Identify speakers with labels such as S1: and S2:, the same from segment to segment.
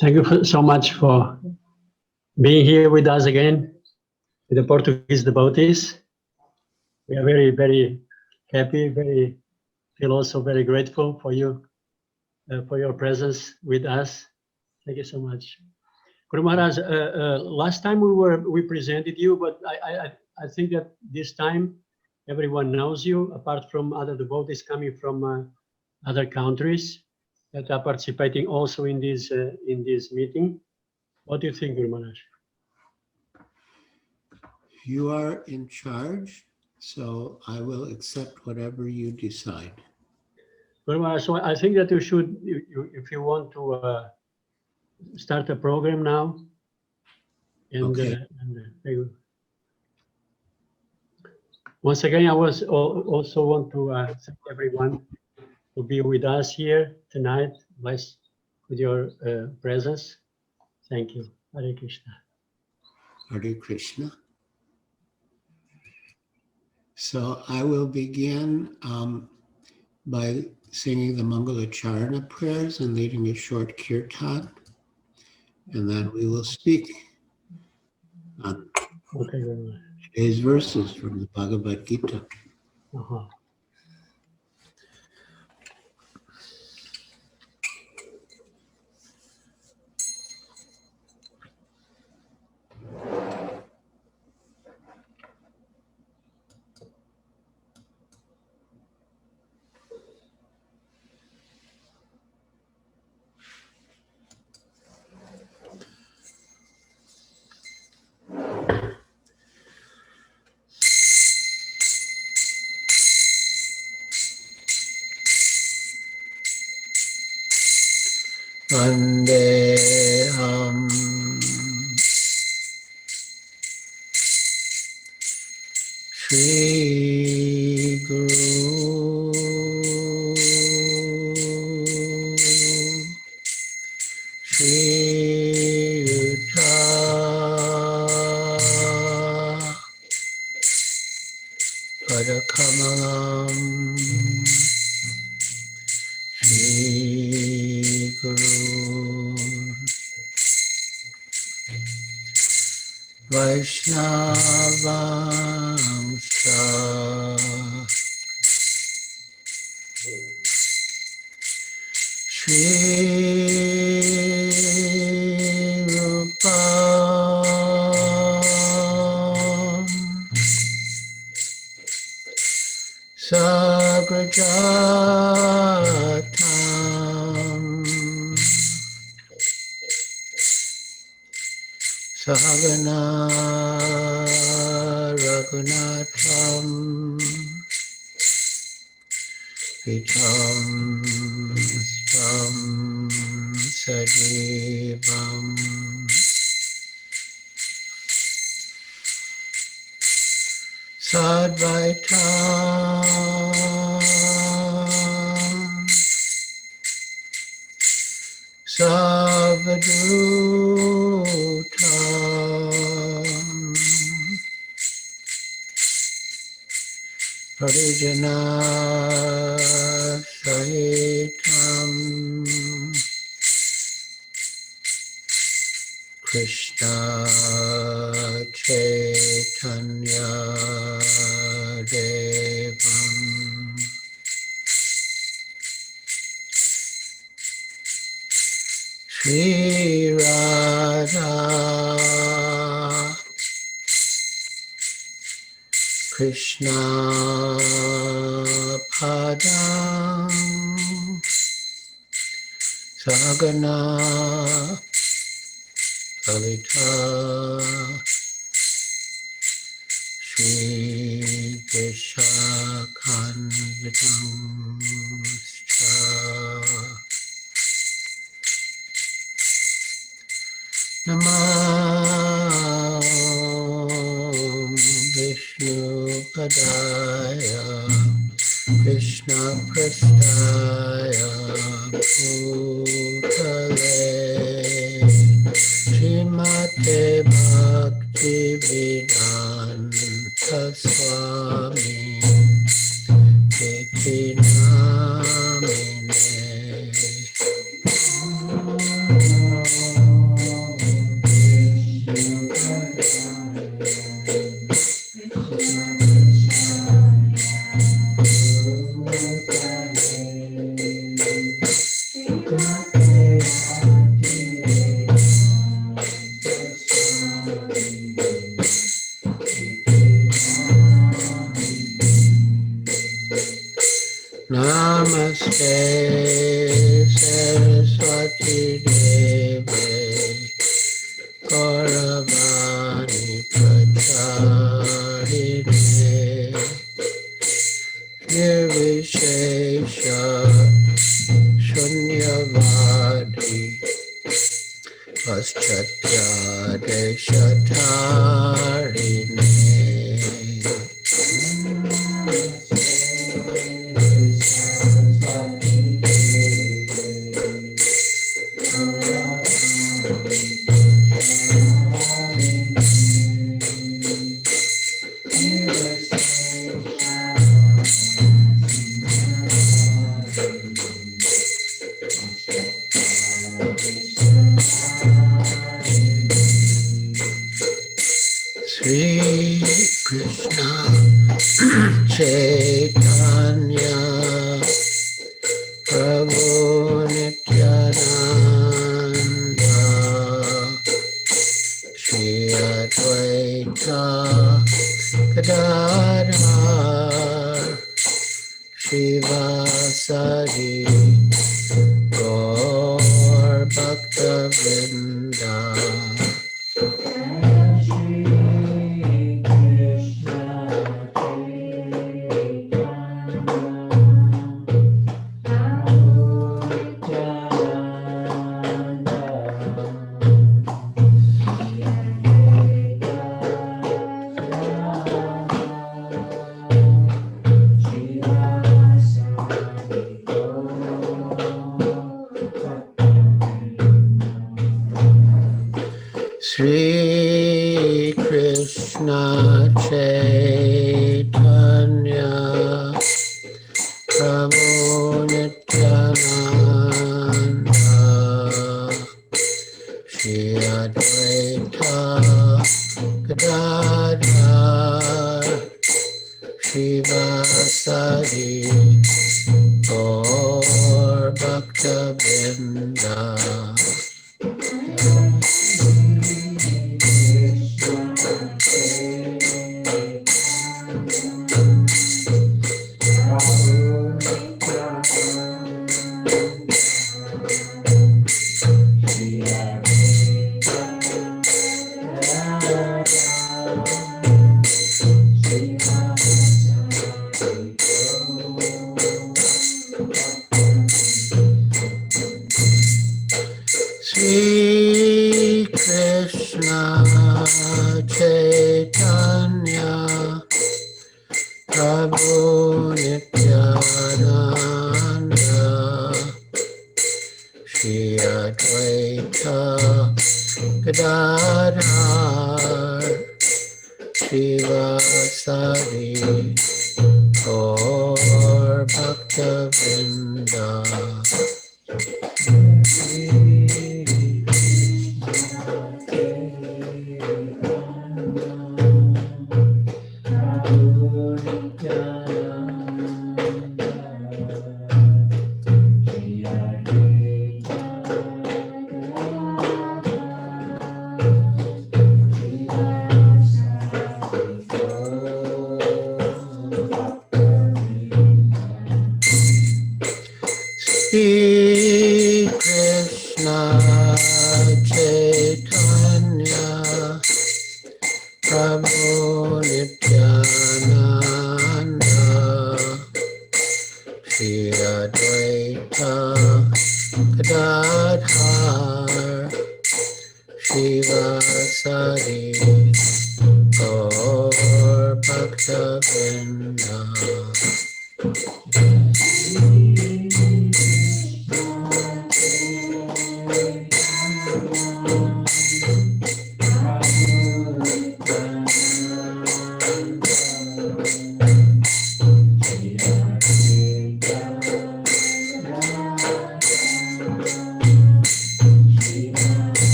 S1: Thank you so much for being here with us again, with the Portuguese devotees. We are very, very happy, feel also very grateful for you, for your presence with us. Thank you so much. Guru Maharaj, last time we presented you, but I think that this time everyone knows you, apart from other devotees coming from other countries that are participating also in this meeting. What do you think, Guru Maharaj?
S2: You are in charge, so I will accept whatever you decide.
S1: Guru Maharaj, so I think that you should, if you want to start a program now. And,
S2: okay.
S1: Once again, I also want to thank everyone to be with us here tonight. Blessed with your presence. Thank you. Hare Krishna.
S2: Hare Krishna. So I will begin by singing the Mangalacharana prayers and leading a short kirtan, and then we will speak on today's verses from the Bhagavad Gita. Vandeham Shri Guru Shri Yuta Padakamalam Shri Guru Vaishnavamsa Shri Rupa Sagrajatam Sahagana Raghunatham Vitam Stam Sajivam Sadvaitam Savadutam Parijana Sahitam Krishna Chaitanya Devam Shri Radha Krishna Padam Sagana Lalita Shri Vishakhanvitam Namo Vishnu Padaya Krishna Prasthaya Bhutale Srimate Bhakti Vedanta Swami Iti Namine Namaste Saraswati Deve Gauravani Pracharine Nirvishesha Shunyavadi Paschatya Deshatarine Sri Krishna Chaitanya Prabhu Nityananda Shri Advaita Gadadhar Shivasari Gaur Bhakta-vrinda Sri Krishna Chaitanya Prabhu Nityananda Shri Advaita Gadadhar Shivasari Gaur Bhakta-vrinda Sri Krishna Chaitanya Prabhu Nityananda Shri Advaita Gadadhar Shivasari Gaur Bhakta-vrinda Sri Krishna Chaitanya Prabhu Nityananda Shri Advaita Gadadhar Shivasari Gaur Bhakta-vrinda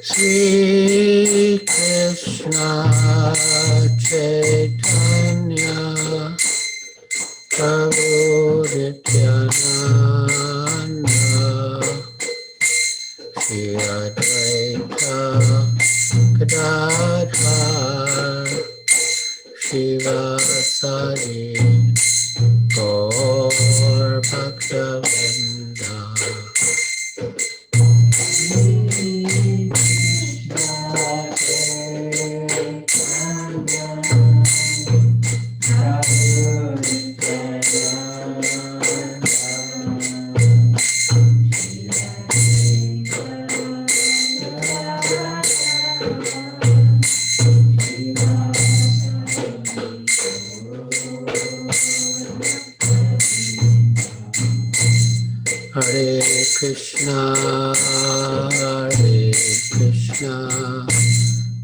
S2: Sri Krishna Chaitanya Prabhu Nityananda Shri Advaita Gadadhar Sari Gaur Bhaktavinda. Hare Krishna,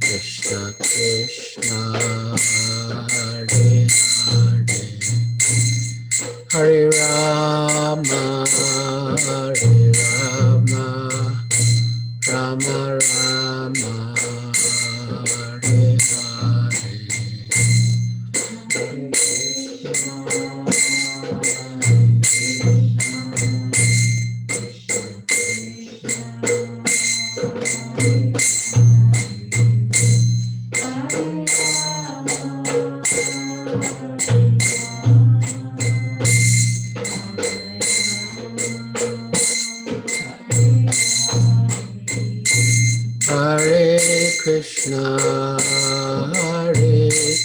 S2: Krishna Krishna, Hare Hare, Hare Rama, Rama Rama, Hare Hare. Hare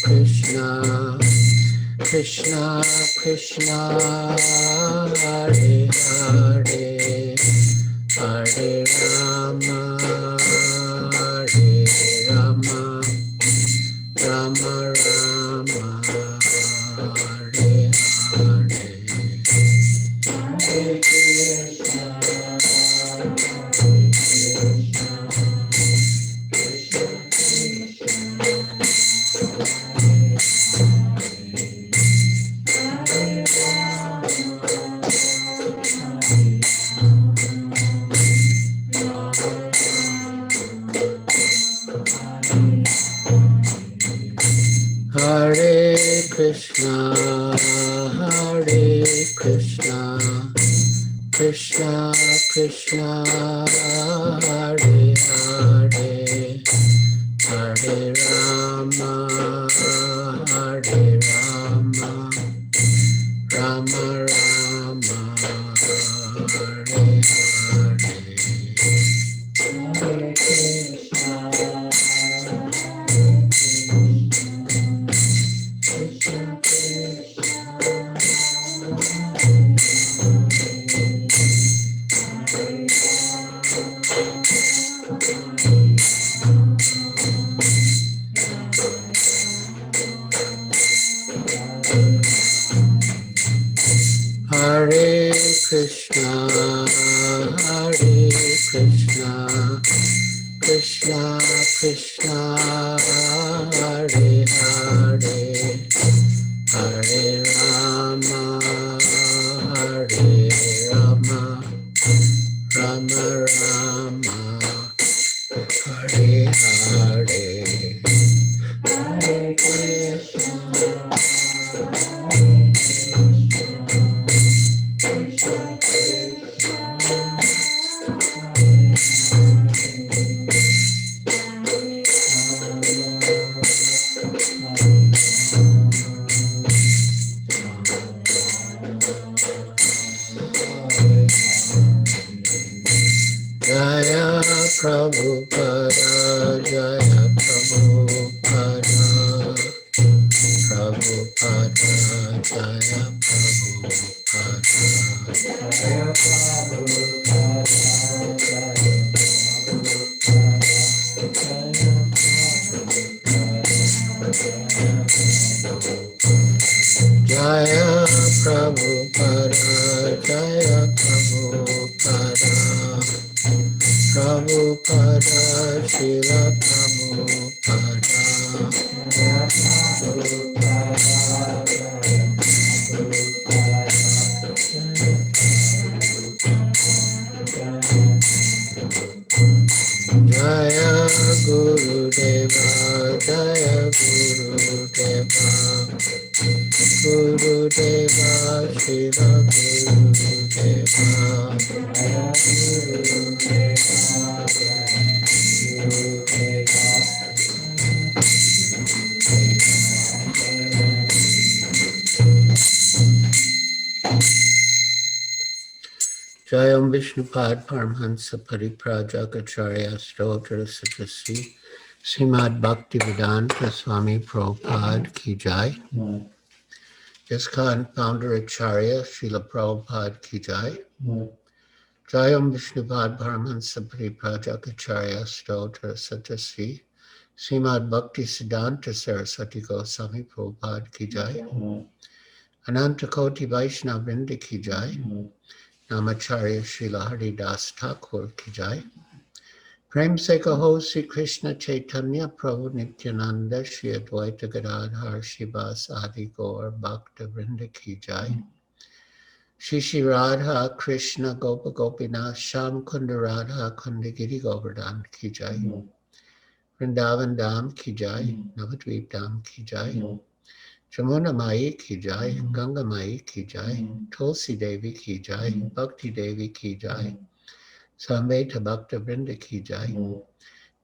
S2: Krishna, Krishna Krishna, Hare Hare, Hare Rama, Rama Rama, Hare Hare. Hare Krishna, Krishna Krishna, Hare Hare, Hare Rama, Rama Rama, Hare Hare. Hare Krishna, Krishna Krishna, Hare Hare, Hare Rama, Rama Rama, Hare Hare. Hare Krishna. Jaya Prabhupada, Jaya Prabhupada, Prabhupada, Jaya Prabhupada. Jaya Prabhupada, Jaya Prabhupada, Prabhupada, Srila Prabhupada. Jaya Guru Deva, Jaya Guru Deva, Guru Deva, Srila Guru Deva. Jaya Guru Deva, Guru Deva. Jayam Vishnupad Paramhansa Pariprajakacharya Stotra Satrasi Srimad Bhaktivedanta Swami Prabhupada Ki Jai. ISKCON Founder Acharya Srila Prabhupada Ki Jai. Jayam Vishnupad Paramhansa Pariprajakacharya Stotra Satrasi Srimad Bhaktivedanta Saraswati Goswami Prabhupada Ki Jai. Anantakoti Vaishnava Vrinda Ki Jai. Namacharya Srila Haridas Thakur Ki Jai. Prem Se Kaho Sri Krishna Chaitanya Prabhu Nityananda Shri Advaita Gadadhar Shivas Adi Gaur Bhakta Vrinda Ki Jai. Shri Radha Krishna Gopa Gopinath Sham Kunda Radha Kunda Giri Govardhan Ki Jai. Vrindavan Dham Ki Jai. Navadvip Dham Ki Jai. Jamuna Mai Ki Jai. Ganga Mai Ki Jai. Tulsi Devi Ki Jai. Bhakti Devi Ki Jai. Samveta Bhakta Vrinda Ki Jai.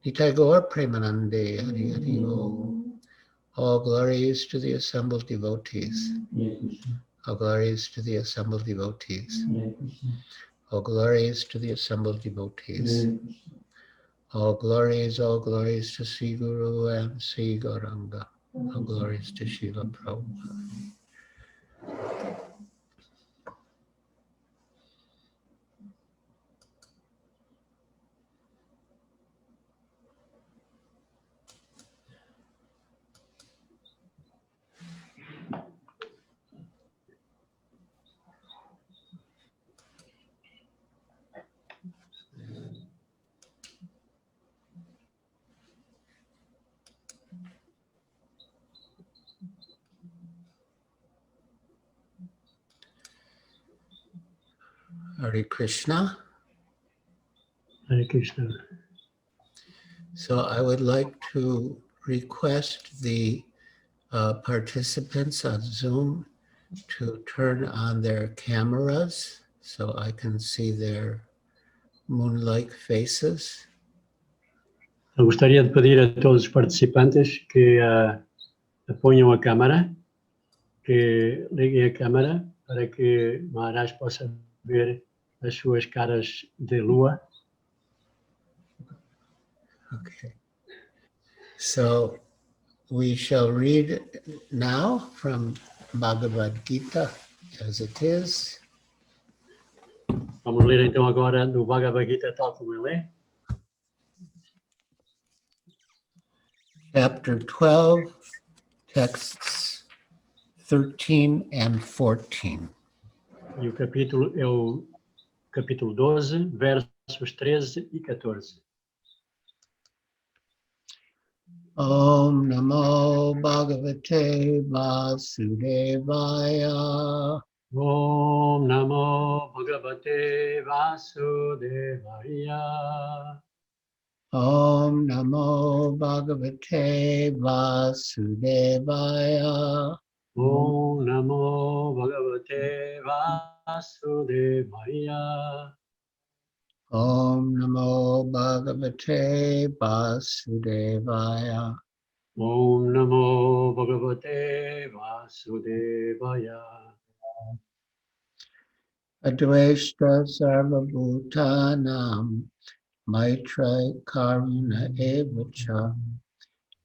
S2: Nitai Gaur Premanande Hari Hari Bo. All glories to the assembled devotees. All glories to the assembled devotees. All glories to the assembled devotees. All glories to Sri Guru and Sri Gauranga. All glories to Srila Prabhupada. Hare Krishna.
S1: Hare Krishna.
S2: So I would like to request the participants on Zoom to turn on their cameras so I can see their moon-like faces.
S1: Eu gostaria de pedir a todos os participantes que ponham a câmara, que liguem a câmara para que Maharaj possa ver as suas caras de lua.
S2: Okay. So we shall read now from Bhagavad Gita as it is.
S1: Vamos ler então agora do Bhagavad Gita tal como ele é.
S2: Chapter 12, texts 13 and 14.
S1: E o capítulo é o capítulo 12, versos 13 e 14.
S2: Om Namo Bhagavate Vasudevaya.
S1: Om Namo Bhagavate Vasudevaya.
S2: Om Namo Bhagavate Vasudevaya.
S1: Om Namo Bhagavate Vasudevaya.
S2: Om Namo Bhagavate Vasudevaya.
S1: Om Namo Bhagavate Vasudevaya.
S2: Advaita Sarvabhutanam Maitri Karuna Evacha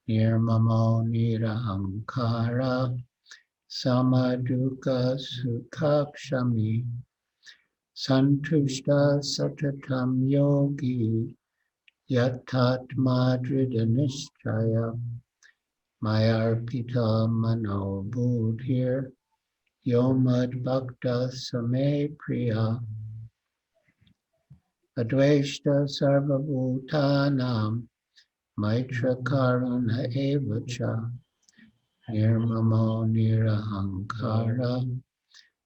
S2: Nirmamo Nirahankara Samaduka Sukhakshami Santushta Satatam Yogi Yatatma Dridhanishchaya Mayarpita Mano Buddhir Yomad Bhakta Same Priya Advaita Sarvabhutanam Maitra Karuna Evacha Nirmamo Nirahankara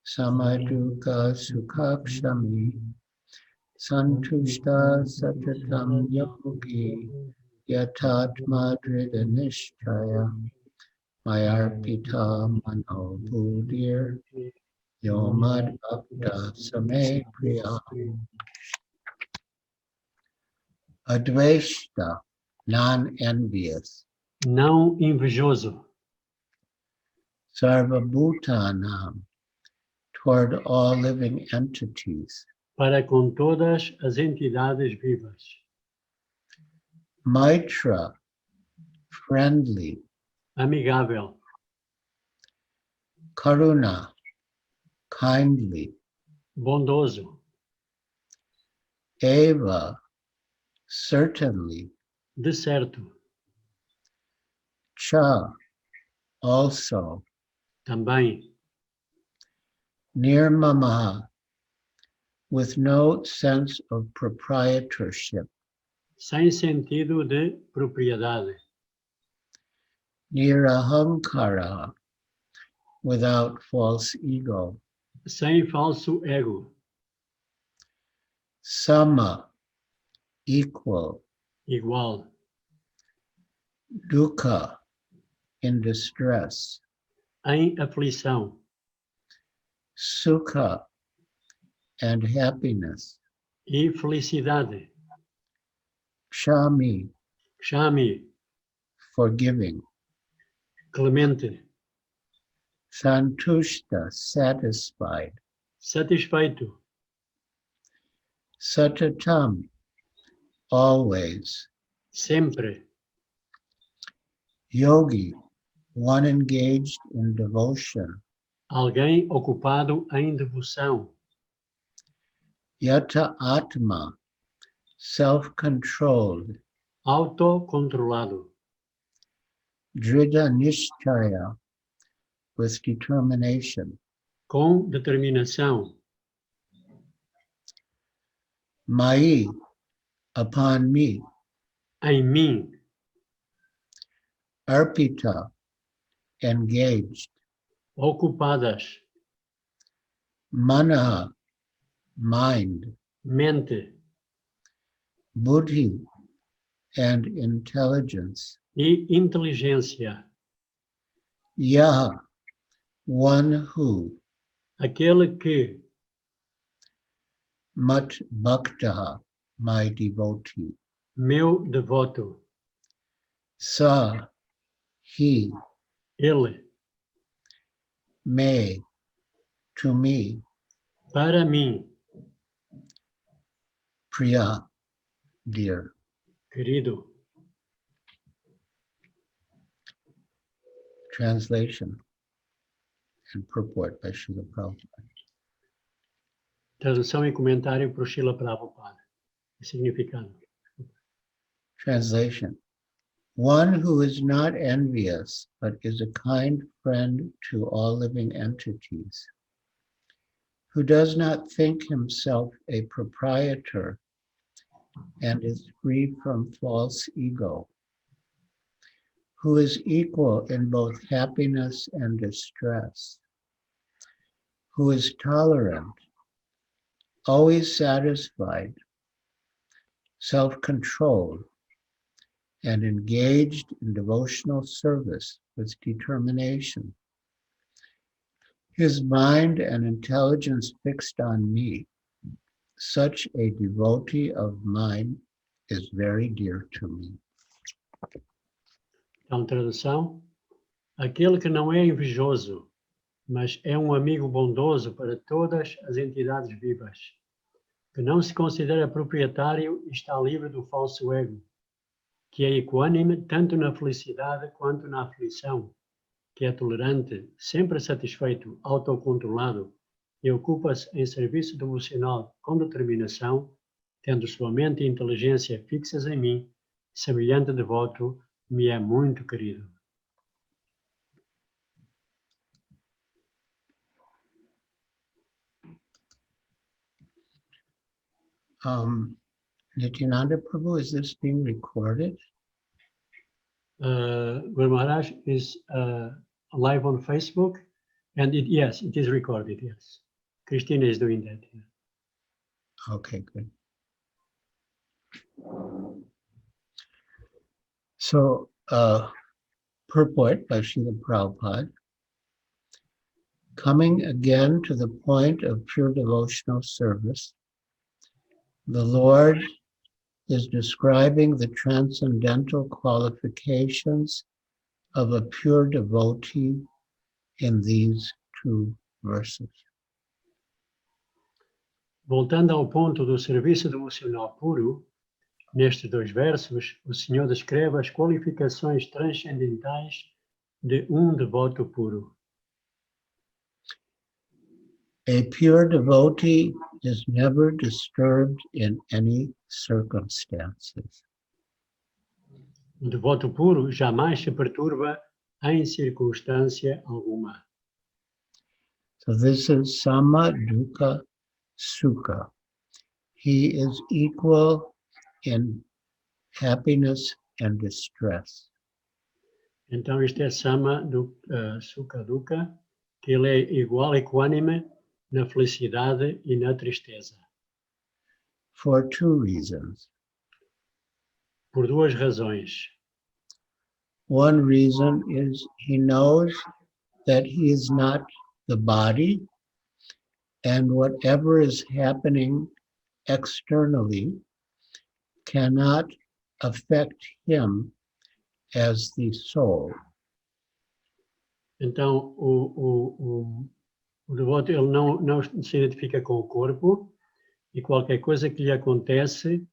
S2: Samaduka Sukhakshami Santushta Satatam Yogi Yatatma Dridhanishchaya Mayarpita Mano Buddhir Yomad Bhakta Same Priya. Advaita, non-envious.
S1: Não invejoso.
S2: Sarvabhutanam, toward all living entities.
S1: para com todas as entidades vivas.
S2: Maitra, friendly.
S1: Amigável,
S2: Karuna, kindly.
S1: bondoso,
S2: Eva, certainly.
S1: de certo,
S2: Cha, also.
S1: também,
S2: Nirmamaha, with no sense of proprietorship.
S1: sem sentido de propriedade.
S2: Nirahankara, without false ego.
S1: Sem falso ego,
S2: Sama, equal.
S1: igual,
S2: Dukkha, in distress.
S1: em aflição,
S2: Sukha, and happiness.
S1: e felicidade.
S2: Kshami,
S1: Chame,
S2: forgiving.
S1: clemente,
S2: Santushta, satisfied.
S1: satisfeito,
S2: Satatam, always.
S1: sempre,
S2: Yogi, one engaged in devotion.
S1: alguém ocupado em devoção.
S2: Yata Atma, self-controlled.
S1: Autocontrolado,
S2: Drida Nishchaya, with determination.
S1: com determinação.
S2: Mai, upon me.
S1: Em mim,
S2: Arpita, engaged.
S1: ocupadas.
S2: Manaha, mind.
S1: Mente
S2: Buddhi, and intelligence.
S1: e inteligência.
S2: Yaha, one who.
S1: Aquele que,
S2: Mat Bhaktaha, my devotee.
S1: meu devoto.
S2: Sa, he.
S1: Ele,
S2: Me, to me.
S1: para mim,
S2: Priya, dear.
S1: querido.
S2: Translation and purport by Srila Prabhupada.
S1: Tradução e comentário por Srila Prabhupada. Significado.
S2: Translation. One who is not envious, but is a kind friend to all living entities, who does not think himself a proprietor and is free from false ego, who is equal in both happiness and distress, who is tolerant, always satisfied, self-controlled, and engaged in devotional service with determination. His mind and intelligence fixed on me. Such a devotee of mine is very dear to me.
S1: Então, tradução. Aquele que não é invejoso, mas é um amigo bondoso para todas as entidades vivas, que não se considera proprietário e está livre do falso ego, que é equânime tanto na felicidade quanto na aflição, que é tolerante, sempre satisfeito, autocontrolado e ocupa-se em serviço devocional com determinação, tendo sua mente e inteligência fixas em mim, semelhante devoto, me é muito querido.
S2: Nityananda Prabhu, is this being recorded?
S1: Guru Maharaj is live on Facebook, and yes, it is recorded, yes. Christina is doing that. Yeah.
S2: Okay, good. So, purport by Srila Prabhupada, coming again to the point of pure devotional service, the Lord is describing the transcendental qualifications of a pure devotee in these two verses.
S1: Voltando ao ponto do serviço devocional puro, nestes dois versos, o Senhor descreve as qualificações transcendentais de devoto puro.
S2: A pure devotee is never disturbed in any circumstances.
S1: Devoto puro jamais se perturba em circunstância alguma.
S2: So this is Sama Dukkha Sukha. He is equal in happiness and distress.
S1: Então, isto é Sama Sukha Dukkha, que ele é igual, equânime na felicidade e na tristeza.
S2: For two reasons.
S1: Por duas razões.
S2: One reason is he knows that he is not the body, and whatever is happening externally cannot affect him as the soul.
S1: Então, o devoto ele não se identifica com o corpo e qualquer coisa que lhe acontece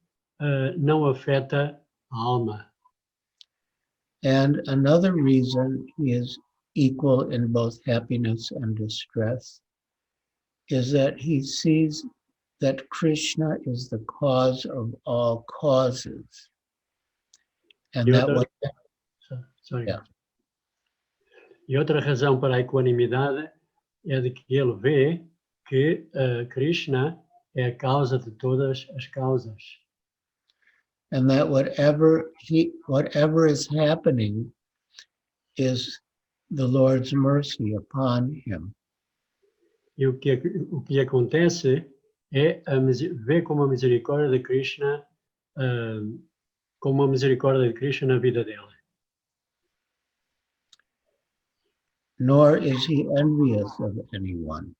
S1: não afeta a alma.
S2: And another reason he is equal in both happiness and distress is that he sees that Krishna is the cause of all causes. And that what,
S1: Sorry.
S2: Yeah.
S1: E outra razão para a equanimidade é de que ele vê que Krishna é a causa de todas as causas.
S2: and that whatever is happening is the Lord's mercy upon him.
S1: E o que acontece é ver como a misericórdia de Krishna, como a misericórdia de Krishna na vida dele.
S2: Nor is he envious of anyone.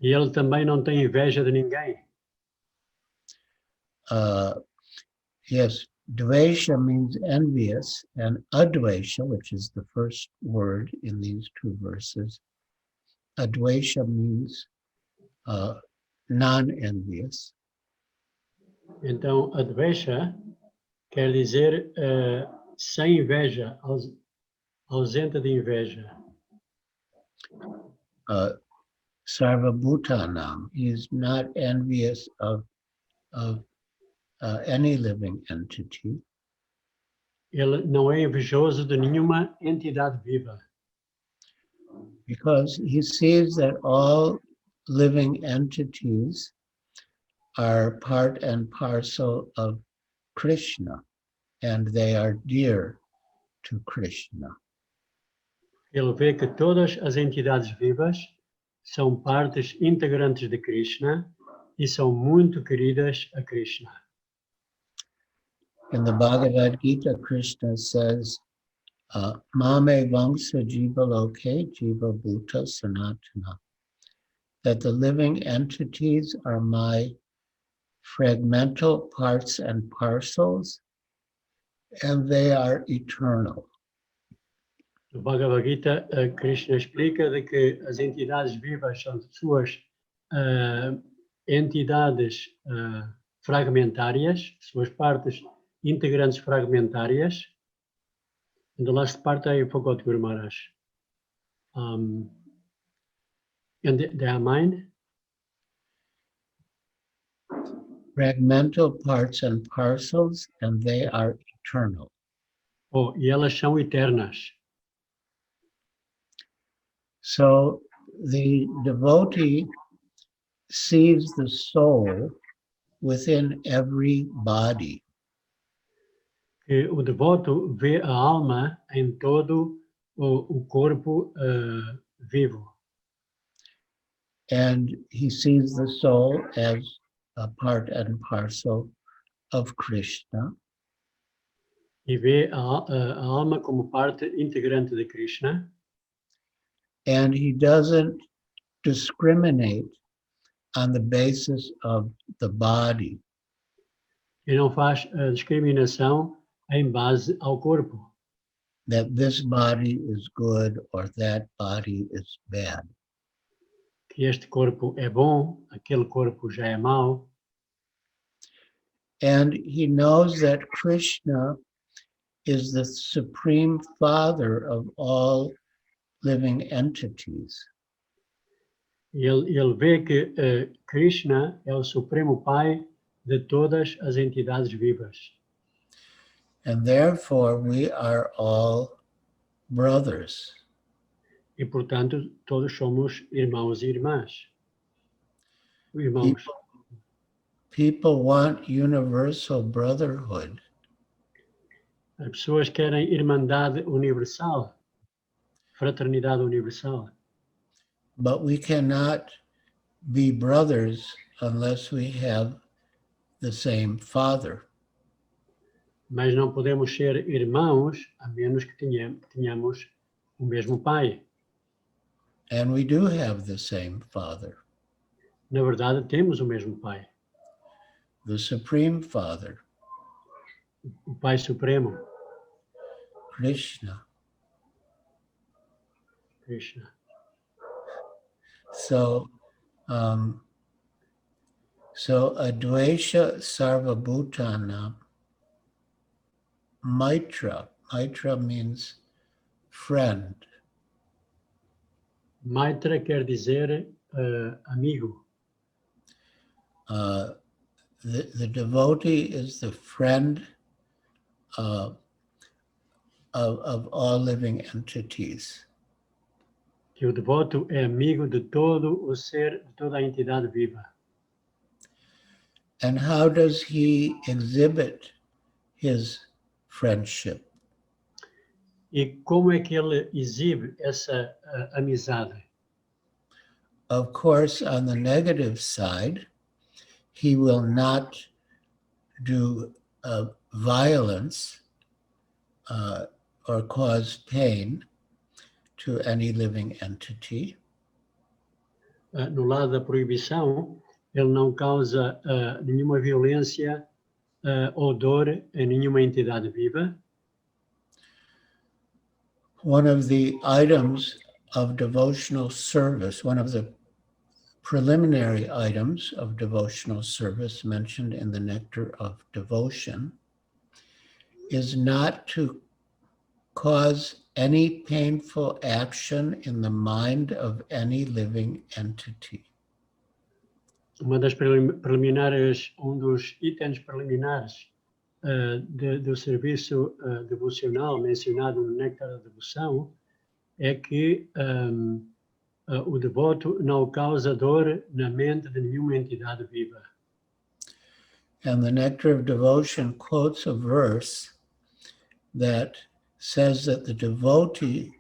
S1: E ele também não tem inveja de ninguém.
S2: Yes, dvesha means envious, and advesha, which is the first word in these two verses, advesha means non-envious.
S1: Então, advesha quer dizer sem inveja, ausente de inveja.
S2: Sarvabhutanam, he is not envious of any living entity.
S1: Ele não é invejoso de nenhuma entidade viva.
S2: Because he sees that all living entities are part and parcel of Krishna, and they are dear to Krishna.
S1: Ele vê que todas as entidades vivas são partes integrantes de Krishna e são muito queridas a Krishna.
S2: In the Bhagavad Gita, Krishna says, Mame Vamsa Jiva Loke Jiva Bhuta Sanatana, that the living entities are my fragmental parts and parcels, and they are eternal.
S1: No Bhagavad Gita, Krishna explica de que as entidades vivas são suas entidades fragmentárias, suas partes integrantes fragmentárias. And the last part I forgot, Guru Maharaj. And they are mine?
S2: Fragmental parts and parcels, and they are eternal.
S1: Oh, e elas são eternas.
S2: So the devotee sees the soul within every body.
S1: Que o devoto vê a alma em todo o corpo vivo.
S2: And he sees the soul as a part and parcel of Krishna.
S1: E vê a alma como parte integrante de Krishna.
S2: And he doesn't discriminate on the basis of the body.
S1: E não faz discriminação em base ao corpo.
S2: That this body is good or that body is bad.
S1: que este corpo é bom, aquele corpo já é mau,
S2: and he knows that Krishna is the supreme father of all living entities.
S1: e ele vê que Krishna é o supremo pai de todas as entidades vivas.
S2: And therefore, we are all brothers.
S1: E, portanto, todos somos irmãos e irmãs. Irmãos.
S2: People want universal brotherhood,
S1: As pessoas querem irmandade universal, fraternidade universal.
S2: but we cannot be brothers unless we have the same father.
S1: Mas não podemos ser irmãos a menos que tenhamos o mesmo pai.
S2: And we do have the same father,
S1: Na verdade, temos o mesmo pai,
S2: the supreme father,
S1: o Pai Supremo,
S2: Krishna.
S1: Krishna.
S2: So Advaita Sarvabhutana, Maitra. Maitra means friend.
S1: Maitra quer dizer amigo.
S2: The devotee is the friend of all living entities.
S1: Que o devoto é amigo de todo o ser, de toda a entidade viva.
S2: And how does he exhibit his friendship?
S1: E como é que ele exibe essa amizade?
S2: Of course, on the negative side, he will not do violence or cause pain to any living entity.
S1: No lado da proibição, ele não causa nenhuma violência ou dor a nenhuma entidade viva.
S2: One of the items of devotional service, one of the preliminary items of devotional service mentioned in the Nectar of Devotion, is not to cause any painful action in the mind of any living entity.
S1: Uma das preliminares, dos itens preliminares do serviço devocional mencionado no Néctar da Devoção é que o devoto não causa dor na mente de nenhuma entidade viva.
S2: And the Nectar of Devotion quotes a verse that says that the devotee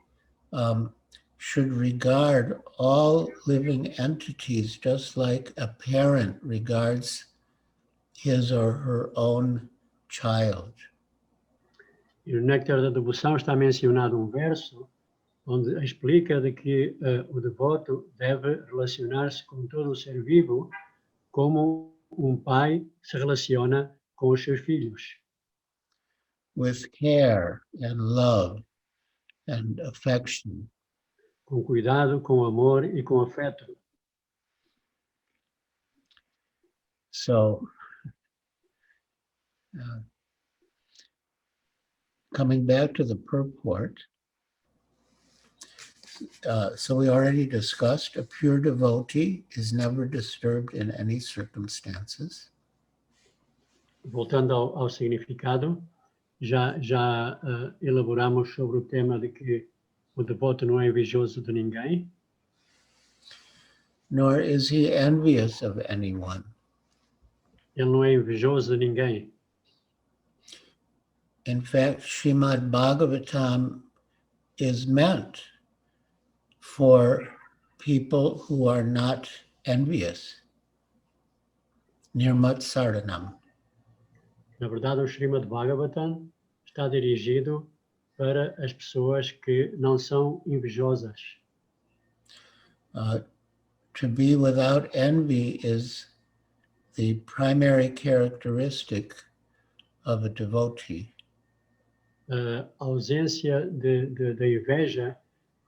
S2: should regard all living entities just like a parent regards his or her own child.
S1: E no Néctar da Devoção está mencionado um verso onde explica de que o devoto deve relacionar-se com todo o ser vivo como um pai se relaciona com os seus filhos.
S2: With care and love and affection.
S1: Com cuidado, com amor e com afeto.
S2: So, coming back to the purport, so we already discussed a pure devotee is never disturbed in any circumstances.
S1: Voltando ao significado, já elaboramos sobre o tema de que o devoto não é invejoso de ninguém.
S2: Nor is he envious of anyone.
S1: Ele não é invejoso de ninguém.
S2: In fact, Srimad Bhagavatam is meant for people who are not envious. Nirmat Saranam.
S1: Na verdade, o Srimad Bhagavatam está dirigido para as pessoas que não são invejosas.
S2: To be without envy is the primary characteristic of a devotee.
S1: A ausência da inveja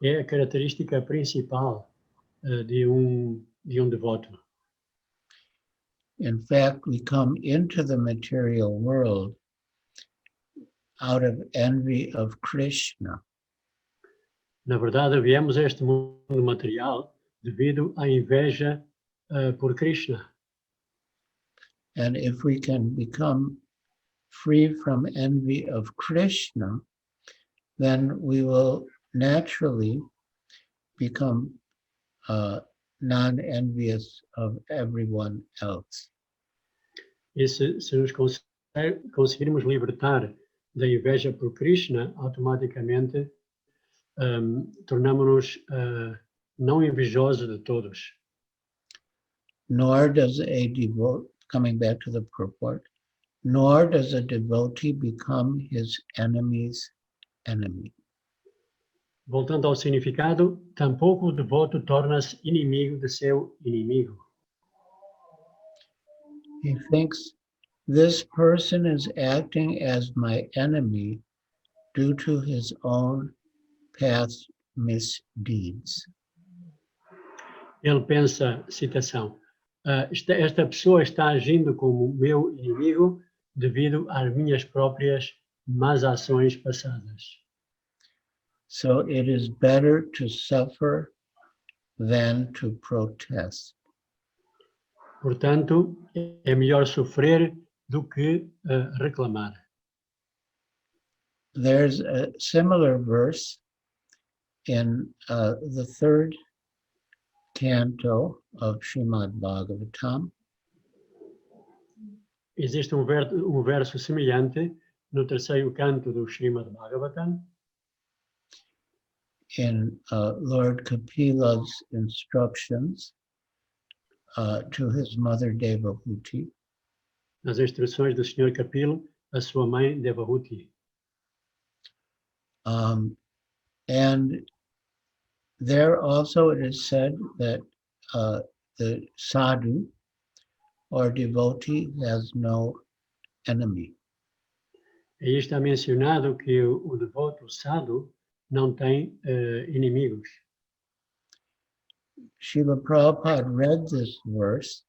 S1: é a característica principal de devoto.
S2: In fact, we come into the material world out of envy of Krishna.
S1: Na verdade, viemos a este mundo material devido à inveja por Krishna.
S2: And if we can become free from envy of Krishna, then we will naturally become non-envious of everyone else.
S1: E se nos conseguirmos libertar da inveja por Krishna, automaticamente tornamos-nos não invejosos de todos.
S2: Nor does a devotee, coming back to the purport, nor does a devotee become his enemy's enemy.
S1: Voltando ao significado, tampouco o devoto torna-se inimigo de seu inimigo.
S2: He thinks this person is acting as my enemy due to his own past misdeeds.
S1: Ele pensa, citação, esta pessoa está agindo como meu inimigo devido às minhas próprias más ações passadas.
S2: So it is better to suffer than to protest.
S1: Portanto, é melhor sofrer do que reclamar.
S2: There's a similar verse in the third canto of Srimad Bhagavatam.
S1: Existe verso semelhante no terceiro canto do Srimad Bhagavatam,
S2: in Lord Kapila's instructions to his mother Devahuti.
S1: nas instruções do Sr. Kapila à sua mãe Devahuti.
S2: And there also it is said that the sadhu or devotee has no enemy.
S1: Aí está mencionado que o devoto sadhu não tem inimigos.
S2: Srila Prabhupada read this verse,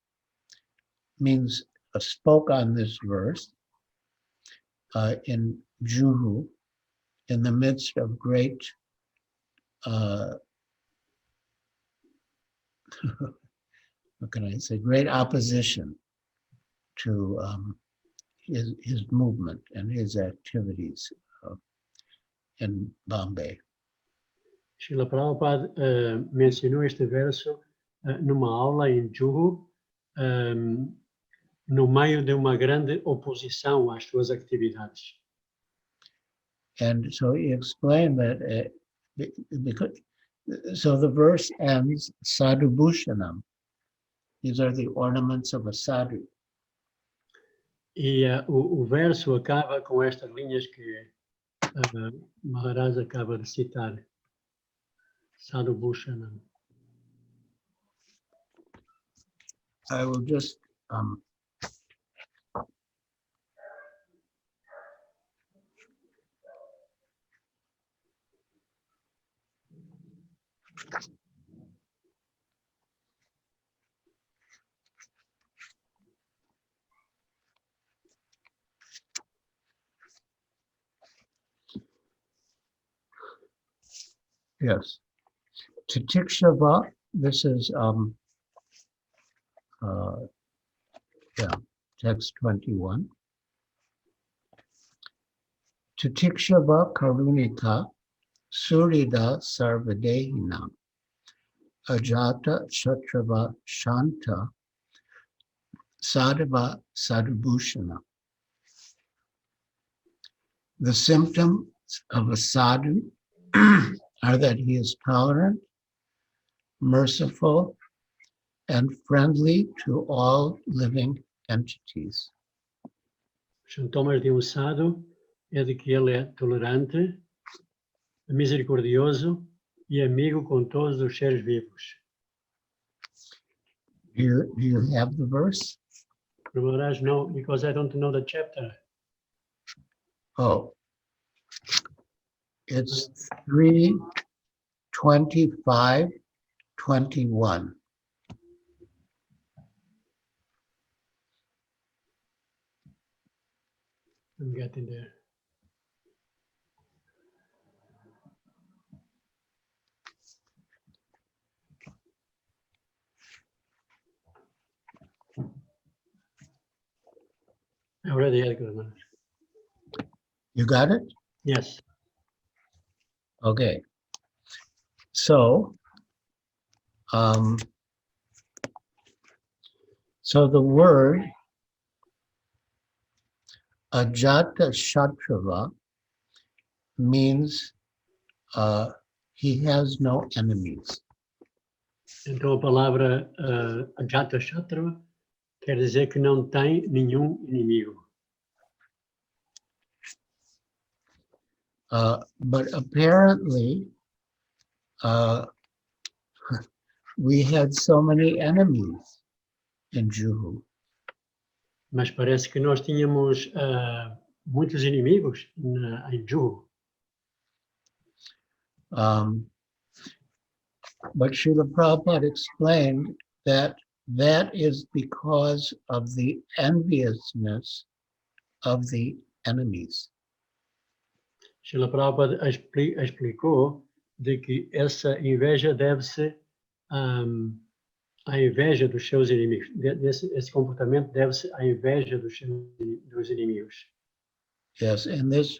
S2: means spoke on this verse in Juhu, in the midst of great what can I say, great opposition to his movement and his activities in Bombay.
S1: Srila Prabhupada mencionou este verso numa aula em Juhu, no meio de uma grande oposição às suas atividades.
S2: And so he explained that because, so the verse ends sadhu bhushanam. These are the ornaments of a sadhu.
S1: E o verso acaba com estas linhas que Maharaj acaba de citar. Sadhu Bhushanam.
S2: I will just yes. Titikshava, this is text 21. Titikshava karunika surida sarvadehinam ajata shatrava shanta sadhava sadhubhushana. The symptoms of a sadhu are that he is tolerant, merciful, and friendly to all living entities.
S1: Os sintomas de sadhu é de que ele é tolerante, misericordioso e amigo com todos os seres vivos.
S2: Do you have the verse?
S1: Maharaj, no, because I don't know the chapter.
S2: Oh, it's 3:25 21.
S1: I'm getting there. I already had good one.
S2: You got it?
S1: Yes.
S2: Okay. So, so the word Ajata Shatrava means he has no enemies.
S1: Então a palavra Ajata Shatrava quer dizer que não tem nenhum inimigo.
S2: But apparently, we had so many enemies in Juhu.
S1: Mas parece que nós tínhamos muitos inimigos em Juhu.
S2: But Srila Prabhupada explained that that is because of the enviousness of the enemies.
S1: Srila Prabhupada explicou de que essa inveja deve-se à inveja dos seus inimigos. Esse comportamento deve-se à inveja dos inimigos.
S2: Yes, in this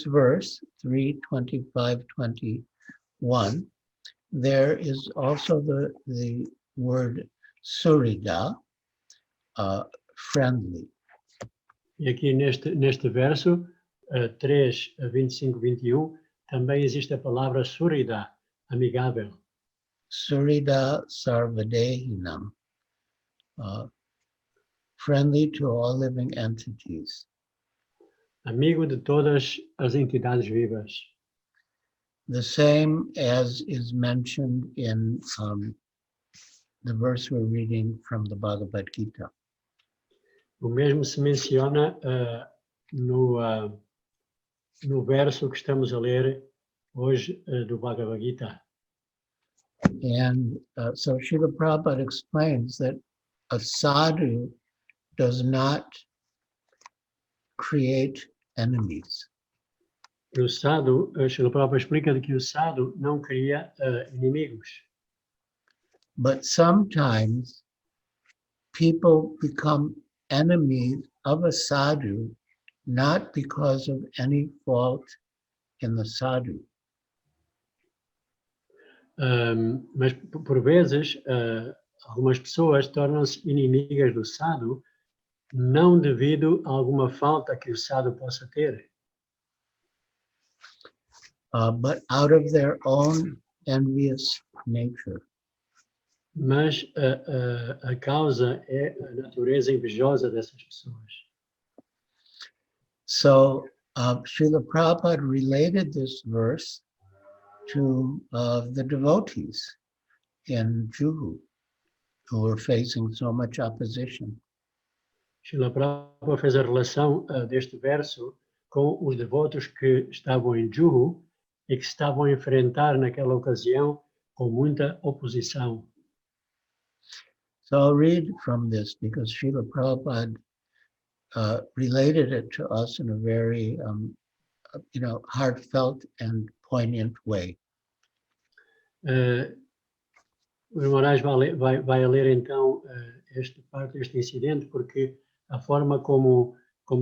S2: verse 3:25-21, there is also the word surida, friendly.
S1: E aqui neste verso 3, 25, 21, também existe a palavra surida, amigável.
S2: Surida sarvadehinam, friendly to all living entities.
S1: Amigo de todas as entidades vivas.
S2: The same as is mentioned in the verse we're reading from the Bhagavad Gita.
S1: O mesmo se menciona no verso que estamos a ler hoje do Bhagavad Gita.
S2: And so Srila Prabhupada explains that a sadhu does not create enemies.
S1: O sadhu, Srila Prabhupada explica que o sadhu não cria inimigos.
S2: But sometimes people become enemies of a sadhu not because of any fault in the sadhu.
S1: Mas por vezes algumas pessoas tornam-se inimigas do sadhu não devido a alguma falta que o sadhu possa ter.
S2: But out of their own envious nature.
S1: Mas a causa é a natureza invejosa dessas pessoas.
S2: So Srila Prabhupada related this verse to the devotees in Juhu who were facing so much opposition.
S1: Srila Prabhupada fez a relação deste verso com os devotos que estavam em Juhu e que estavam a enfrentar naquela ocasião com muita oposição.
S2: So I'll read from this because Srila Prabhupada related it to us in a very, heartfelt and poignant way.
S1: O Maharaj vai a ler então esta parte deste incidente porque a forma como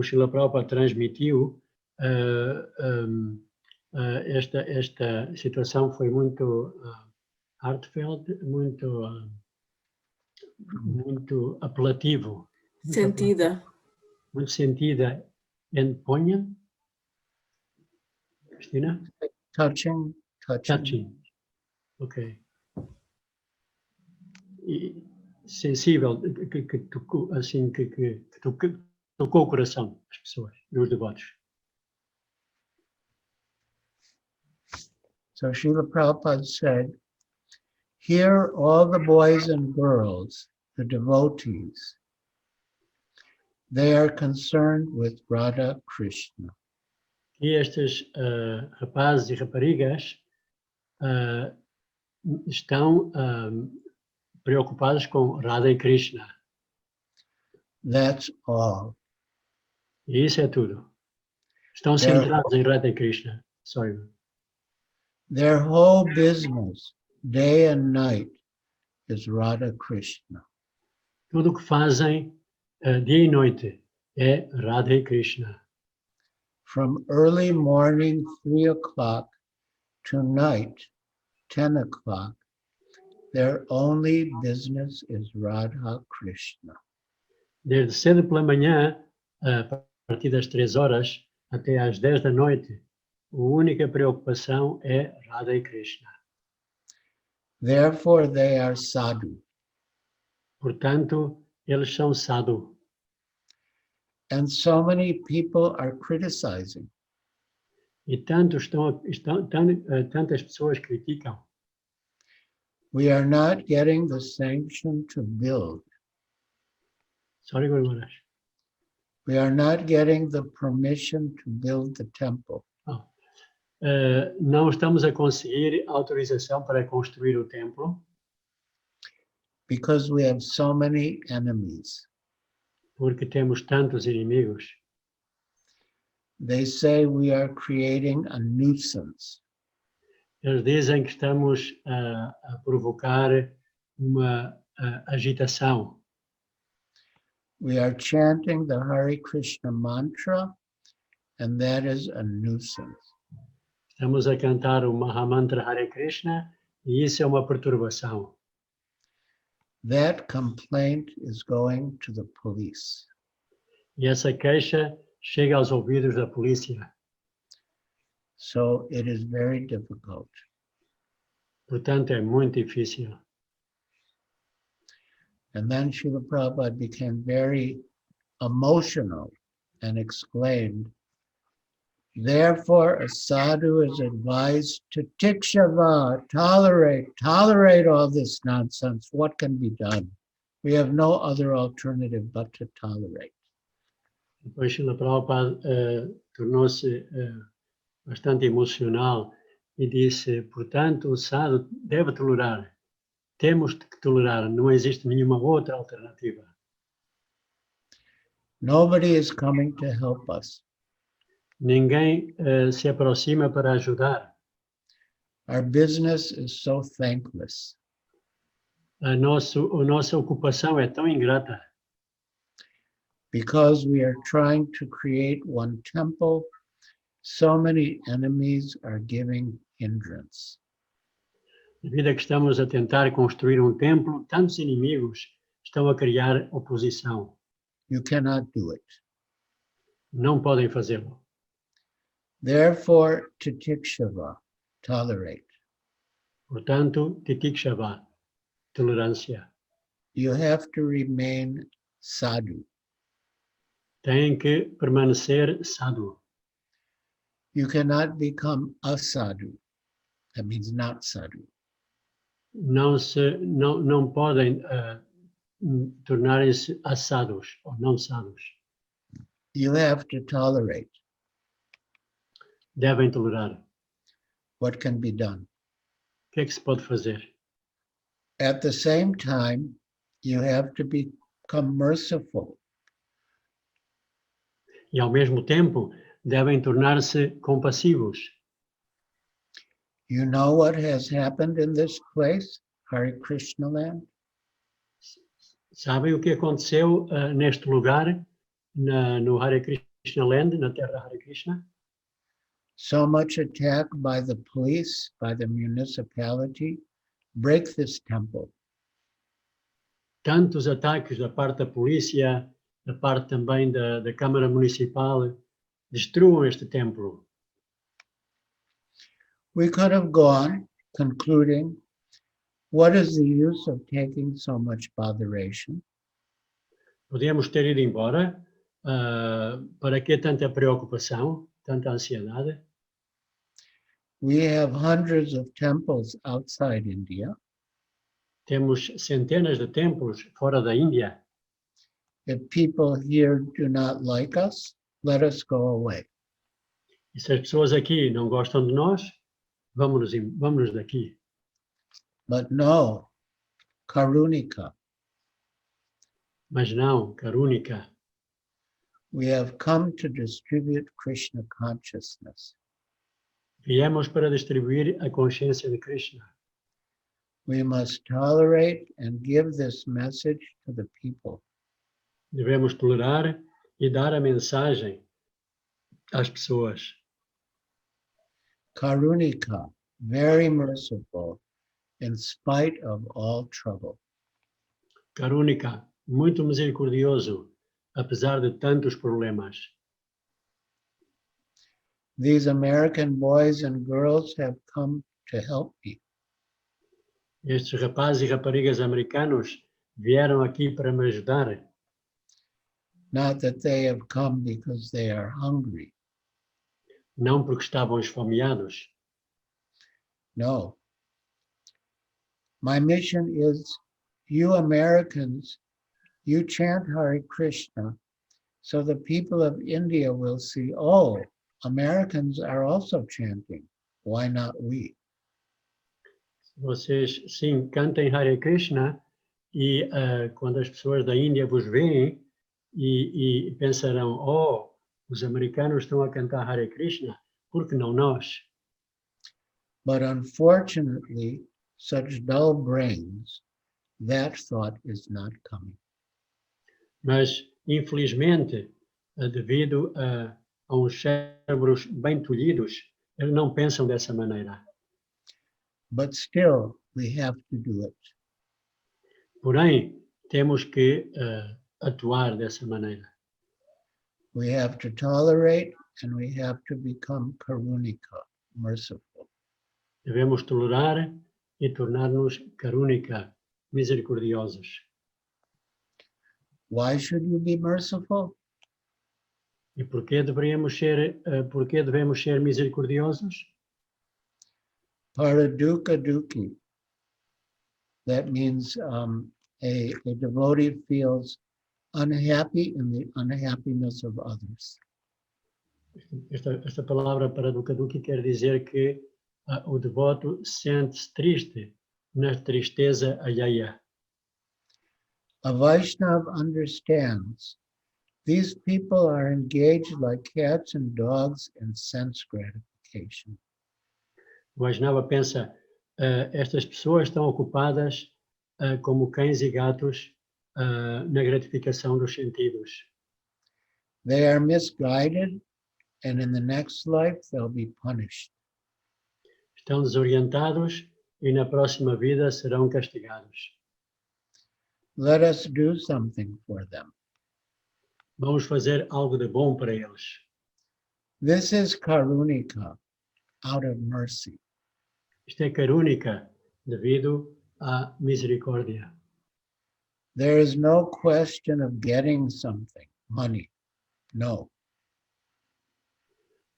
S1: Srila Prabhupada transmitiu esta situação foi muito heartfelt, muito apelativo.
S3: Sentida.
S1: Muito sentida and poignant. Cristina?
S2: Touching.
S1: Ok. E sensível, que tocou, assim, que tocou o coração das pessoas, dos devotos.
S2: So Srila Prabhupada said, here all the boys and girls, the devotees, they are concerned with Radha Krishna.
S1: E estes rapazes e raparigas estão preocupados com Radha e Krishna.
S2: That's all.
S1: E isso é tudo. Estão
S2: Their,
S1: centrados em Radha e Krishna. Sorry.
S2: their whole business, day and night, is Radha Krishna.
S1: Tudo o que fazem dia e noite é Radha e Krishna.
S2: From early morning, 3 o'clock, to night, 10 o'clock, their only business is Radha Krishna.
S1: Desde cedo pela manhã, a partir das 3 horas, até às 10 da noite, a única preocupação é Radha e Krishna.
S2: Therefore, they are sadhu.
S1: Portanto, eles são sadhu.
S2: And so many people are criticizing.
S1: E tantas pessoas criticam.
S2: We are not getting the sanction to build.
S1: Sorry, Guru Maharaj.
S2: We are not getting the permission to build the temple.
S1: Não estamos a conseguir autorização para construir o templo
S2: Because we have so many enemies.
S1: porque temos tantos inimigos.
S2: They say we are creating a nuisance.
S1: Eles dizem que estamos a provocar uma agitação.
S2: We are chanting the Hare Krishna mantra, and that is a nuisance.
S1: Estamos a cantar o Mahamantra Hare Krishna e isso é uma perturbação.
S2: That complaint is going to the police.
S1: E essa queixa chega aos ouvidos da polícia.
S2: So it is very difficult.
S1: Portanto, é muito difícil.
S2: And then Srila Prabhupada became very emotional and exclaimed, therefore a sadhu is advised to tikshava, tolerate all this nonsense. What can be done? We have no other alternative but to tolerate.
S1: Depois Srila Prabhupada tornou-se bastante emocional e disse, portanto, o sadhu deve tolerar. Temos que tolerar, não existe nenhuma outra alternativa.
S2: Nobody is coming to help us.
S1: Ninguém se aproxima para ajudar.
S2: Our business is so thankless.
S1: A nossa ocupação é tão ingrata.
S2: Because we are trying to create one temple, so many enemies are giving hindrance.
S1: Devido a que estamos a tentar construir um templo, tantos inimigos estão a criar oposição.
S2: You cannot do it.
S1: Não podem fazê-lo.
S2: Therefore, titikshava, tolerate.
S1: Portanto, titikshava, tolerância.
S2: You have to remain sadhu.
S1: Tem que permanecer sadhu.
S2: You cannot become asadhu. That means not sadhu.
S1: Não podem tornarem-se assados ou não sadhus.
S2: You have to tolerate.
S1: Devem tolerar.
S2: What can be done?
S1: O que é que se pode fazer?
S2: At the same time, you have to become merciful.
S1: E ao mesmo tempo, devem tornar-se compassivos.
S2: You know what has happened in this place, Hare Krishna land?
S1: Sabem o que aconteceu neste lugar, no Hare Krishna Land, na terra Hare Krishna?
S2: So much attack by the police, by the municipality, break this temple.
S1: Tantos ataques da parte da polícia, da parte também da Câmara Municipal, destruam este templo.
S2: We could have gone, concluding, what is the use of taking so much botheration?
S1: Podíamos ter ido embora. Para que tanta preocupação, tanta ansiedade?
S2: We have hundreds of temples outside India.
S1: Temos centenas de templos fora da Índia.
S2: If people here do not like us, let us go away.
S1: E se as pessoas aqui não gostam de nós, vamos daqui.
S2: But no, Karunika.
S1: Mas não, Karunika.
S2: We have come to distribute Krishna consciousness.
S1: Viemos para distribuir a consciência de Krishna.
S2: We must tolerate and give this message to the people.
S1: Devemos tolerar e dar a mensagem às pessoas.
S2: Karunika, very merciful in spite of all trouble.
S1: Karunika, muito misericordioso, apesar de tantos problemas.
S2: These American boys and girls have come to help me.
S1: Estes rapazes e raparigas americanos vieram aqui para me ajudar.
S2: Not that they have come because they are hungry.
S1: Não porque estavam esfomeados.
S2: No. My mission is, you Americans, you chant Hare Krishna, so the people of India will see, oh, Americans are also chanting. Why not we?
S1: Vocês, sim, cantem Hare Krishna e quando as pessoas da Índia vos veem e pensarão, oh, os americanos estão a cantar Hare Krishna, por que não nós?
S2: But unfortunately, such dull brains, that thought is not coming.
S1: Mas, infelizmente, devido a uns cérebros bem tolhidos, eles não pensam dessa maneira.
S2: But still, we have to do it.
S1: Porém, temos que atuar dessa maneira.
S2: We have to tolerate and we have to become karunika, merciful.
S1: Devemos tolerar e tornar-nos karunika, misericordiosos.
S2: Why should you be merciful?
S1: E porquê devemos ser misericordiosos?
S2: Paraduka duki. That means a devotee feels unhappy in the unhappiness of others.
S1: Esta palavra paradukaduki quer dizer que o devoto sente-se triste na tristeza alheia.
S2: A Vaishnava understands these people are engaged like cats and dogs in sense gratification.
S1: O Vaishnava pensa, estas pessoas estão ocupadas como cães e gatos na gratificação dos sentidos.
S2: They are misguided and in the next life they'll be punished.
S1: Estão desorientados e na próxima vida serão castigados.
S2: Let us do something for them.
S1: Vamos fazer algo de bom para eles.
S2: This is karunika, out of mercy.
S1: Isto é karúnica, devido à misericórdia.
S2: There is no question of getting something, money. No.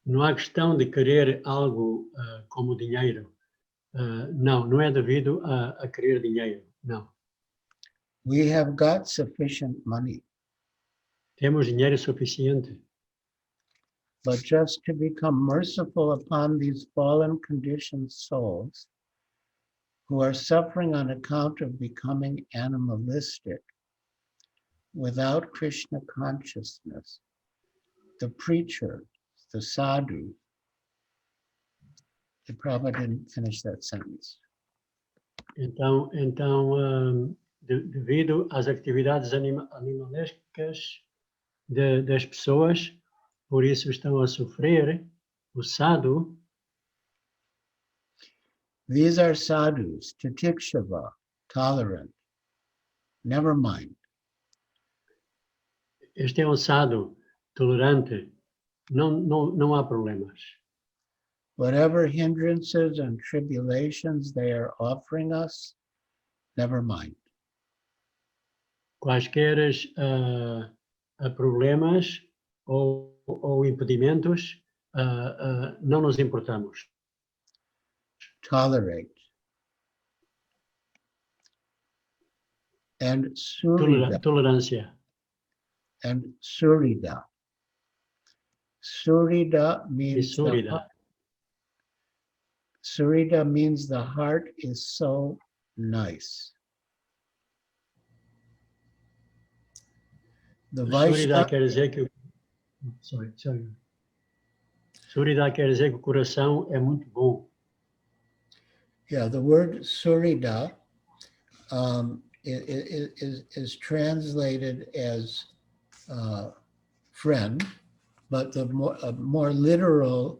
S1: Não há questão de querer algo como dinheiro. Não é devido a querer dinheiro, não.
S2: We have got sufficient money,
S1: Temos dinheiro suficiente,
S2: but just to become merciful upon these fallen conditioned souls who are suffering on account of becoming animalistic without Krishna consciousness, the preacher, the sadhu, I probably didn't finish that sentence.
S1: Então devido às atividades animalescas das pessoas, por isso estão a sofrer, o sadhu.
S2: These are sadhus, titikshava, tolerant. Never mind.
S1: Este é um sadhu tolerante, não há problemas.
S2: Whatever hindrances and tribulations they are offering us, never mind.
S1: Quaisquer problemas ou impedimentos, não nos importamos.
S2: Tolerate. And surida.
S1: Tolerância.
S2: And surida. Surida means
S1: Surida.
S2: Surida means the heart is so nice. The
S1: Surida
S2: Vaishnava,
S1: quer dizer que Surida quer dizer que o coração é muito bom.
S2: yeah, the word surida is translated as friend, but the more literal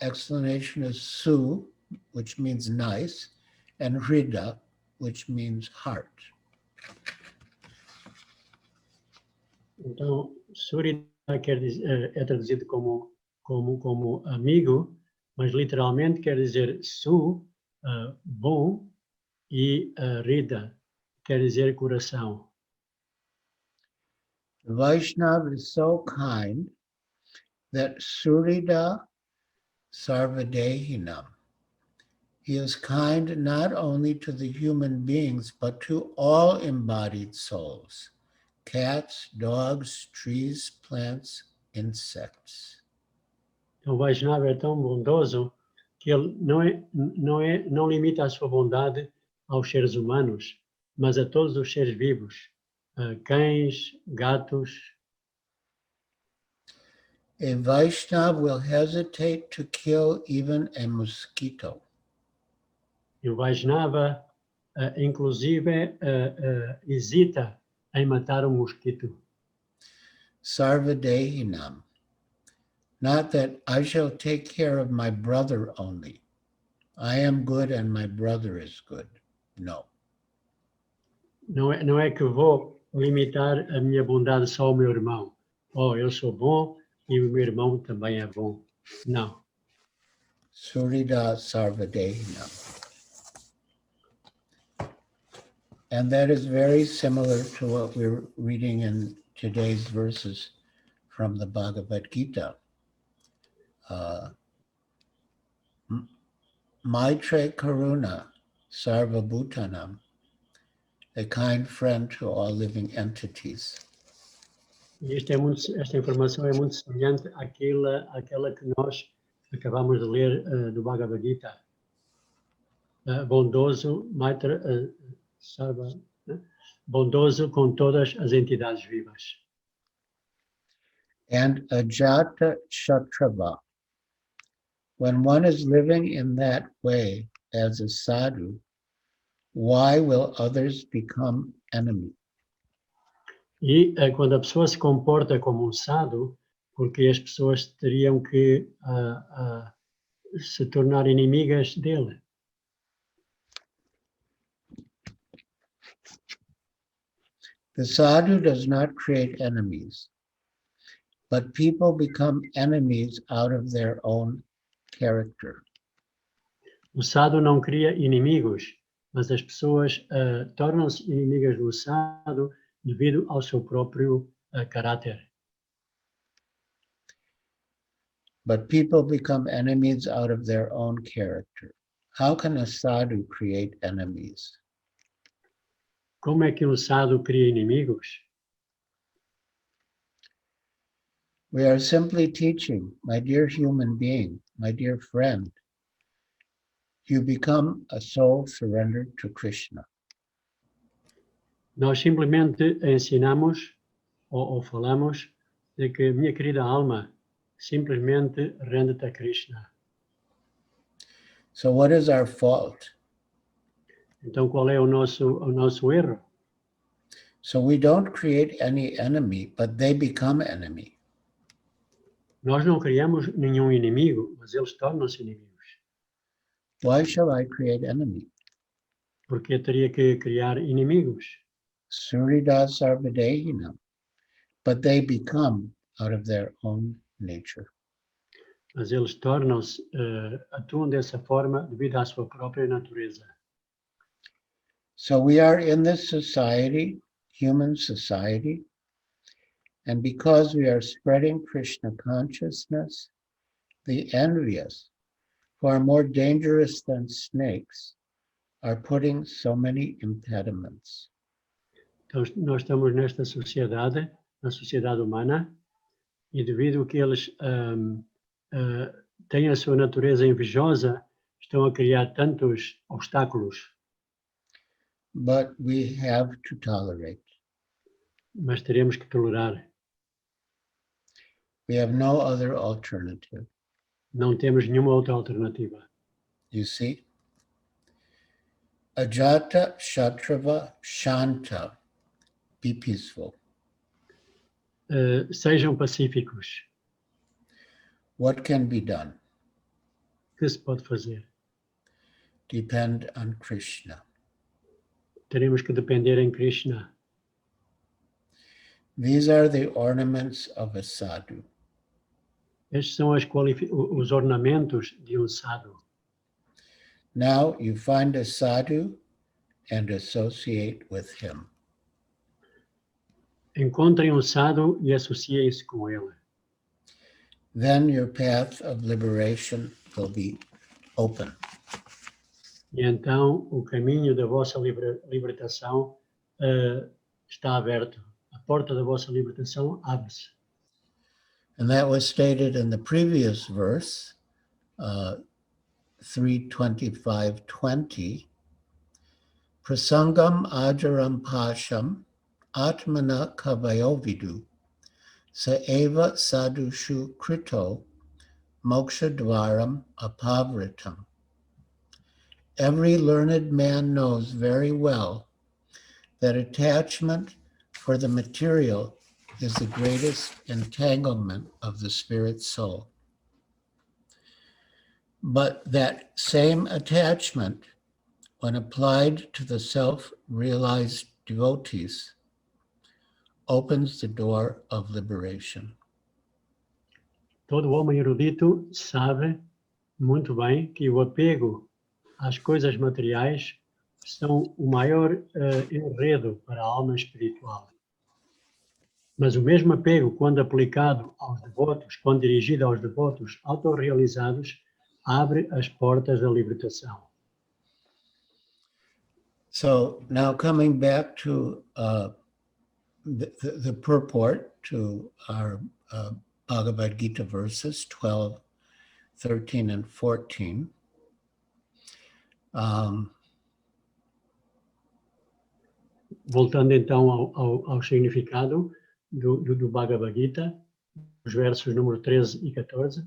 S2: explanation is su, which means nice, and hrida, which means heart.
S1: Então, Surida quer dizer, é traduzido como amigo, mas literalmente quer dizer bom, e Rida quer dizer coração.
S2: The Vaishnava is so kind that surida sarvadehinam. He is kind not only to the human beings, but to all embodied souls, cats, dogs, trees, plants, insects.
S1: Então, o Vaishnava é tão bondoso que ele não limita a sua bondade aos seres humanos, mas a todos os seres vivos, cães, gatos.
S2: A Vaishnava will hesitate to kill even a mosquito.
S1: E o Vaishnava, inclusive, hesita em matar um mosquito.
S2: Sarvadehinam. Not that I shall take care of my brother only. I am good and my brother is good. No.
S1: Não é que vou limitar a minha bondade só ao meu irmão. Oh, eu sou bom e o meu irmão também é bom. Não.
S2: Surida sarvadehinam. And that is very similar to what we're reading in today's verses from the Bhagavad Gita. Maitre Karuna Sarvabhutanam, a kind friend to all living entities.
S1: E esta informação é muito semelhante àquela que nós acabamos de ler do Bhagavad Gita. Bondoso, Maitra, bondoso com todas as entidades vivas.
S2: And Ajata Shatrava. When one is living in that way as a sadhu, why will others become enemy?
S1: E quando a pessoa se comporta como um sadhu, porque as pessoas teriam que se tornar inimigas dele.
S2: The sadhu does not create enemies, but people become enemies out of their own character.
S1: O sadhu não cria inimigos, mas as pessoas tornam-se inimigas do sadhu devido ao seu próprio caráter.
S2: But people become enemies out of their own character. How can a sadhu create enemies?
S1: Como é que um sadhu cria inimigos?
S2: We are simply teaching, my dear human being, my dear friend, you become a soul surrendered to Krishna.
S1: Nós simplesmente ensinamos ou falamos de que, minha querida alma, simplesmente rende-te a Krishna.
S2: So what is our fault?
S1: Então, qual é o nosso erro?
S2: So we don't create any enemy, but they become enemy.
S1: Nós não criamos nenhum inimigo, mas eles tornam-se inimigos.
S2: Why shall I create enemy?
S1: Porque teria que criar inimigos.
S2: Surida sarvadehinam. But they become out of their own nature.
S1: Mas eles tornam-se, atuam dessa forma devido à sua própria natureza.
S2: So we are in this society, human society, and because we are spreading Krishna consciousness, the envious, who are more dangerous than snakes, are putting so many impediments.
S1: Então, nós estamos nesta sociedade, na sociedade humana, e devido a que eles têm a sua natureza invejosa, estão a criar tantos obstáculos.
S2: but we have to tolerate.
S1: mas teremos que tolerar.
S2: We have no other alternative.
S1: Não temos nenhuma outra alternativa.
S2: You see? Ajata, Shatrava, Shanta. Be peaceful.
S1: Sejam pacíficos.
S2: What can be done?
S1: O que se pode fazer?
S2: Depend on Krishna.
S1: Teremos que depender em Krishna.
S2: These are the ornaments of a sadhu.
S1: Estes são os ornamentos de um sadhu.
S2: Now you find a sadhu and associate with him.
S1: Encontrem um sadhu e associem-se com ele.
S2: Then your path of liberation will be open.
S1: E então o caminho da vossa libertação está aberto. A porta da vossa libertação abre-se.
S2: And that was stated in the previous verse, 3:25:20. Prasangam ajaram pasham atmana kavayovidu sa eva sadhushu krito moksha dvaram apavritam. Every learned man knows very well that attachment for the material is the greatest entanglement of the spirit soul. But that same attachment, when applied to the self-realized devotees, opens the door of liberation.
S1: Todo homem erudito sabe muito bem que o apego às coisas materiais são o maior enredo para a alma espiritual. Mas o mesmo apego, quando aplicado aos devotos, quando dirigido aos devotos autorrealizados, abre as portas da libertação.
S2: So now coming back to the purport to our Bhagavad Gita verses 12, 13, and 14.
S1: Voltando então ao significado do Bhagavad Gita, os versos número 13 e 14.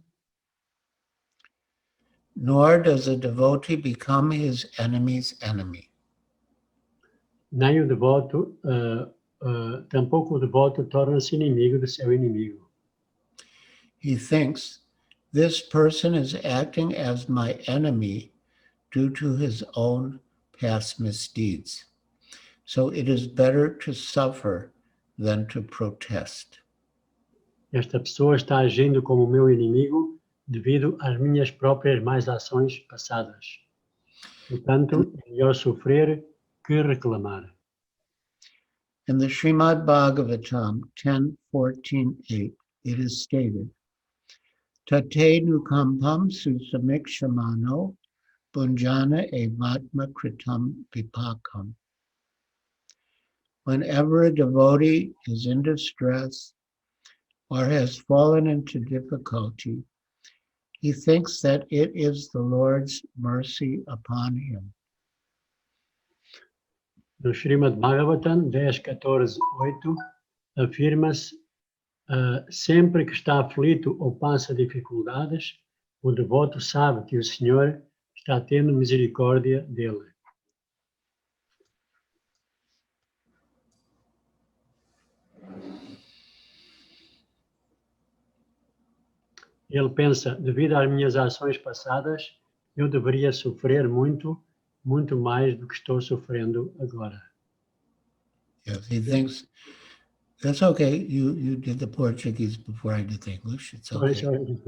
S2: Nor does a devotee become his enemy's enemy.
S1: Nem o devoto, tampouco o devoto torna-se inimigo de seu inimigo.
S2: He thinks, this person is acting as my enemy due to his own past misdeeds. So it is better to suffer than to protest.
S1: Esta pessoa está agindo como meu inimigo devido às minhas próprias más ações passadas. Portanto, é melhor sofrer que reclamar.
S2: In the Srimad Bhagavatam 10:14-8, it is stated, Tate nukampam susamikshamano bunjana evatma kritam vipakam. Whenever a devotee is in distress or has fallen into difficulty, he thinks that it is the Lord's mercy upon him.
S1: No Srimad Bhagavatam 10.14.8 afirma-se sempre que está aflito ou passa dificuldades, o devoto sabe que o Senhor está tendo misericórdia dele. Ele pensa, devido às minhas ações passadas, eu deveria sofrer muito mais do que estou sofrendo agora.
S2: Yes, he thinks, that's okay, you did the Portuguese before I did the English, it's okay.
S1: Sorry.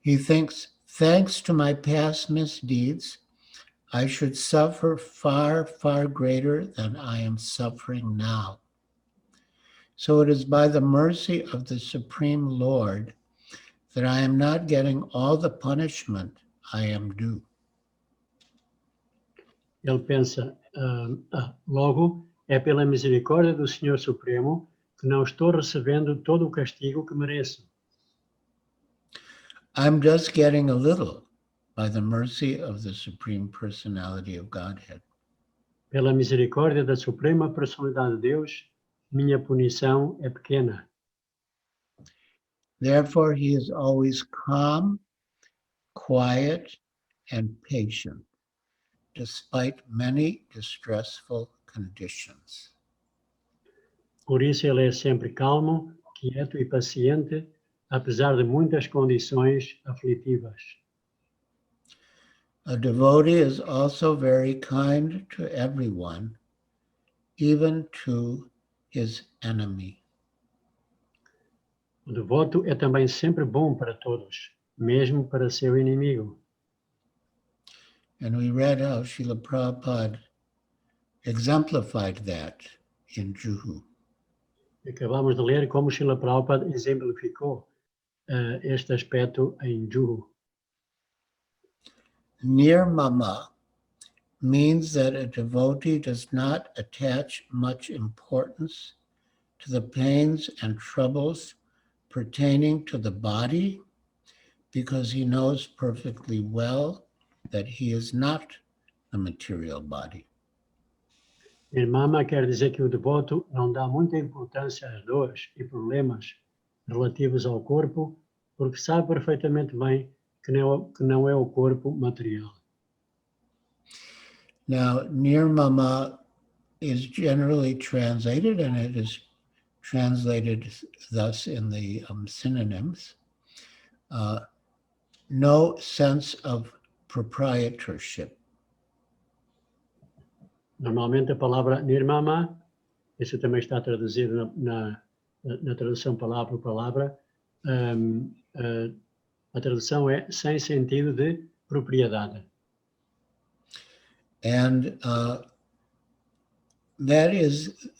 S2: He thinks, thanks to my past misdeeds, I should suffer far, far greater than I am suffering now. So it is by the mercy of the Supreme Lord that I am not getting all the punishment I am due.
S1: Ele pensa, logo, é pela misericórdia do Senhor Supremo que não estou recebendo todo o castigo que mereço.
S2: I'm just getting a little by the mercy of the Supreme Personality of Godhead.
S1: Pela misericórdia da suprema personalidade de Deus, minha punição é pequena.
S2: Therefore, he is always calm, quiet, and patient, despite many distressful conditions.
S1: Por isso ele é sempre calmo, quieto e paciente, apesar de muitas condições aflitivas.
S2: A devotee is also very kind to everyone, even to his enemy.
S1: O devoto é também sempre bom para todos, mesmo para seu inimigo.
S2: And we read how Srila Prabhupada exemplified that in Juhu.
S1: Acabamos de ler como Srila Prabhupada exemplificou este aspecto em Juhu.
S2: Nirmama means that a devotee does not attach much importance to the pains and troubles pertaining to the body, because he knows perfectly well that he is not the material body.
S1: Nirmama quer dizer que o devoto não dá muita importância às dores e problemas relativos ao corpo, porque sabe perfeitamente bem que não é o corpo material.
S2: Now, nirmama is generally translated, and it is translated thus in the synonyms, no sense of proprietorship.
S1: Normalmente a palavra nirmama, isso também está traduzido na tradução palavra por palavra, a tradução é sem sentido de propriedade.
S2: And that is,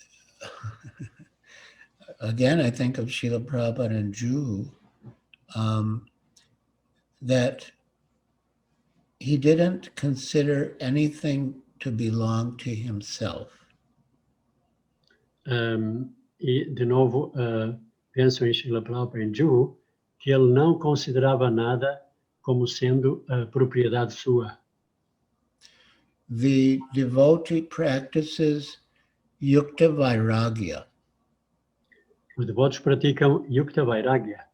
S2: again, I think of Srila Prabhupada and Juhu, that he didn't consider anything to belong to himself.
S1: E, de novo, penso em Srila Prabhupada em Juhu, que ele não considerava nada como sendo propriedade sua.
S2: The devotee practices yukta vairagya.
S1: Os devotos praticam yukta vairagya,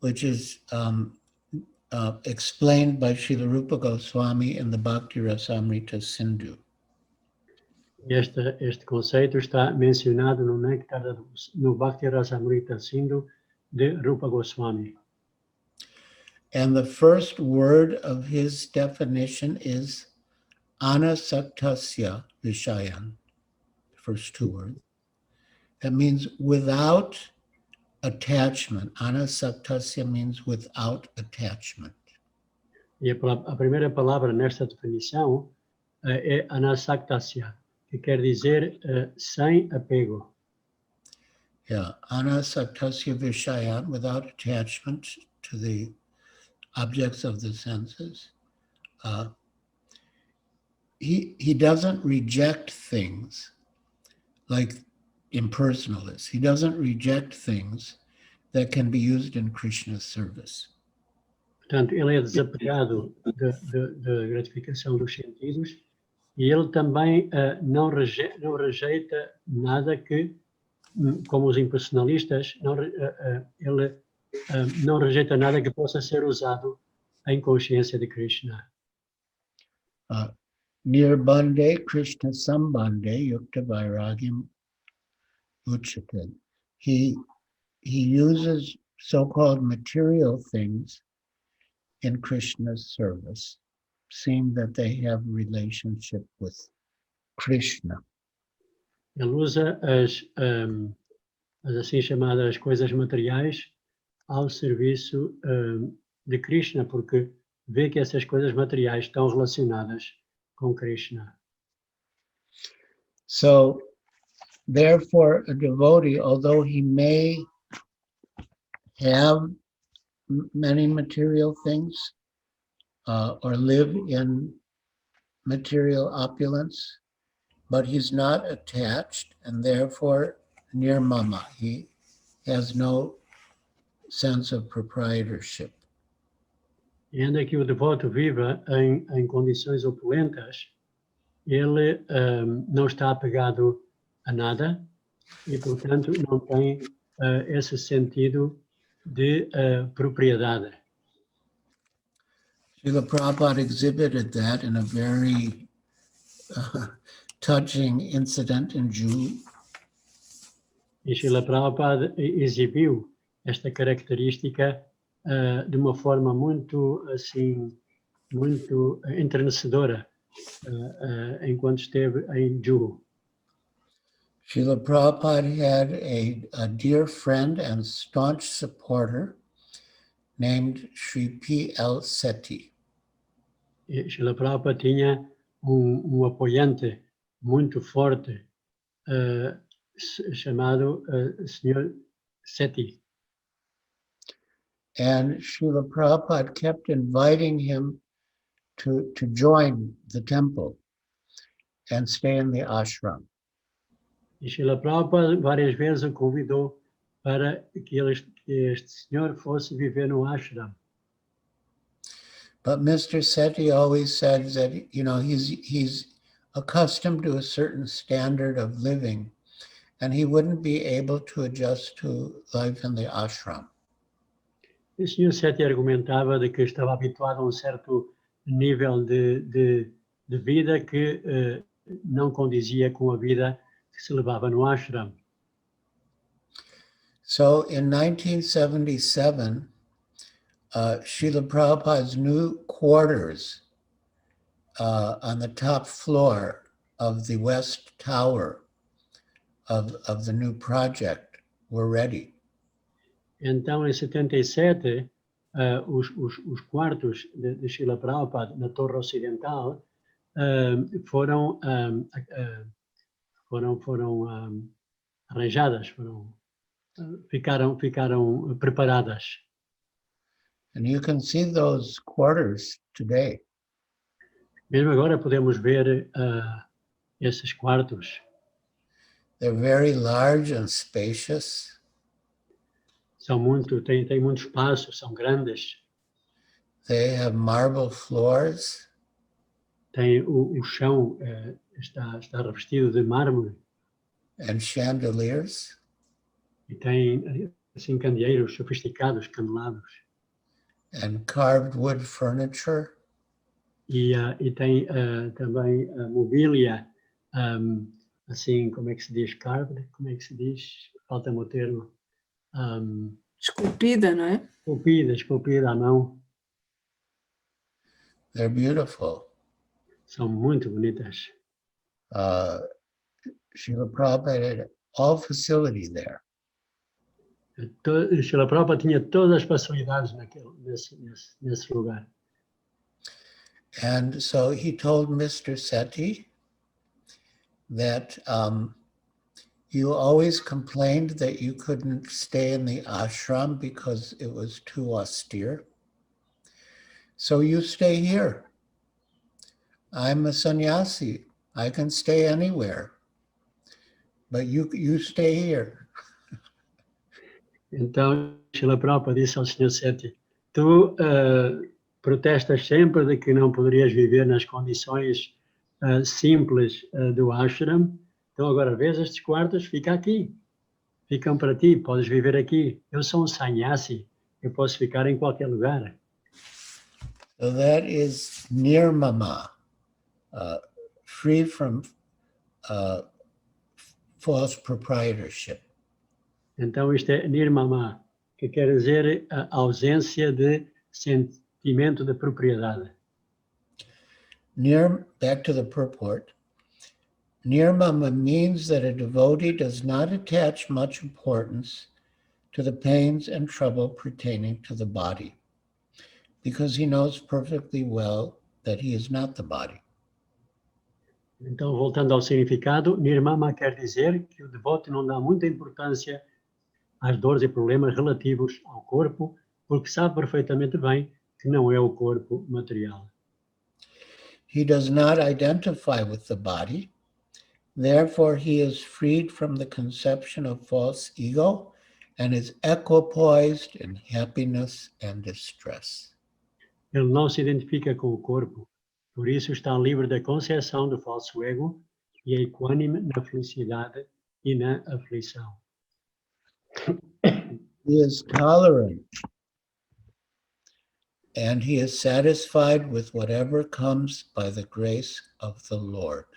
S2: which is explained by Srila Rupa Goswami in the Bhakti Rasamrita Sindhu.
S1: Este conceito está mencionado no Néctar no Bhakti Rasamrita Sindhu de Rupa Goswami.
S2: And the first word of his definition is anasaktasya vishayan, the first two words. That means without attachment. Anasaktasya means without attachment.
S1: E a primeira palavra nesta definição é anasaktasya, que quer dizer sem apego.
S2: Yeah, anasaktasya vishayan, without attachment to the objects of the senses. He doesn't reject things like impersonalists. He doesn't reject things that can be used in Krishna's service.
S1: Portanto, ele é desapegado da gratificação dos sentidos e ele também não rejeita nada que, como os impersonalistas, ele não rejeita nada que possa ser usado em consciência de Krishna.
S2: Nirbande Krishna Sambande Yukta Vairagyam Uchate. He uses so-called material things in Krishna's service, seeing that they have relationship with Krishna.
S1: Ele usa as assim chamadas coisas materiais ao serviço de Krishna, porque vê que essas coisas materiais estão relacionadas com Krishna.
S2: So, therefore, a devotee, although he may have many material things or live in material opulence, but he's not attached, and therefore nirmama. He has no sense of proprietorship.
S1: E ainda que o devoto viva em condições opulentas, ele não está apegado a nada e, portanto, não tem esse sentido de propriedade.
S2: Srila Prabhupada exhibited that in a very touching incident in June.
S1: E Srila Prabhupada exibiu esta característica de uma forma muito, assim, muito enternecedora enquanto esteve em Juhu.
S2: Srila Prabhupada had a dear friend and staunch supporter named Sri P.L. Sethi.
S1: E Srila Prabhupada tinha apoiante muito forte chamado Sr. Sethi.
S2: And Srila Prabhupada kept inviting him to join the temple and stay in the ashram.
S1: E Srila Prabhupada várias vezes o convidou para que este senhor fosse viver no ashram.
S2: But Mr. Sethi always said that, you know, he's accustomed to a certain standard of living and he wouldn't be able to adjust to life in the ashram.
S1: O Sr. Sethi argumentava de que estava habituado a certo nível de vida que não condizia com a vida que se levava no ashram.
S2: So in 1977, Srila Prabhupada's new quarters on the top floor of the West Tower of the new project were ready.
S1: Então, em 77, os quartos de Srila Prabhupada na Torre Ocidental foram arranjadas, ficaram preparadas.
S2: And you can see those quarters today.
S1: Mesmo agora podemos ver esses quartos.
S2: They're very large and spacious.
S1: Tem muito espaço, são grandes.
S2: They have marble floors.
S1: Tem o chão está revestido de mármore.
S2: And chandeliers.
S1: E tem assim candeeiros sofisticados, canelados.
S2: And carved wood furniture.
S1: E tem também mobília, assim, como é que se diz? Carved? Como é que se diz? Falta-me o termo.
S3: Esculpida, não é?
S1: Esculpida à mão.
S2: They're beautiful.
S1: São muito bonitas.
S2: Srila Prabhupada had all facility there.
S1: Srila Prabhupada tinha todas as facilidades nesse lugar.
S2: And so he told Mr. Sethi that you always complained that you couldn't stay in the ashram because it was too austere. So you stay here. I'm a sannyasi. I can stay anywhere. But you stay here.
S1: Então, Srila Prabhupada disse ao Sr. Sethi, tu protestas sempre de que não poderias viver nas condições simples do ashram, então agora vês estes quartos, fica aqui, ficam para ti, podes viver aqui. Eu sou um sannyasi, eu posso ficar em qualquer lugar.
S2: So that is nirmama, free from false proprietorship.
S1: Então isto é nirmama, que quer dizer a ausência de sentimento de propriedade.
S2: Back to the purport. Nirmama means that a devotee does not attach much importance to the pains and trouble pertaining to the body, because he knows perfectly well that he is not the body.
S1: Então, voltando ao significado, nirmama quer dizer que o devoto não dá muita importância às dores e problemas relativos ao corpo, porque sabe perfeitamente bem que não é o corpo material.
S2: He does not identify with the body, therefore he is freed from the conception of false ego and is equipoised in happiness and distress.
S1: Ele não se identifica com o corpo, Por isso está livre da concepção do falso ego e é equânime na felicidade e na aflição.
S2: He is tolerant, and he is satisfied with whatever comes by the grace of the Lord.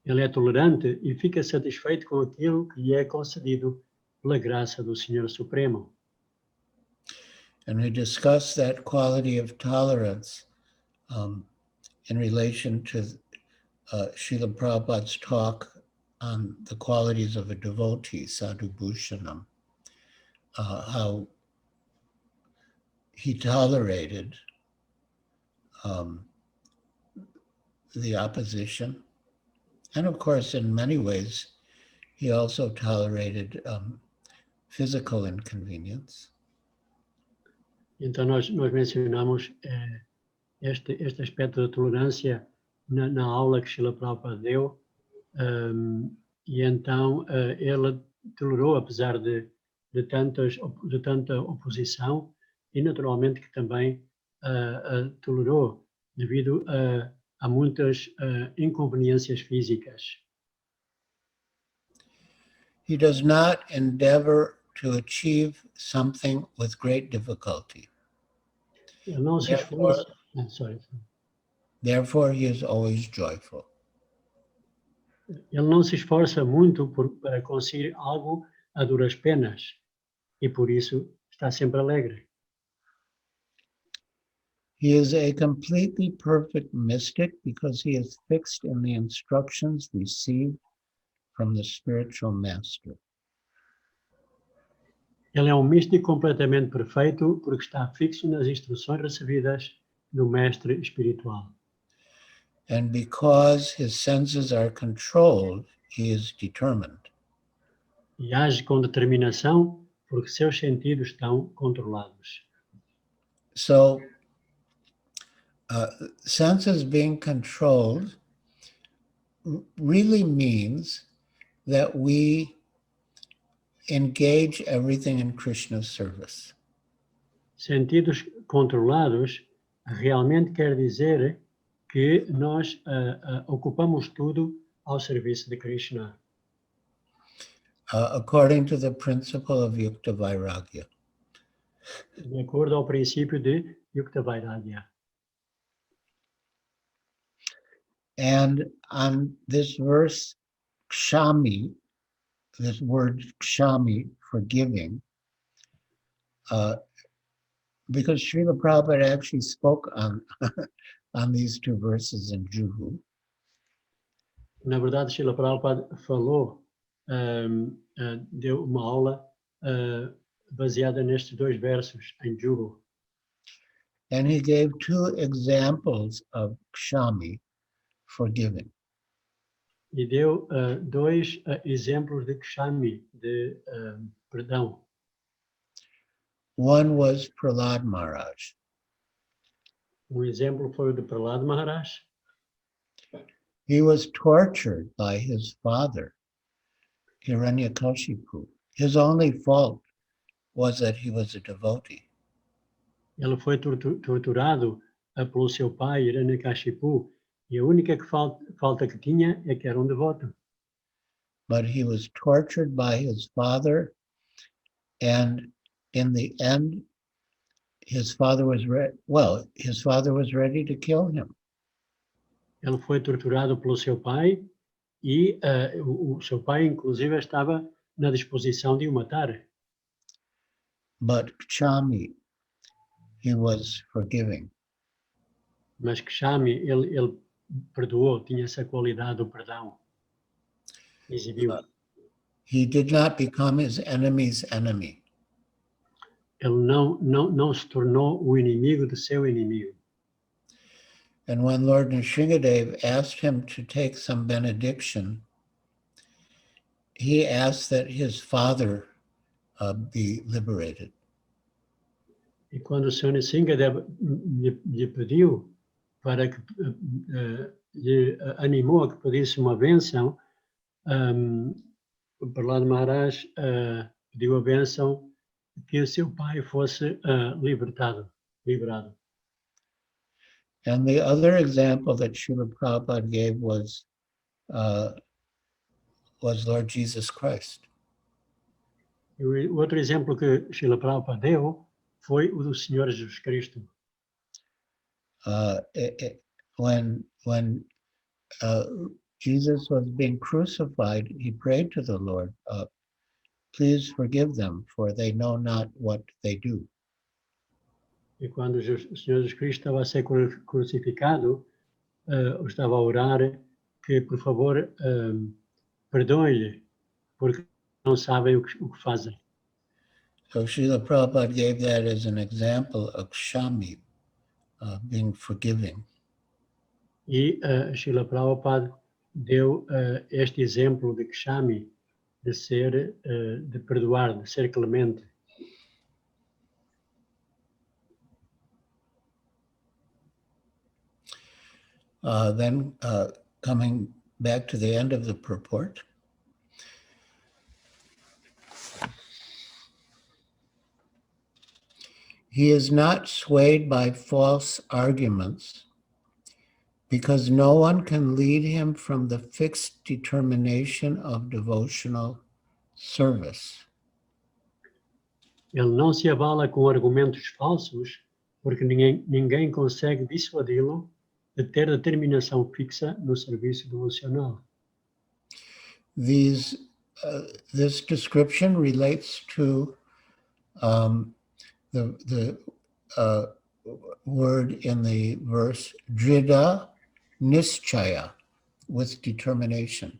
S1: Ele é tolerante e fica satisfeito com aquilo que lhe é concedido pela graça do Senhor Supremo.
S2: And we discuss that quality of tolerance in relation to Srila Prabhupada's talk on the qualities of a devotee, sadhu bhushanam, how he tolerated the opposition. And of course, in many ways, he also tolerated physical inconvenience.
S1: Então nós mencionamos este aspecto da tolerância na aula que Srila Prabhupada deu, e então ele tolerou, apesar de tanta oposição, e naturalmente que também tolerou devido a muitas inconveniências físicas.
S2: He does not endeavor to achieve something with great difficulty.
S1: Ele não se esforça.
S2: Therefore, he is always joyful.
S1: Ele não se esforça muito para conseguir algo a duras penas e por isso está sempre alegre.
S2: He is a completely perfect mystic because he is fixed in the instructions received from the spiritual master.
S1: Ele é um místico completamente perfeito porque está fixo nas instruções recebidas do mestre espiritual.
S2: And because his senses are controlled, he is determined.
S1: E age com determinação porque seus sentidos estão controlados.
S2: So, senses being controlled really means that we engage everything in Krishna's service.
S1: Sentidos controlados realmente quer dizer que nós ocupamos tudo ao serviço de Krishna.
S2: According to the principle of Yukta Vairagya.
S1: De acordo ao princípio de Yukta Vairagya.
S2: And on this verse, kshami, this word kshami, forgiving, because Srila Prabhupada actually spoke on, on these two verses in Juhu.
S1: Na verdade, Srila Prabhupada falou, deu uma aula baseada nestes dois versos em Juhu.
S2: And he gave two examples of kshami, forgiving.
S1: E deu dois exemplos de kshami, de perdão.
S2: One was Prahlad Maharaj.
S1: Exemplo foi o de Prahlad Maharaj.
S2: He was tortured by his father, Hiranyakashipu. His only fault was that he was a devotee.
S1: Ele foi torturado pelo seu pai, Hiranyakashipu, e a única falta que tinha é que era um devoto.
S2: But he was tortured by his father, and in the end, his father was ready to kill him.
S1: Ele foi torturado pelo seu pai e o seu pai, inclusive, estava na disposição de o matar.
S2: But kshami, he was forgiving.
S1: Mas kshami, ele perdoou, tinha essa qualidade do perdão. Exibiu.
S2: He did not become his enemy's enemy.
S1: Ele não se tornou o inimigo do seu inimigo.
S2: And when Lord Nrsingadev asked him to take some benediction, he asked that his father be liberated.
S1: E quando o Sr. Nrsingadev lhe pediu para que lhe animou a que pedisse uma bênção, o Prahlad Maharaj pediu a bênção que o seu pai fosse liberado.
S2: And the other example that Srila Prabhupada gave was Lord Jesus Christ.
S1: E o outro exemplo que Srila Prabhupada deu foi o do Senhor Jesus Cristo.
S2: When Jesus was being crucified, he prayed to the Lord, please forgive them, for they know not what they do.
S1: E quando o Senhor Jesus Cristo estava a ser crucificado, estava a orar que, por favor, perdoe-lhe, porque não sabem o que fazem.
S2: So Srila Prabhupada gave that as an example of Shami, being forgiving.
S1: E Srila Prabhupada deu este exemplo de Kshami, de perdoar, de ser clemente.
S2: Then coming back to the end of the purport, he is not swayed by false arguments, because no one can lead him from the fixed determination of devotional service.
S1: Ele não se abala com argumentos falsos, porque ninguém consegue dissuadi-lo de ter determinação fixa no serviço devocional.
S2: This description relates to the word in the verse drida nischaya, with determination.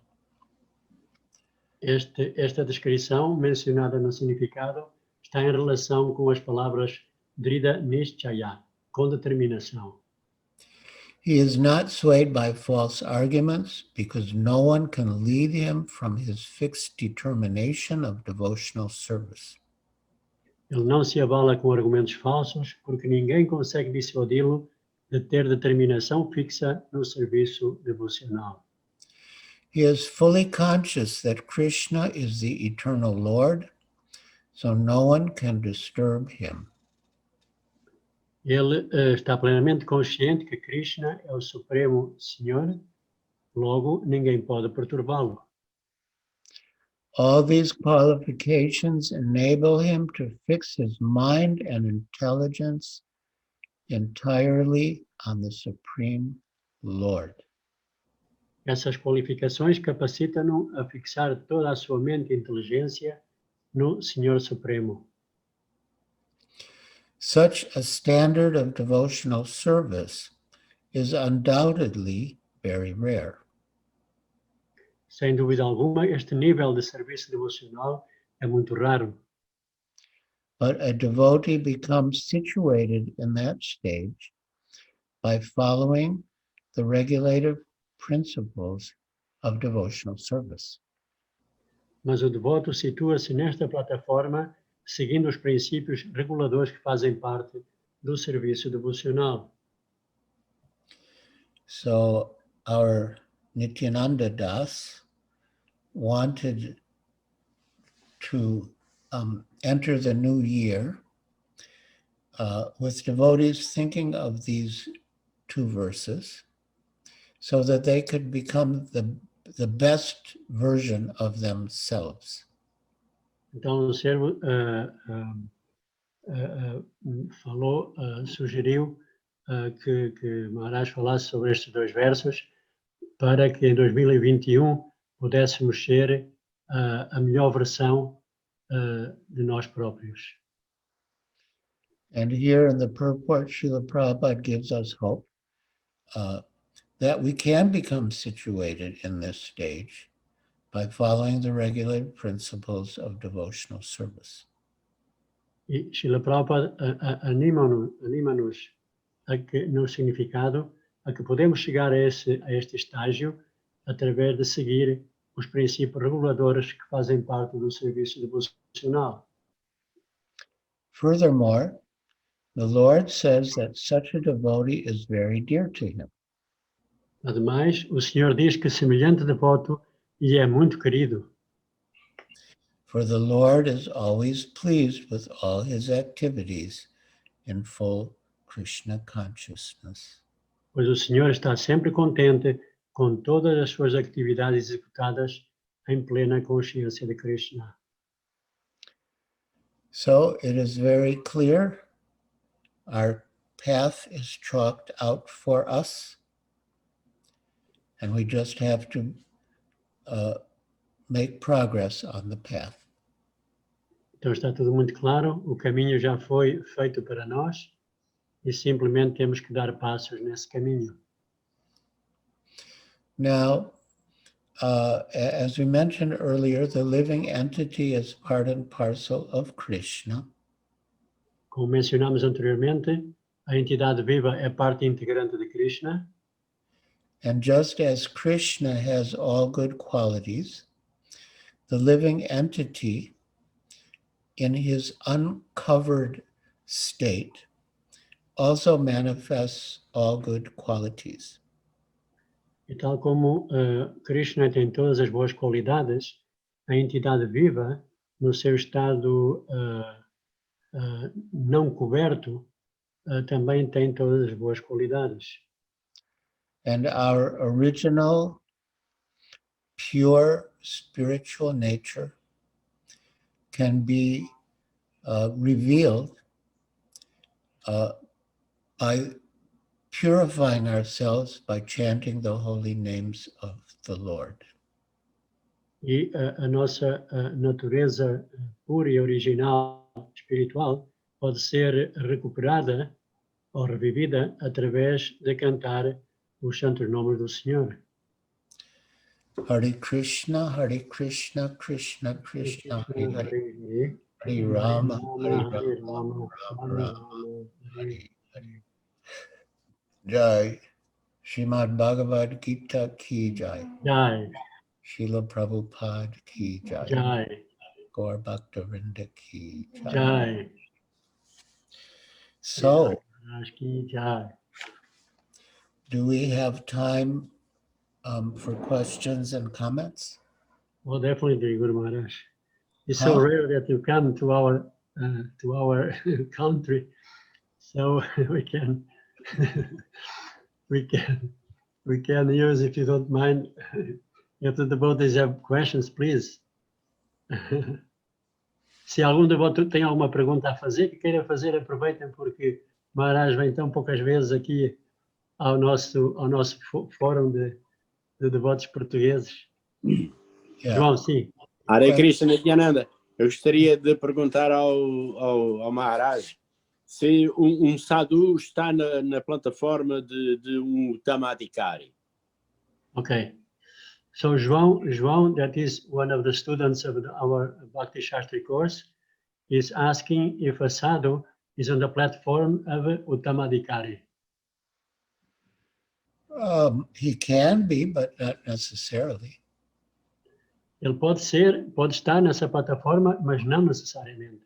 S1: Esta descrição, mencionada no significado, está em relação com as palavras drida nischaya, com determinação.
S2: He is not swayed by false arguments, because no one can lead him from his fixed determination of devotional service.
S1: Ele não se abala com argumentos falsos, porque ninguém consegue dissuadi-lo de ter determinação fixa no serviço devocional.
S2: He is fully conscious that Krishna is the eternal Lord, so no one can disturb him.
S1: Ele está plenamente consciente que Krishna é o Supremo Senhor, logo ninguém pode perturbá-lo.
S2: All these qualifications enable him to fix his mind and intelligence entirely on the Supreme Lord.
S1: Essas qualificações capacitam-no a fixar toda a sua mente e inteligência no Senhor Supremo.
S2: Such a standard of devotional service is undoubtedly very rare.
S1: Sem dúvida alguma, este nível de serviço devocional é muito raro.
S2: But a devotee becomes situated in that stage by following the regulative principles of devotional service.
S1: Mas o devoto situa-se nesta plataforma seguindo os princípios reguladores que fazem parte do serviço devocional.
S2: So our Nityananda Das wanted to enter the new year with devotees thinking of these two verses so that they could become the best version of themselves.
S1: Então o servo sugeriu que Maharaj falasse sobre estes dois versos para que em 2021 pudéssemos ser a melhor versão de nós próprios.
S2: And here in the purport, Srila Prabhupada gives us hope that we can become situated in this stage by following the regulated principles of devotional service.
S1: E Srila Prabhupada anima-nos no significado a que podemos chegar a este estágio através de seguir os princípios reguladores que fazem parte do serviço devocional.
S2: Furthermore, the Lord says that such a devotee is very dear to him.
S1: Ademais, o Senhor diz que semelhante devoto lhe é muito querido.
S2: For the Lord is always pleased with all his activities in full Krishna consciousness.
S1: pois o Senhor está sempre contente com todas as suas atividades executadas em plena consciência de Krishna.
S2: So it is very clear our path is chalked out for us, and we just have to make progress on the path.
S1: Então está tudo muito claro, o caminho já foi feito para nós e simplesmente temos que dar passos nesse caminho.
S2: Now, as we mentioned earlier, the living entity is part and parcel of Krishna.
S1: Como mencionamos anteriormente, a entidade viva é parte integrante de Krishna.
S2: And just as Krishna has all good qualities, the living entity in his uncovered state also manifests all good qualities.
S1: E tal como Krishna tem todas as boas qualidades, a entidade viva, no seu estado não coberto, também tem todas as boas qualidades.
S2: And our original, pure spiritual nature can be revealed by purifying ourselves by chanting the holy names of the Lord.
S1: E a nossa natureza pura e original espiritual pode ser recuperada ou revivida através de cantar os santos nomes do Senhor.
S2: Hare Krishna, Krishna Krishna, Hare Hare, Hare Rama, Hare Rama, Rama, Hare Hare. Jai, Srimad Bhagavad Gita ki jai.
S1: Jai,
S2: Srila Prabhupada ki jai.
S1: Jai,
S2: Gaur Bhaktavinda ki jai.
S1: Jai.
S2: So,
S1: Jai.
S2: do we have time for questions and comments?
S1: Well, definitely, Guru Maharaj. It's so rare that you come to our country, so we can use, if you don't mind, if the devotees have questions, please. Se algum devoto tem alguma pergunta a fazer, que queira fazer, aproveitem, porque Maharaj vem tão poucas vezes aqui ao nosso fórum de devotos portugueses.
S2: Yeah.
S1: João, sim.
S3: Hare Krishna Nityananda, eu gostaria de perguntar ao Maharaj se sadhu está na plataforma de Tamadikari.
S1: Okay. So João, that is one of the students of our Bhakti Shastri course, is asking if a sadhu is on the platform of Uttamadikari.
S2: He can be, but not necessarily.
S1: Ele pode estar nessa plataforma, mas não necessariamente.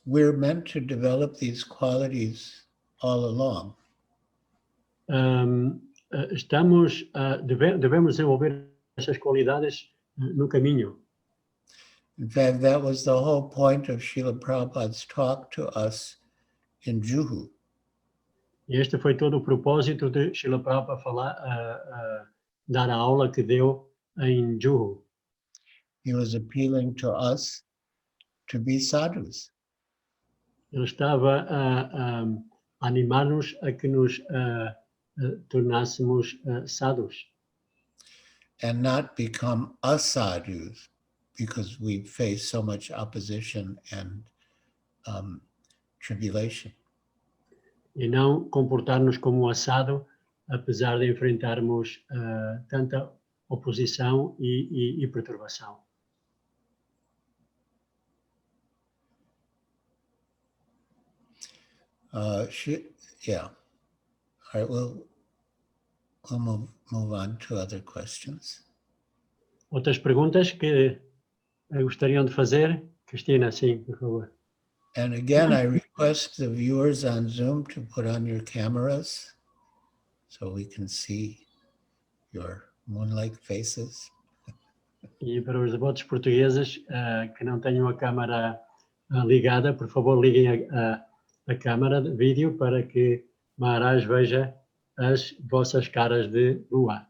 S2: We're meant to develop these qualities all along.
S1: Devemos desenvolver essas qualidades no caminho.
S2: In fact, that was the whole point of Srila Prabhupada's talk to us in Juhu.
S1: E este foi todo o propósito de Srila Prabhupada dar a aula que deu em Juhu.
S2: He was appealing to us to be sadhus.
S1: Ele estava a animar-nos a que nos tornássemos sadhus.
S2: And not become asadhus, because we face so much opposition and tribulation.
S1: E não comportar-nos como assado, apesar de enfrentarmos tanta oposição e perturbação.
S2: Yeah. All right, we'll move on to other questions.
S1: Outras perguntas que gostariam de fazer? Cristina, sim, por favor.
S2: And again, I request the viewers on Zoom to put on your cameras so we can see your moon-like faces.
S1: E para os devotos portugueses que não tenham a câmara ligada, por favor liguem a câmara de vídeo para que Maharaj veja as vossas caras de lua.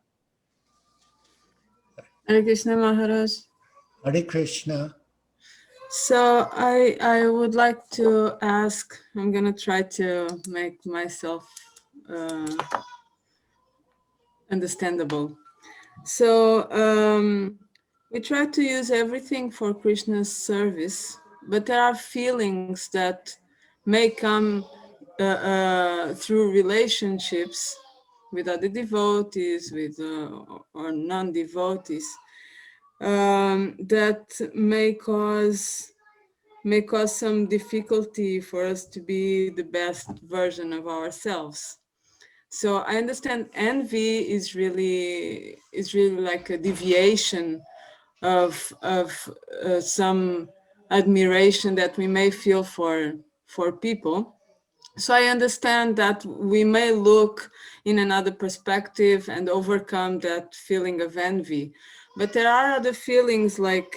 S4: Hare Krishna Maharaj.
S2: Hare Krishna.
S4: So I would like to ask, I'm going to try to make myself understandable. So we try to use everything for Krishna's service, but there are feelings that may come through relationships with other devotees, with or non-devotees, that may cause some difficulty for us to be the best version of ourselves. So I understand envy is really like a deviation of some admiration that we may feel for people. So I understand that we may look in another perspective and overcome that feeling of envy. But there are other feelings like,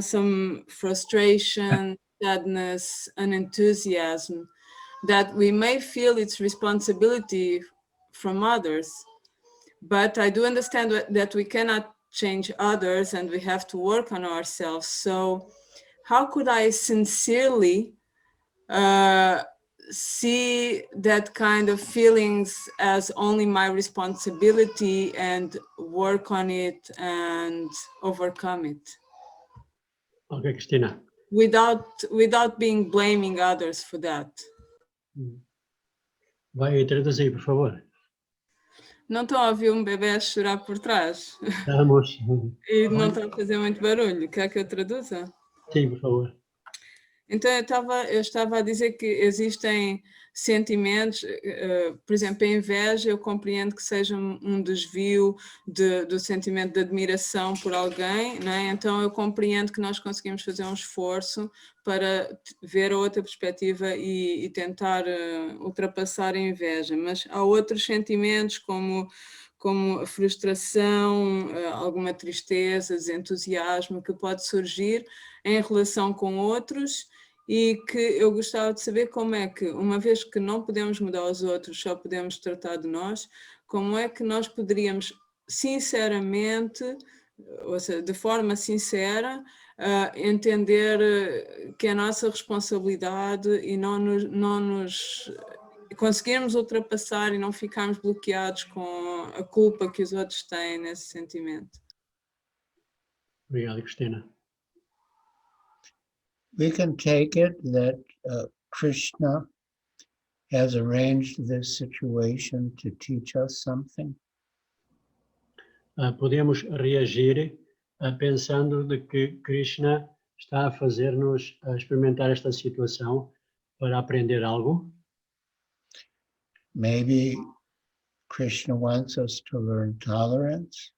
S4: some frustration, sadness, and enthusiasm that we may feel its responsibility from others. But I do understand that we cannot change others and we have to work on ourselves. So how could I sincerely see that kind of feelings as only my responsibility and work on it and overcome it
S1: Ok, Cristina.
S4: without being blaming others for that?
S1: Vai traduzir, por favor.
S4: Não estão a ouvir um bebê a chorar por trás?
S1: Estamos.
S4: E não estão a fazer muito barulho? Quer que eu traduza?
S1: Sim, por favor.
S4: Então eu estava a dizer que existem sentimentos, por exemplo, a inveja, eu compreendo que seja um desvio do sentimento de admiração por alguém, não é? Então eu compreendo que nós conseguimos fazer um esforço para ver a outra perspectiva e tentar ultrapassar a inveja, mas há outros sentimentos como a frustração, alguma tristeza, desentusiasmo que pode surgir em relação com outros, e que eu gostava de saber como é que, uma vez que não podemos mudar os outros, só podemos tratar de nós, como é que nós poderíamos sinceramente, ou seja, de forma sincera, entender que é a nossa responsabilidade e não nos conseguirmos ultrapassar e não ficarmos bloqueados com a culpa que os outros têm nesse sentimento.
S1: Obrigado, Cristina.
S2: We can take it that Krishna has arranged this situation to teach us something.
S1: Podemos reagir pensando de que Krishna está a fazer-nos experimentar esta situação para aprender algo.
S2: Maybe Krishna wants us to learn tolerance.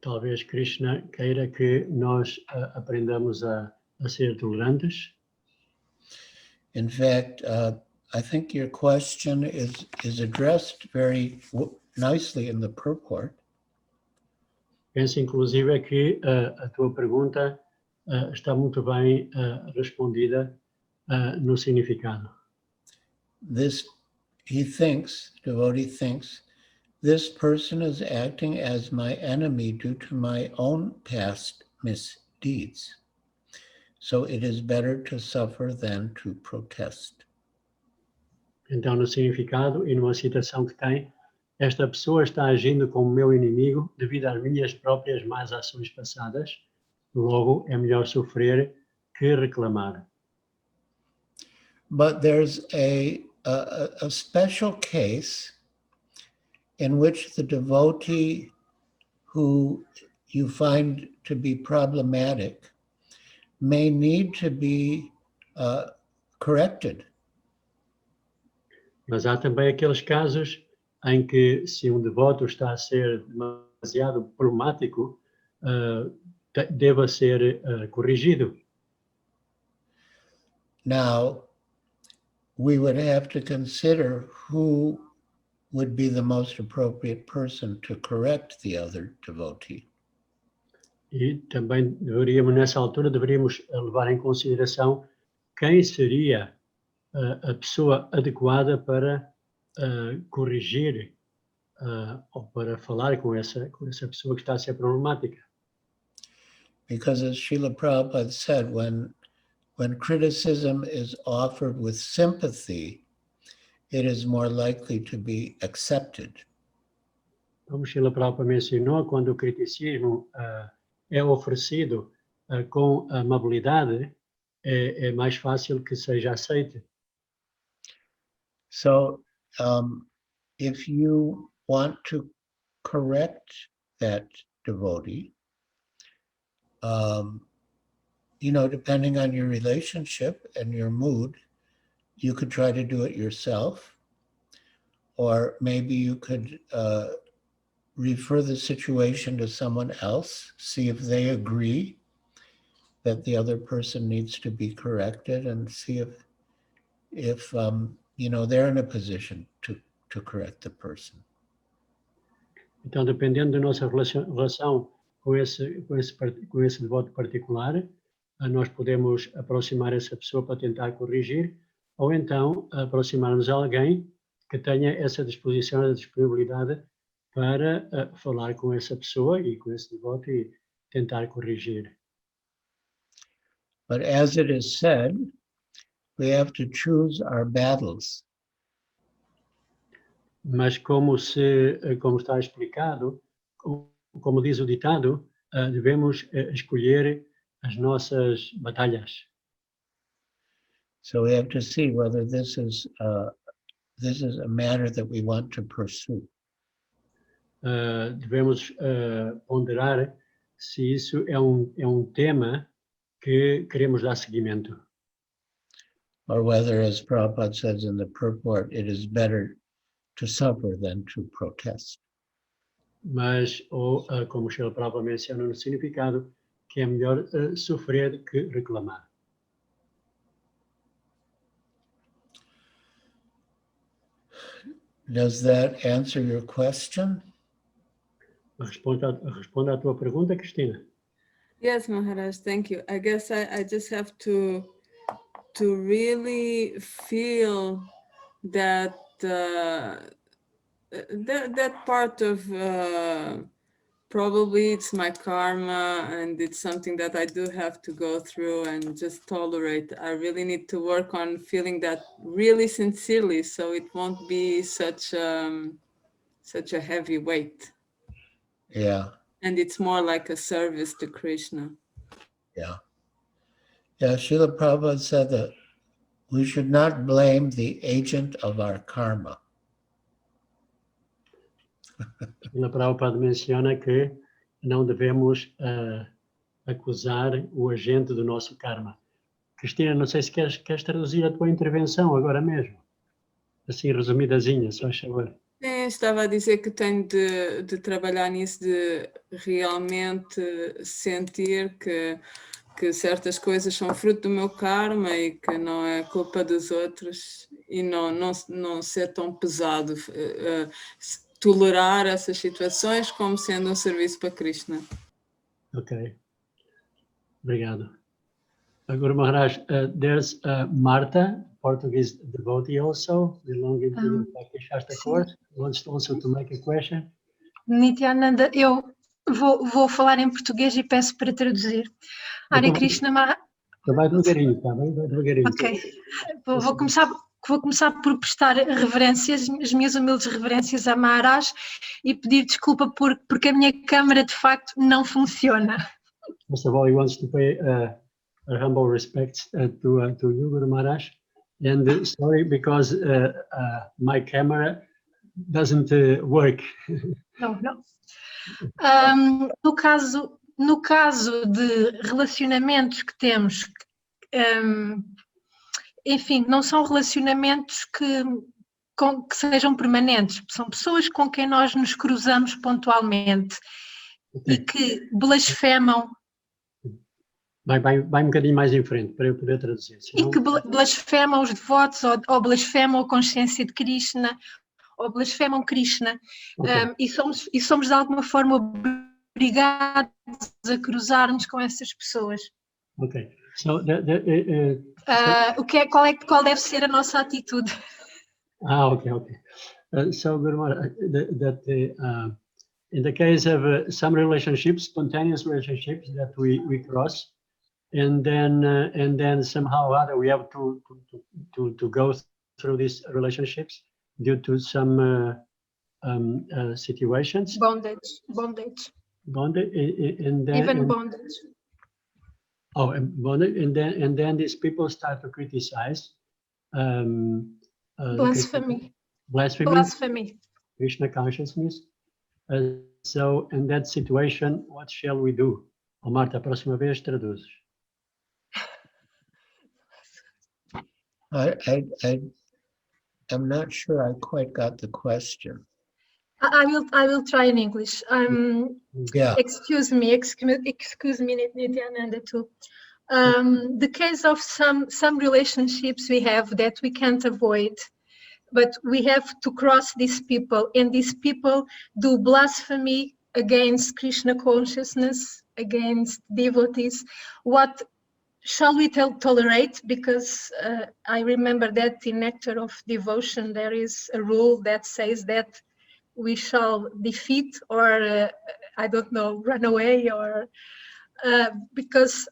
S1: Talvez Krishna queira que nós aprendamos a ser tolerantes.
S2: In fact, I think your question is addressed very nicely in the purport.
S1: Penso, inclusive, que a tua pergunta está muito bem respondida no significado.
S2: Devotee thinks, this person is acting as my enemy due to my own past misdeeds. So it is better to suffer than to protest.
S1: Então, no significado e numa citação que tem, esta pessoa está agindo como meu inimigo devido às minhas próprias más ações passadas. Logo, é melhor sofrer que reclamar.
S2: But there's a special case in which the devotee who you find to be problematic may need to be corrected.
S1: Mas há também aqueles casos em que, se um devoto está a ser demasiado problemático, deva ser corrigido.
S2: Now, we would have to consider who would be the most appropriate person to correct the other devotee.
S1: E também nessa altura, deveríamos levar em consideração quem seria a pessoa adequada para corrigir ou para falar com essa pessoa que está a ser problemática.
S2: Because as Srila Prabhupada said, when criticism is offered with sympathy, it is more likely to be accepted.
S1: Como Srila Prabhupada mencionou, quando o criticismo é oferecido com amabilidade, é mais fácil que seja aceito.
S2: So if you want to correct that devotee, depending on your relationship and your mood, you could try to do it yourself, or maybe you could refer the situation to someone else, see if they agree that the other person needs to be corrected, and see if they're in a position to correct the person.
S1: Então, dependendo da nossa relação com esse devoto particular, nós podemos aproximar essa pessoa para tentar corrigir, ou então aproximar-nos de alguém que tenha essa disposição, essa disponibilidade para falar com essa pessoa e com esse devoto e tentar corrigir.
S2: But as it is said, we have to choose our battles.
S1: Mas como está explicado, como diz o ditado, devemos escolher as nossas batalhas.
S2: So we have to see whether this is a matter that we want to pursue.
S1: Devemos ponderar se isso é um tema que queremos dar seguimento.
S2: Or whether, as Prabhupada says in the purport, it is better to suffer than to protest.
S1: Mas, como o Srila Prabhupada menciona no significado, que é melhor sofrer que reclamar.
S2: Does that answer your question?
S1: Responda à tua pergunta, Cristina.
S4: Yes, Maharaj, thank you. I guess I just have to really feel that that part of probably it's my karma and it's something that I do have to go through and just tolerate. I really need to work on feeling that really sincerely, so it won't be such a heavy weight.
S2: Yeah.
S4: And it's more like a service to Krishna.
S2: Yeah. Yeah, Srila Prabhupada said that we should not blame the agent of our karma.
S1: Srila Prabhupada menciona que não devemos acusar o agente do nosso karma. Cristina, não sei se queres traduzir a tua intervenção agora mesmo. Assim, resumidazinha, só favor.
S4: Sim, estava a dizer que tenho de trabalhar nisso, de realmente sentir que certas coisas são fruto do meu karma e que não é culpa dos outros e não ser tão pesado, tolerar essas situações como sendo um serviço para Krishna.
S1: Ok. Obrigado. Agora, Maharaj, there's Marta, Portuguese devotee also, belonging to the Bhakti Shastra course, wants also to make a question.
S5: Nityananda, eu vou falar em português e peço para traduzir. Hare Krishna Maharaj.
S1: Vai devagarinho, está bem? Vai devagarinho.
S5: Ok. Vou começar por prestar reverências, as minhas humildes reverências a Maharaj e pedir desculpa porque a minha câmara de facto não funciona.
S1: First of all, he wants to pay our humble respects to you, Guru Maharaj. And sorry because my camera doesn't work.
S5: Não. No caso de relacionamentos que temos, enfim, não são relacionamentos que sejam permanentes, são pessoas com quem nós nos cruzamos pontualmente e que blasfemam.
S1: Vai um bocadinho mais em frente para eu poder traduzir.
S5: Senão... E que blasfemam os devotos ou blasfemam a consciência de Krishna ou blasfemam Krishna. Okay. E somos de alguma forma obrigados a cruzarmos com essas pessoas.
S1: Okay. So
S5: Qual deve ser a nossa atitude?
S1: okay. So Gurumara, in the case of some relationships, spontaneous relationships that we cross, and then somehow or other we have to go through these relationships due to some situations.
S5: Bondage.
S1: And then
S5: Even bondage.
S1: Bondage, and then these people start to criticize.
S5: Blasphemy.
S1: Krishna consciousness. So in that situation, what shall we do? Oh, Marta, a próxima vez traduzes.
S2: I'm not sure I quite got the question.
S5: I will try in English.
S2: Yeah.
S5: Excuse me, Nityananda too. The case of some relationships we have that we can't avoid, but we have to cross these people, and these people do blasphemy against Krishna consciousness, against devotees. What shall we tolerate? Because I remember that in Nectar of Devotion, there is a rule that says that we shall defeat or, I don't know, run away or... because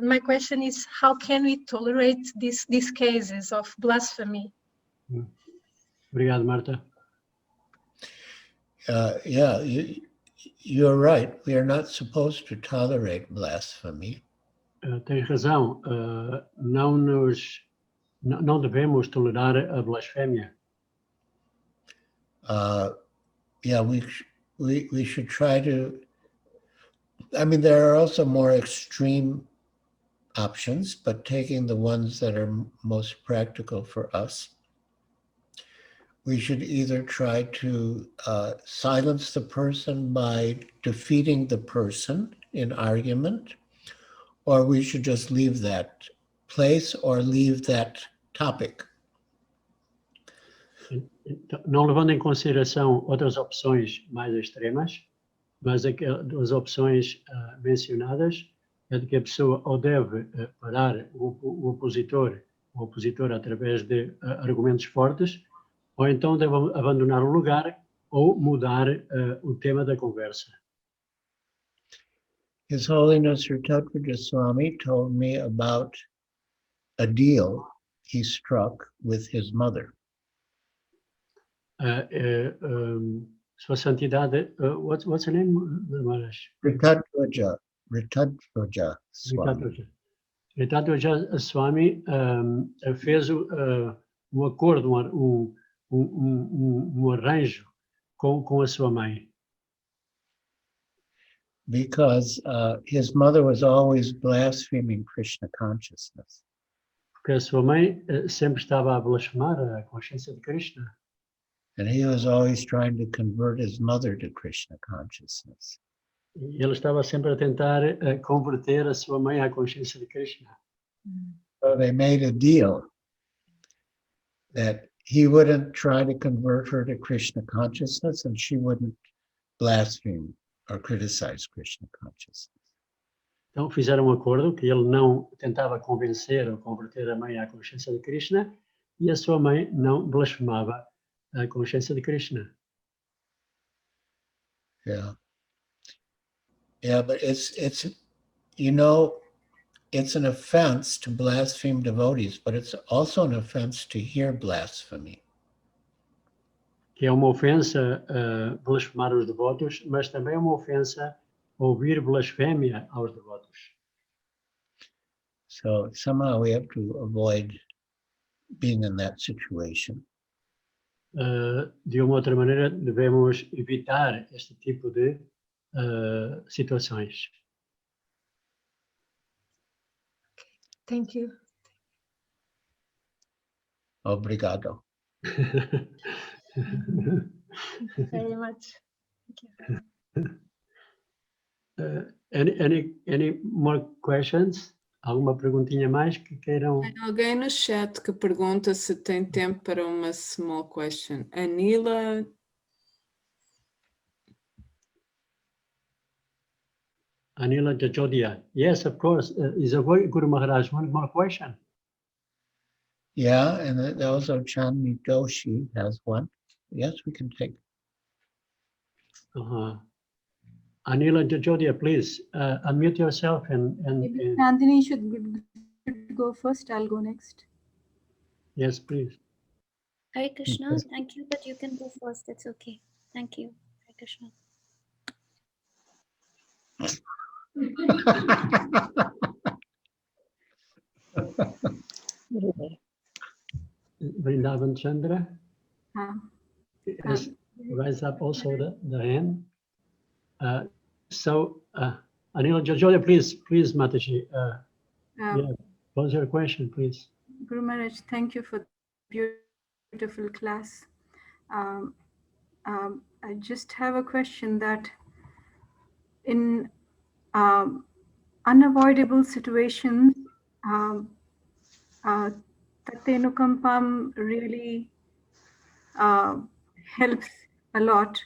S5: my question is, how can we tolerate these cases of blasphemy?
S1: Obrigado, Marta.
S2: Yeah, you're right. We are not supposed to tolerate blasphemy.
S1: Tens razão. Não devemos tolerar a blasfémia.
S2: Yeah, we should try to. I mean, there are also more extreme options, but taking the ones that are most practical for us, we should either try to silence the person by defeating the person in argument, or we should just leave that place or leave that topic.
S1: Não levando em consideração outras opções mais extremas, mas as opções mencionadas é de que a pessoa ou deve parar o opositor através de argumentos fortes, ou então deve abandonar o lugar ou mudar o tema da conversa.
S2: His Holiness Sri 27dez20 told me about a deal he struck with his mother.
S1: Sua Santidade, what's her name, Maharaj?
S2: 27dez20 Swami.
S1: 27dez20 Swami fez acordo, arranjo com a sua mãe.
S2: Because his mother was always blaspheming Krishna consciousness.
S1: Porque a sua mãe sempre estava a blasfemar a consciência de Krishna.
S2: And he was always trying to convert his mother to Krishna consciousness.
S1: E ele estava sempre a tentar converter a sua mãe à consciência de Krishna.
S2: So they made a deal that he wouldn't try to convert her to Krishna consciousness and she wouldn't blaspheme or criticize Krishna consciousness.
S1: Então fizeram acordo que ele não tentava convencer ou converter a mãe à consciência de Krishna e a sua mãe não blasfemava a consciência de Krishna.
S2: Yeah. Yeah, but it's you know, it's an offense to blaspheme devotees, but it's also an offense to hear blasphemy.
S1: Que é uma ofensa blasfemar os devotos, mas também é uma ofensa ouvir blasfémia aos devotos.
S2: So somehow we have to avoid being in that situation.
S1: De uma outra maneira, devemos evitar este tipo de situações.
S5: Thank you.
S2: Obrigado.
S5: Very much.
S1: Any more questions? Alguma perguntinha mais que queiram?
S4: Tem alguém no chat que pergunta se tem tempo para uma small question. Anila.
S1: Anila Jajodia. Yes, of course. Is a Guru Maharaj. One more question.
S2: Yeah, and then also Chandni Doshi has one. Yes, we can take.
S1: Anila Jajodia, please unmute yourself
S6: Maybe Nandini should go first. I'll go next.
S1: yes, please.
S7: Hare Krishna, thank you, but you can go first. That's okay. Thank you. Hare Krishna.
S1: Vrindavan Chandra. Yes, raise up also the hand. So Anila Jajodia, please, Mataji. Yeah, pose your question, please.
S6: Guru Maharaj, thank you for the beautiful class. I just have a question that in unavoidable situations, Tatenukampam really helps a lot.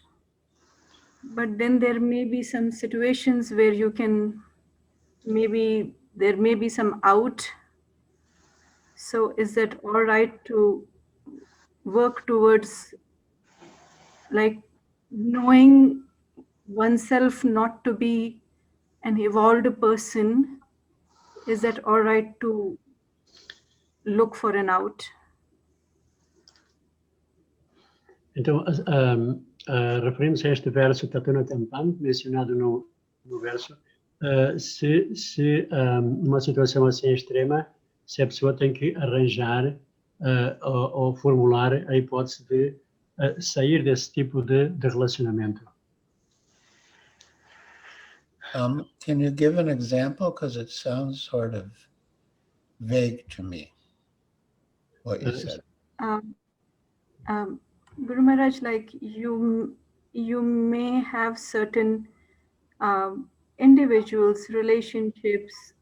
S6: But then there may be some situations where you can, maybe there may be some out. So is that all right to work towards like knowing oneself not to be an evolved person? Is that all right to look for an out?
S1: Então, referimos a este verso que está no Tampam, mencionado no verso. Se numa situação assim extrema, se a pessoa tem que arranjar ou formular a hipótese de sair desse tipo de relacionamento.
S2: Can you give an example? Because it sounds sort of vague to me, what you said.
S6: Guru Maharaj, like you may have certain individuals, relationships,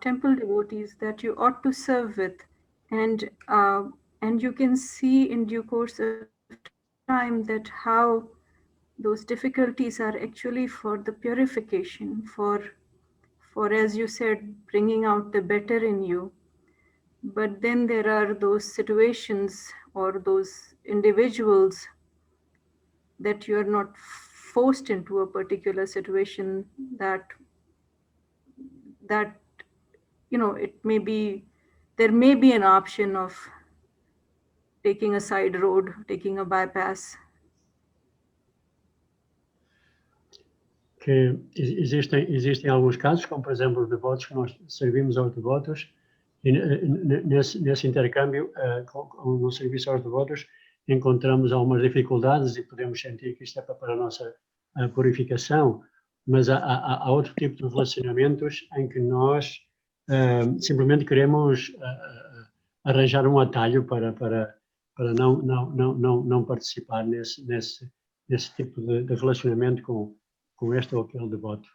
S6: temple devotees that you ought to serve with, and you can see in due course of time that how those difficulties are actually for the purification, for as you said, bringing out the better in you. But then there are those situations or those individuals that you are not forced into a particular situation, that it may be, there may be an option of taking a side road, taking a bypass.
S1: Que existem alguns casos, como por exemplo os devotos, que nós servimos aos devotos, e nesse intercâmbio, no serviço aos devotos, encontramos algumas dificuldades e podemos sentir que isto é para a nossa purificação, mas há outro tipo de relacionamentos em que nós simplesmente queremos arranjar um atalho para não participar nesse tipo de relacionamento com este ou aquele devoto.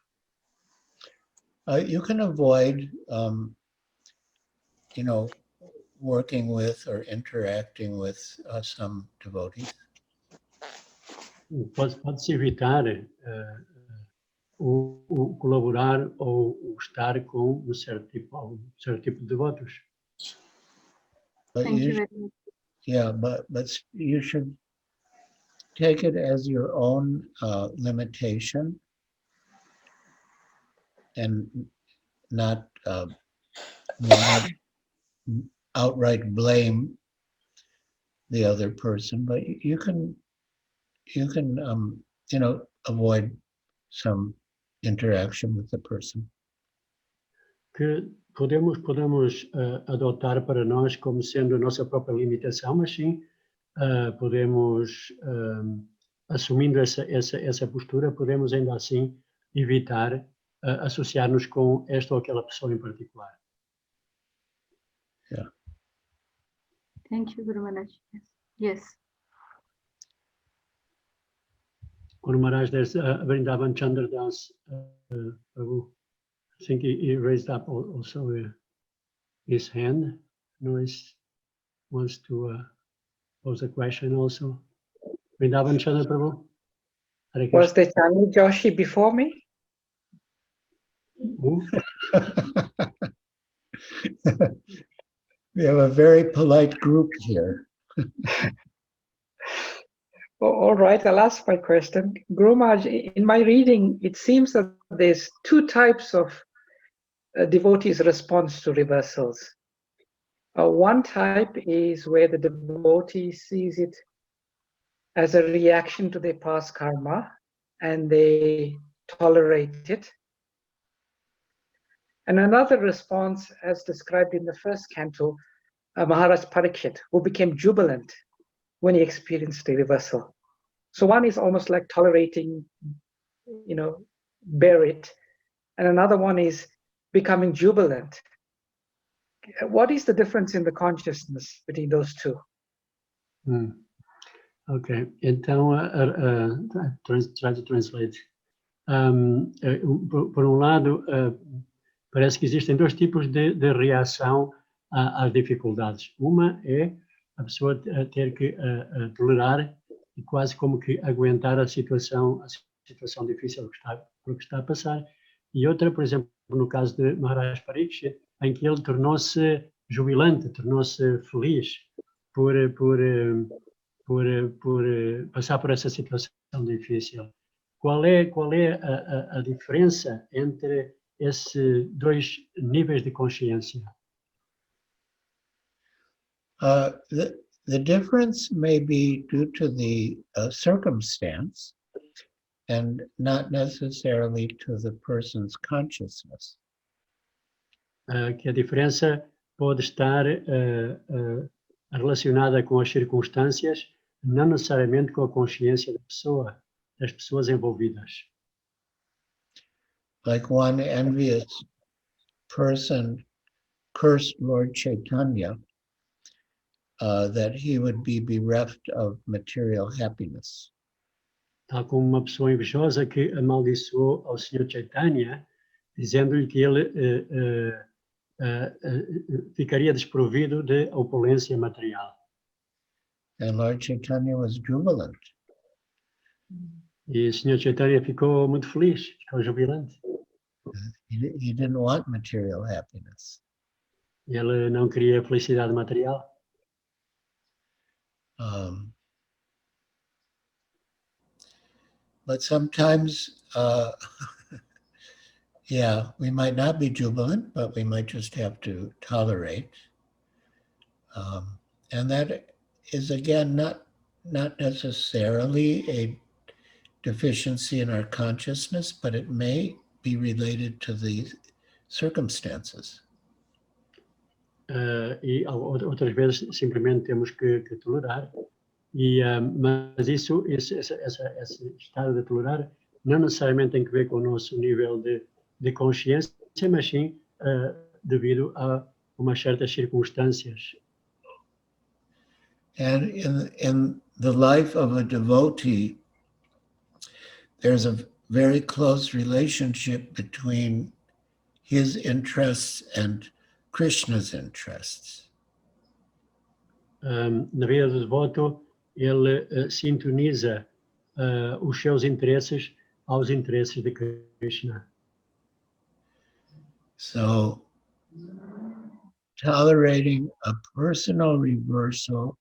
S2: You can avoid, working with or interacting with some devotees.
S1: Pode-se evitar o colaborar ou o estar com um certo tipo de devotos.
S2: But
S6: Thank you very much.
S2: Yeah, but you should take it as your own limitation and not outright blame the other person, but you can avoid some interaction with the person.
S1: Que podemos adotar para nós como sendo a nossa própria limitação, mas sim podemos, assumindo essa postura, podemos ainda assim evitar associar-nos com esta ou aquela pessoa em particular.
S2: Yeah.
S6: Thank you, Guru Maharaj. Yes.
S1: Guru Maharaj, there's Vrindavan Chandra Das Prabhu. I think he raised up also his hand. Noise wants to pose a question also. Vrindavan Chandra Prabhu.
S8: Was the Chandni Joshi before me?
S2: We have a very polite group here.
S8: All right, I'll ask my question. Guru Maharaj, in my reading, it seems that there's two types of devotees' response to reversals. One type is where the devotee sees it as a reaction to their past karma and they tolerate it. And another response, as described in the first canto, Maharaj Parikshit, who became jubilant when he experienced the reversal. So one is almost like tolerating, bear it. And another one is becoming jubilant. What is the difference in the consciousness between those two?
S1: Ok, então, try to translate. Por um lado, parece que existem dois tipos de reação às dificuldades. Uma é a pessoa ter que tolerar e quase como que aguentar a situação difícil por que está a passar. E outra, por exemplo, no caso de Maharaj Parikshit, em que ele tornou-se jubilante, tornou-se feliz por passar por essa situação difícil. Qual é a diferença entre esses dois níveis de consciência?
S2: The difference may be due to the circumstance and not necessarily to the person's consciousness.
S1: Que a diferença pode estar relacionada com as circunstâncias, não necessariamente com a consciência das pessoas envolvidas.
S2: Like one envious person cursed Lord Chaitanya that he would be bereft of material happiness.
S1: Tal como uma pessoa invejosa que amaldiçoou ao Sr. Chaitanya, dizendo-lhe que ele ficaria desprovido de opulência material.
S2: And Lord Chaitanya was jubilant.
S1: E o Sr. Chaitanya ficou muito feliz, ficou jubilante.
S2: He didn't want material happiness.
S1: Ele não queria felicidade material.
S2: But sometimes, yeah, we might not be jubilant, but we might just have to tolerate. And that is, again, not necessarily a deficiency in our consciousness, but it may be related to the circumstances.
S1: E outras vezes simplesmente temos que tolerar. Mas esse estado de tolerar não necessariamente tem que ver com o nosso nível de consciência, mas sim devido a umas certas circunstâncias.
S2: And in the life of a devotee, there's a very close relationship between his interests and Krishna's interests.
S1: Na vida do devoto, ele sintoniza os seus interesses aos interesses de Krishna.
S2: So, tolerating a personal reversal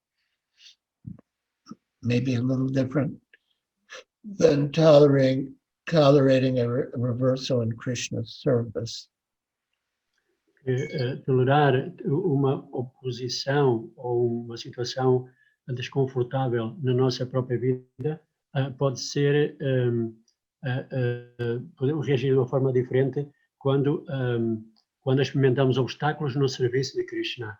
S2: may be a little different than tolerating a reversal in Krishna's service.
S1: Tolerar uma oposição ou uma situação desconfortável na nossa própria vida podemos reagir de uma forma diferente quando experimentamos obstáculos no serviço de Krishna.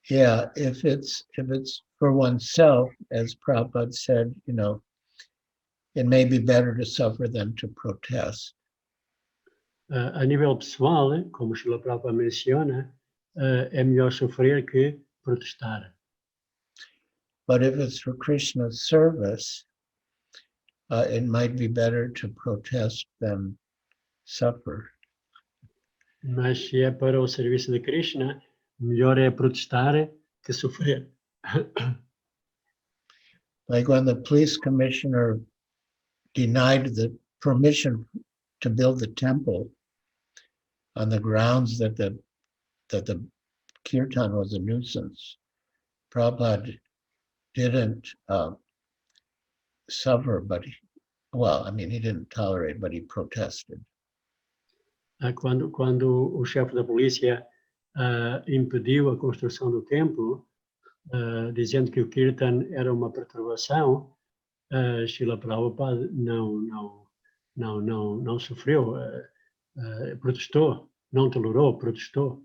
S2: Yeah, if it's for oneself, as Prabhupada said, it may be better to suffer than to protest.
S1: A nível pessoal, como Srila Prabhupada menciona, é melhor sofrer que protestar.
S2: But if it's for Krishna's service, it might be better to protest than suffer.
S1: Mas se é para o serviço de Krishna, melhor é protestar que sofrer.
S2: Like when the police commissioner denied the permission to build the temple on the grounds that the kirtan was a nuisance. Prabhupada didn't suffer, but he didn't tolerate, but he protested.
S1: Quando o chefe da polícia impediu a construção do templo, dizendo que o kirtan era uma perturbação, Srila Prabhupada não sofreu, protestou, não tolerou, protestou.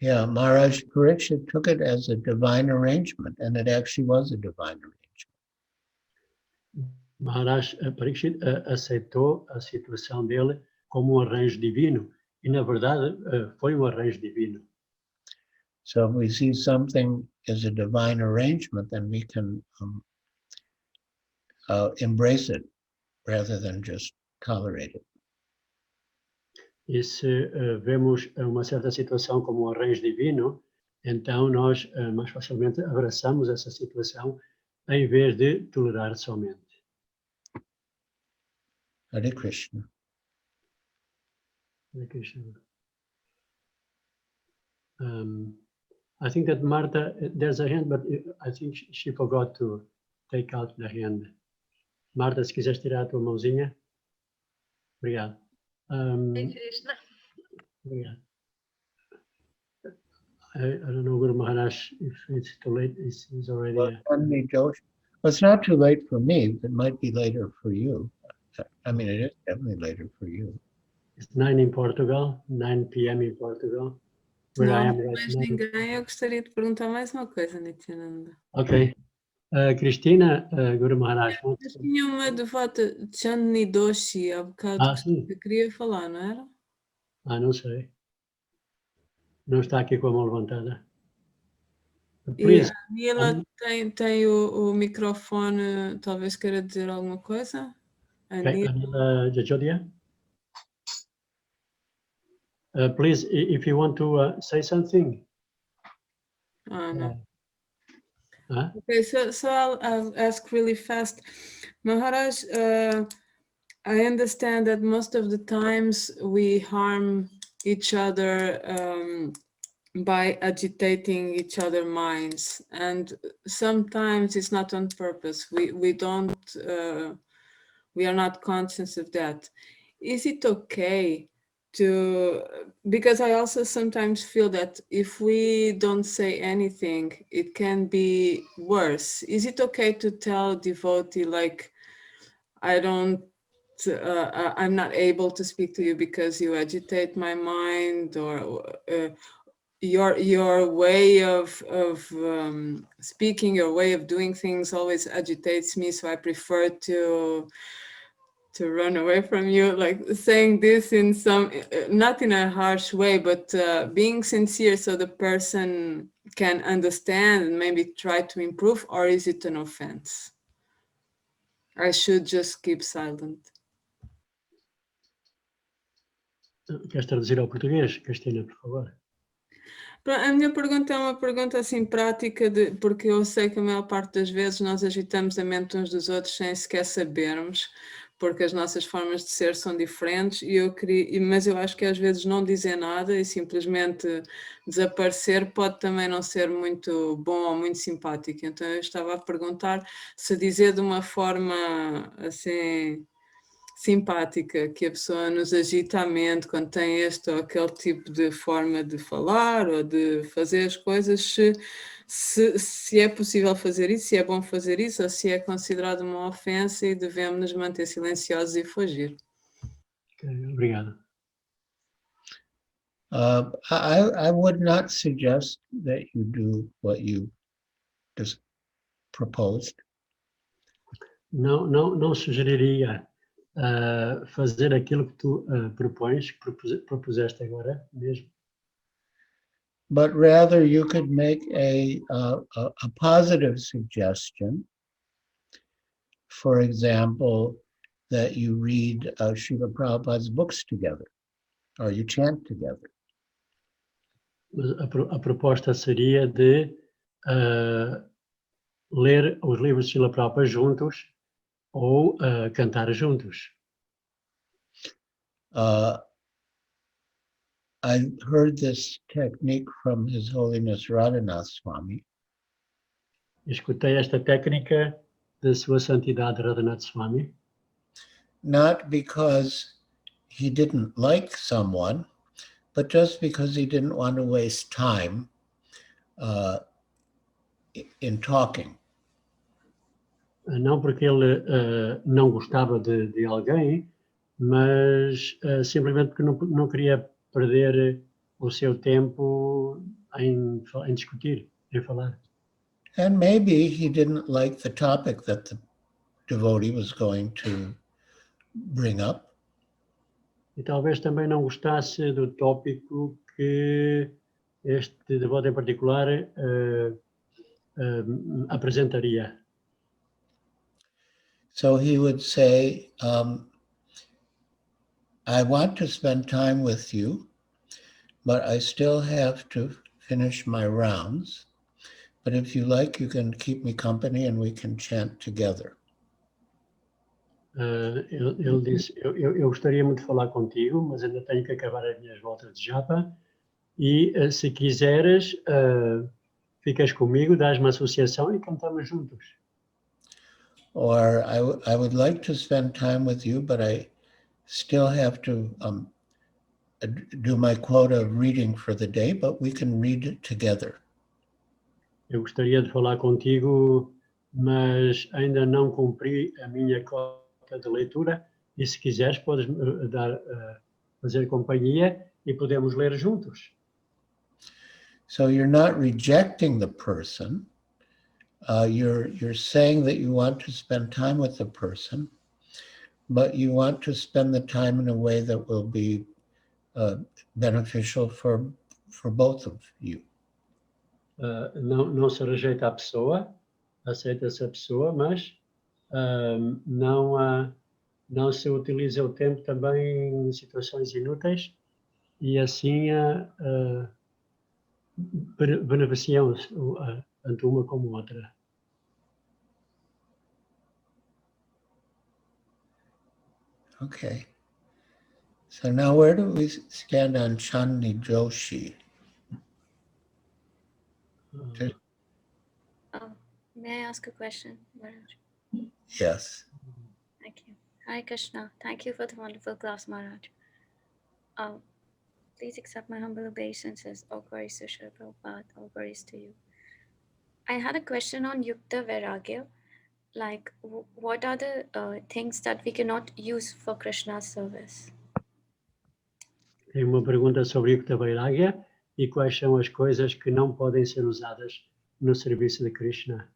S2: Yeah, Maharaj Parikshit took it as a divine arrangement, and it actually was a divine arrangement.
S1: Maharaj Parikshit aceitou a situação dele como arranjo divino, e na verdade foi arranjo divino.
S2: So if we see something as a divine arrangement, then we can embrace it rather than just tolerate it.
S1: E se vemos uma certa situação como arranjo divino, então nós mais facilmente abraçamos essa situação em vez de tolerar somente.
S2: Hare Krishna.
S1: Hare Krishna. I think that Martha, there's a hand, but I think she forgot to take out the hand. Marta, se quiseres tirar a tua mãozinha. Obrigado. Obrigado. I don't know, Guru Maharaj, if it's too late. It's already.
S2: It's not too late for me. It might be later for you. I mean, it is definitely later for you.
S1: It's 9 in Portugal, 9 p.m. in Portugal. Where I am right
S4: mais
S1: now.
S4: ninguém, eu gostaria de perguntar mais uma coisa, Nityananda.
S1: Ok. Cristina, Guru Maharaj.
S4: Eu tinha uma devota, Chandni Doshi, há bocado
S1: Sim.
S4: que queria falar, não era?
S1: Não sei. Não está aqui com a mão levantada.
S4: E
S1: Please.
S4: a Nila tem o microfone, talvez queira dizer alguma coisa?
S1: Okay, Anila Jajodia. Please, if you want to say something.
S4: No.
S1: Huh?
S4: Okay, so I'll ask really fast. Maharaj, I understand that most of the times we harm each other by agitating each other's minds, and sometimes it's not on purpose. We are not conscious of that. Is it okay to, because I also sometimes feel that if we don't say anything, it can be worse. Is it okay to tell a devotee, like, I'm not able to speak to you because you agitate my mind, or your way of speaking, your way of doing things always agitates me, so I prefer to run away from you, like saying this in some, not in a harsh way, but being sincere so the person can understand and maybe try to improve? Or is it an offense? I should just keep silent.
S1: Queres traduzir ao português, Cristina, por favor?
S4: A minha pergunta é uma pergunta assim prática, porque eu sei que a maior parte das vezes nós agitamos a mente uns dos outros sem sequer sabermos, porque as nossas formas de ser são diferentes, mas eu acho que às vezes não dizer nada e simplesmente desaparecer pode também não ser muito bom ou muito simpático. Então eu estava a perguntar se dizer de uma forma assim simpática, que a pessoa nos agita a mente quando tem este ou aquele tipo de forma de falar ou de fazer as coisas, se é possível fazer isso, se é bom fazer isso, ou se é considerado uma ofensa e devemos nos manter silenciosos e fugir.
S1: Okay, obrigado.
S2: I would not suggest that you do what you just proposed.
S1: Não sugeriria fazer aquilo que tu propuseste agora mesmo.
S2: But rather you could make a positive suggestion. For example, that you read Srila Prabhupada's books together, or you chant together.
S1: A proposta seria de ler os livros de Srila Prabhupada juntos, ou cantar juntos.
S2: I heard this technique from His Holiness Radhanath Swami,
S1: Escutei esta técnica de Sua Santidade Radhanath Swami,
S2: not because he didn't like someone, but just because he didn't want to waste time in talking.
S1: não porque ele não gostava de alguém, mas simplesmente porque não queria perder o seu tempo em discutir, em falar.
S2: And maybe he didn't like the topic that the devotee was going to bring up.
S1: E talvez também não gostasse do tópico que este devoto em particular apresentaria.
S2: So he would say, I want to spend time with you, but I still have to finish my rounds. But if you like, you can keep me company and we can chant together.
S1: Ele disse, eu gostaria muito de falar contigo, mas ainda tenho que acabar as minhas voltas de japa. E se quiseres, ficas comigo, dás uma associação e cantamos juntos.
S2: Or I would like to spend time with you, but I still have to do my quota of reading for the day, but we can read it together.
S1: Eu gostaria de falar contigo, mas ainda não cumpri a minha cota de leitura, e se quiseres podes fazer companhia e podemos ler juntos.
S2: So you're not rejecting the person, you're saying that you want to spend time with the person, but you want to spend the time in a way that will be beneficial for both of you.
S1: Não se rejeita a pessoa, aceita-se a pessoa, mas não se utiliza o tempo também em situações inúteis e assim beneficiam-se tanto uma como outra.
S2: Okay. So now where do we stand on Chandni Joshi?
S7: May I ask a question, Maharaj?
S2: Yes.
S7: Thank you. Hi, Krishna. Thank you for the wonderful class, Maharaj. Please accept my humble obeisances. All glories to Srila Prabhupada. All glories to you. I had a question on Yukta Vairagya. Like, what are the things that we cannot use for Krishna's service?
S1: Tenho uma pergunta sobre Yukta Vairagya e quais são as coisas que não podem ser usadas no serviço de Krishna.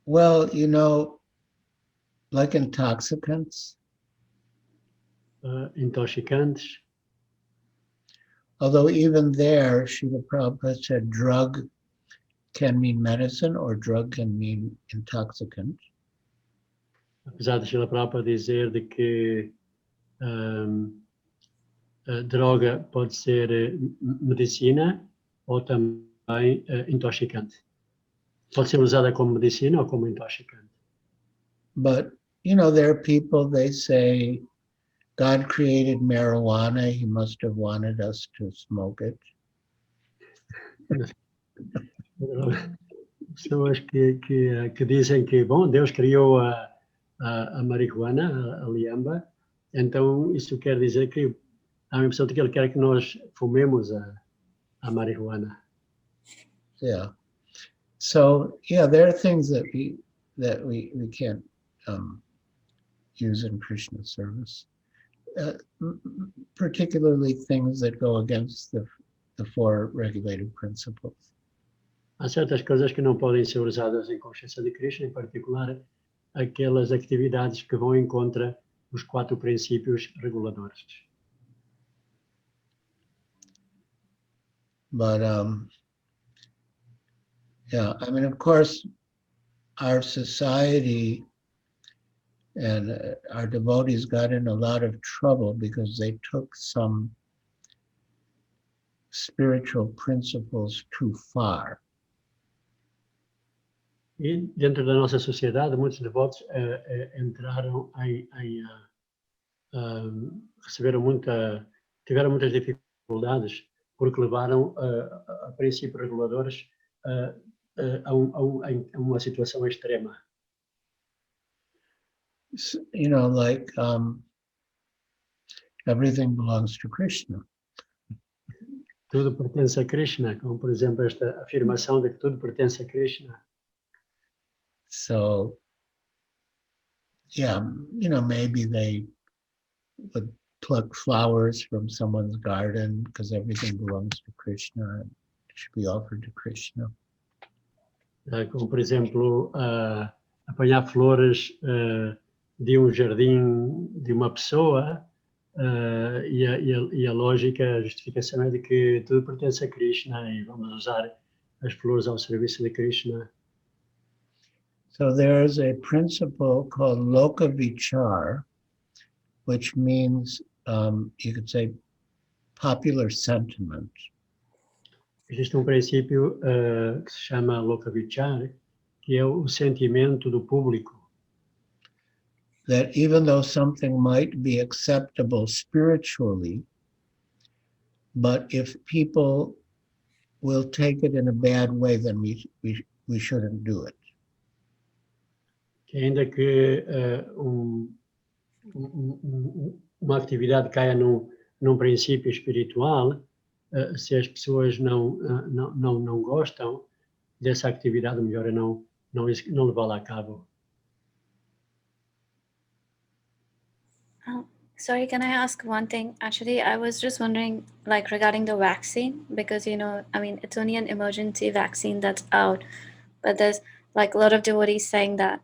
S2: Well, you know, like intoxicants,
S1: Intoxicantes,
S2: although even there, Srila Prabhupada said drug can mean medicine or drug can mean intoxicant.
S1: apesar de Srila Prabhupada dizer de que a droga pode ser medicina ou também intoxicante. Pode ser usada como medicina ou como intoxicante.
S2: But, you know, there are people, they say, God created marijuana, he must have wanted us to smoke it.
S1: Pessoas que dizem que, bom, Deus criou a marihuana, a liamba, então isso quer dizer que há a impressão de que ele quer que nós fumemos a marihuana.
S2: Yeah. So, yeah, there are things that we can't use in Krishna service. Particularly things that go against the four regulated principles.
S1: Há certas coisas que não podem ser usadas em consciência de Krishna, em particular aquelas atividades que vão em contra os 4 princípios reguladores.
S2: But yeah, I mean, of course, our society and our devotees got in a lot of trouble because they took some spiritual principles too far.
S1: E dentro da nossa sociedade, muitos devotos entraram tiveram muitas dificuldades porque levaram a princípios reguladores a uma situação extrema.
S2: You know, like everything belongs to Krishna.
S1: Tudo pertence a Krishna, como por exemplo esta afirmação de que tudo pertence a Krishna.
S2: So, yeah, you know, maybe they would pluck flowers from someone's garden because everything belongs to Krishna and should be offered to Krishna.
S1: Como por exemplo apanhar flores de jardim de uma pessoa e a lógica, a justificação é de que tudo pertence a Krishna e vamos usar as flores ao serviço de Krishna.
S2: So there's a principle called lokavichar, which means, you could say, popular sentiment.
S1: Existe princípio que se chama lokavichar, que é o sentimento do público.
S2: That even though something might be acceptable spiritually, but if people will take it in a bad way, then we shouldn't do it.
S1: Que ainda que uma atividade caia num princípio espiritual, se as pessoas não gostam dessa atividade, melhor é não levá-la a cabo.
S7: Sorry, can I ask one thing? Actually, I was just wondering, like, regarding the vaccine, because, you know, I mean, it's only an emergency vaccine that's out, but there's like a lot of devotees saying that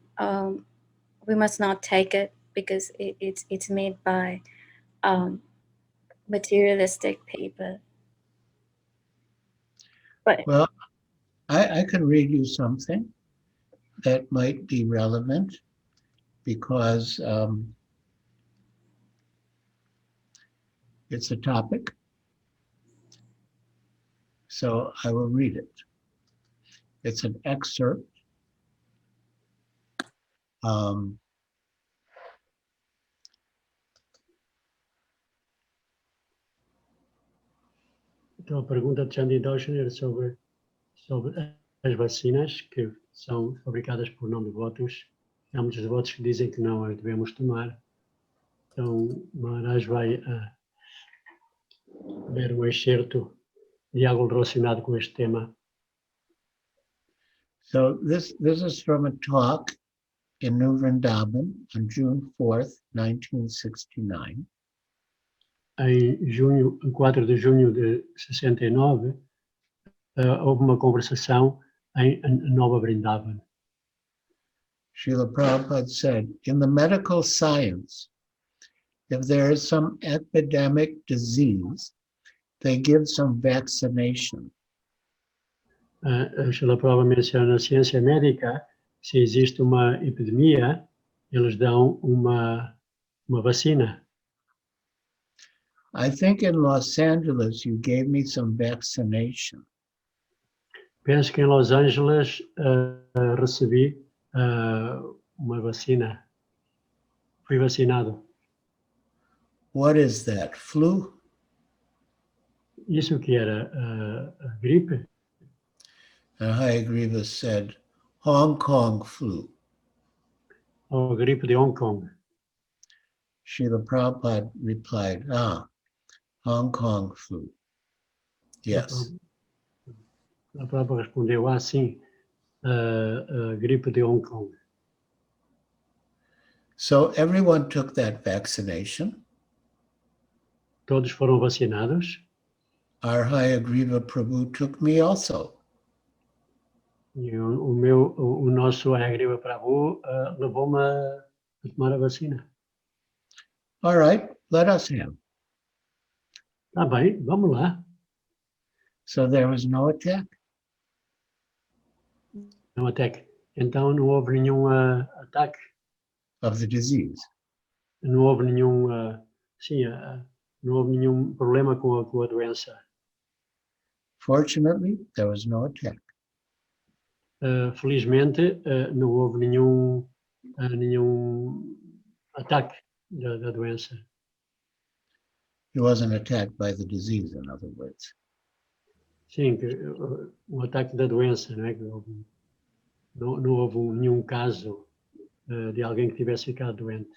S7: we must not take it because it's made by materialistic people. But
S2: well, I could read you something that might be relevant because it's a topic. So I will read it. It's an excerpt.
S1: Então a pergunta de Chandidoshana era sobre as vacinas que são fabricadas por não devotos. Há muitos devotos que dizem que não as devemos tomar. Então Maharaj vai ver um excerto de algo relacionado com este tema.
S2: So this is from a talk in New Vrindavan on June 4th, 1969.
S1: Em 4 de junho de 69, houve uma conversação em Nova Vrindavan.
S2: Srila Prabhupada said, in the medical science, if there is some epidemic disease, they give some vaccination.
S1: Srila Prabhupada menciona na ciência médica, se existe uma epidemia, eles dão uma vacina.
S2: I think in Los Angeles, you gave me some vaccination.
S1: Penso que em Los Angeles recebi uma vacina. Fui vacinado.
S2: What is that? Flu?
S1: Isso que era a gripe?
S2: And Hayagriva said, Hong Kong flu.
S1: Ou gripe de Hong Kong.
S2: Srila Prabhupada replied, Hong Kong flu. Yes.
S1: A Prabhupada respondeu, sim, gripe de Hong Kong.
S2: So everyone took that vaccination.
S1: Todos foram vacinados.
S2: Our Hayagriva Prabhu took me also.
S1: E o nosso Agriva Prabhu levou-me a tomar a vacina.
S2: All right, let us have.
S1: Tá bem, vamos lá.
S2: So there was no attack?
S1: No ataque. Então não houve nenhum ataque.
S2: Of the disease.
S1: Não houve nenhum, não houve nenhum problema com a doença.
S2: Fortunately, there was no attack.
S1: felizmente não houve nenhum ataque da doença.
S2: He wasn't attacked by the disease, in other words.
S1: Sim, ataque da doença, não é? Não houve nenhum caso de alguém que tivesse ficado doente.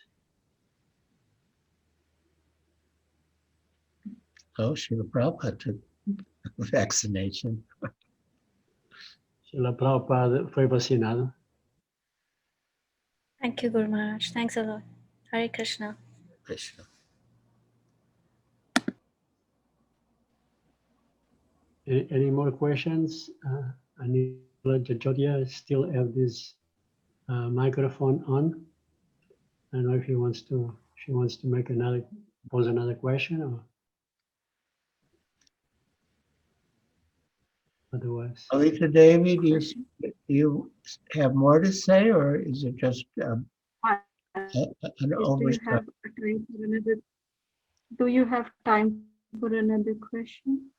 S2: So Srila Prabhupada took vaccination.
S1: Srila Prabhupada foi vacinado.
S7: Thank you, Guru Maharaj. Thanks a lot. Hare Krishna.
S2: Krishna.
S1: Any more questions? Anila Jajodia still have this microphone on. I don't know if she wants to pose another question or otherwise.
S2: 27dez, do you have more to say, or is it just an oversight?
S6: Do you have time for another question?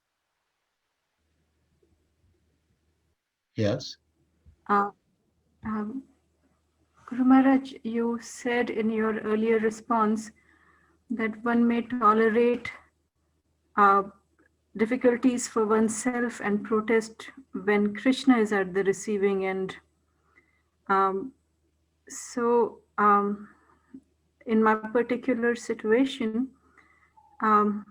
S2: Yes.
S6: Guru Maharaj, you said in your earlier response that one may tolerate difficulties for oneself and protest when Krishna is at the receiving end. In my particular situation, I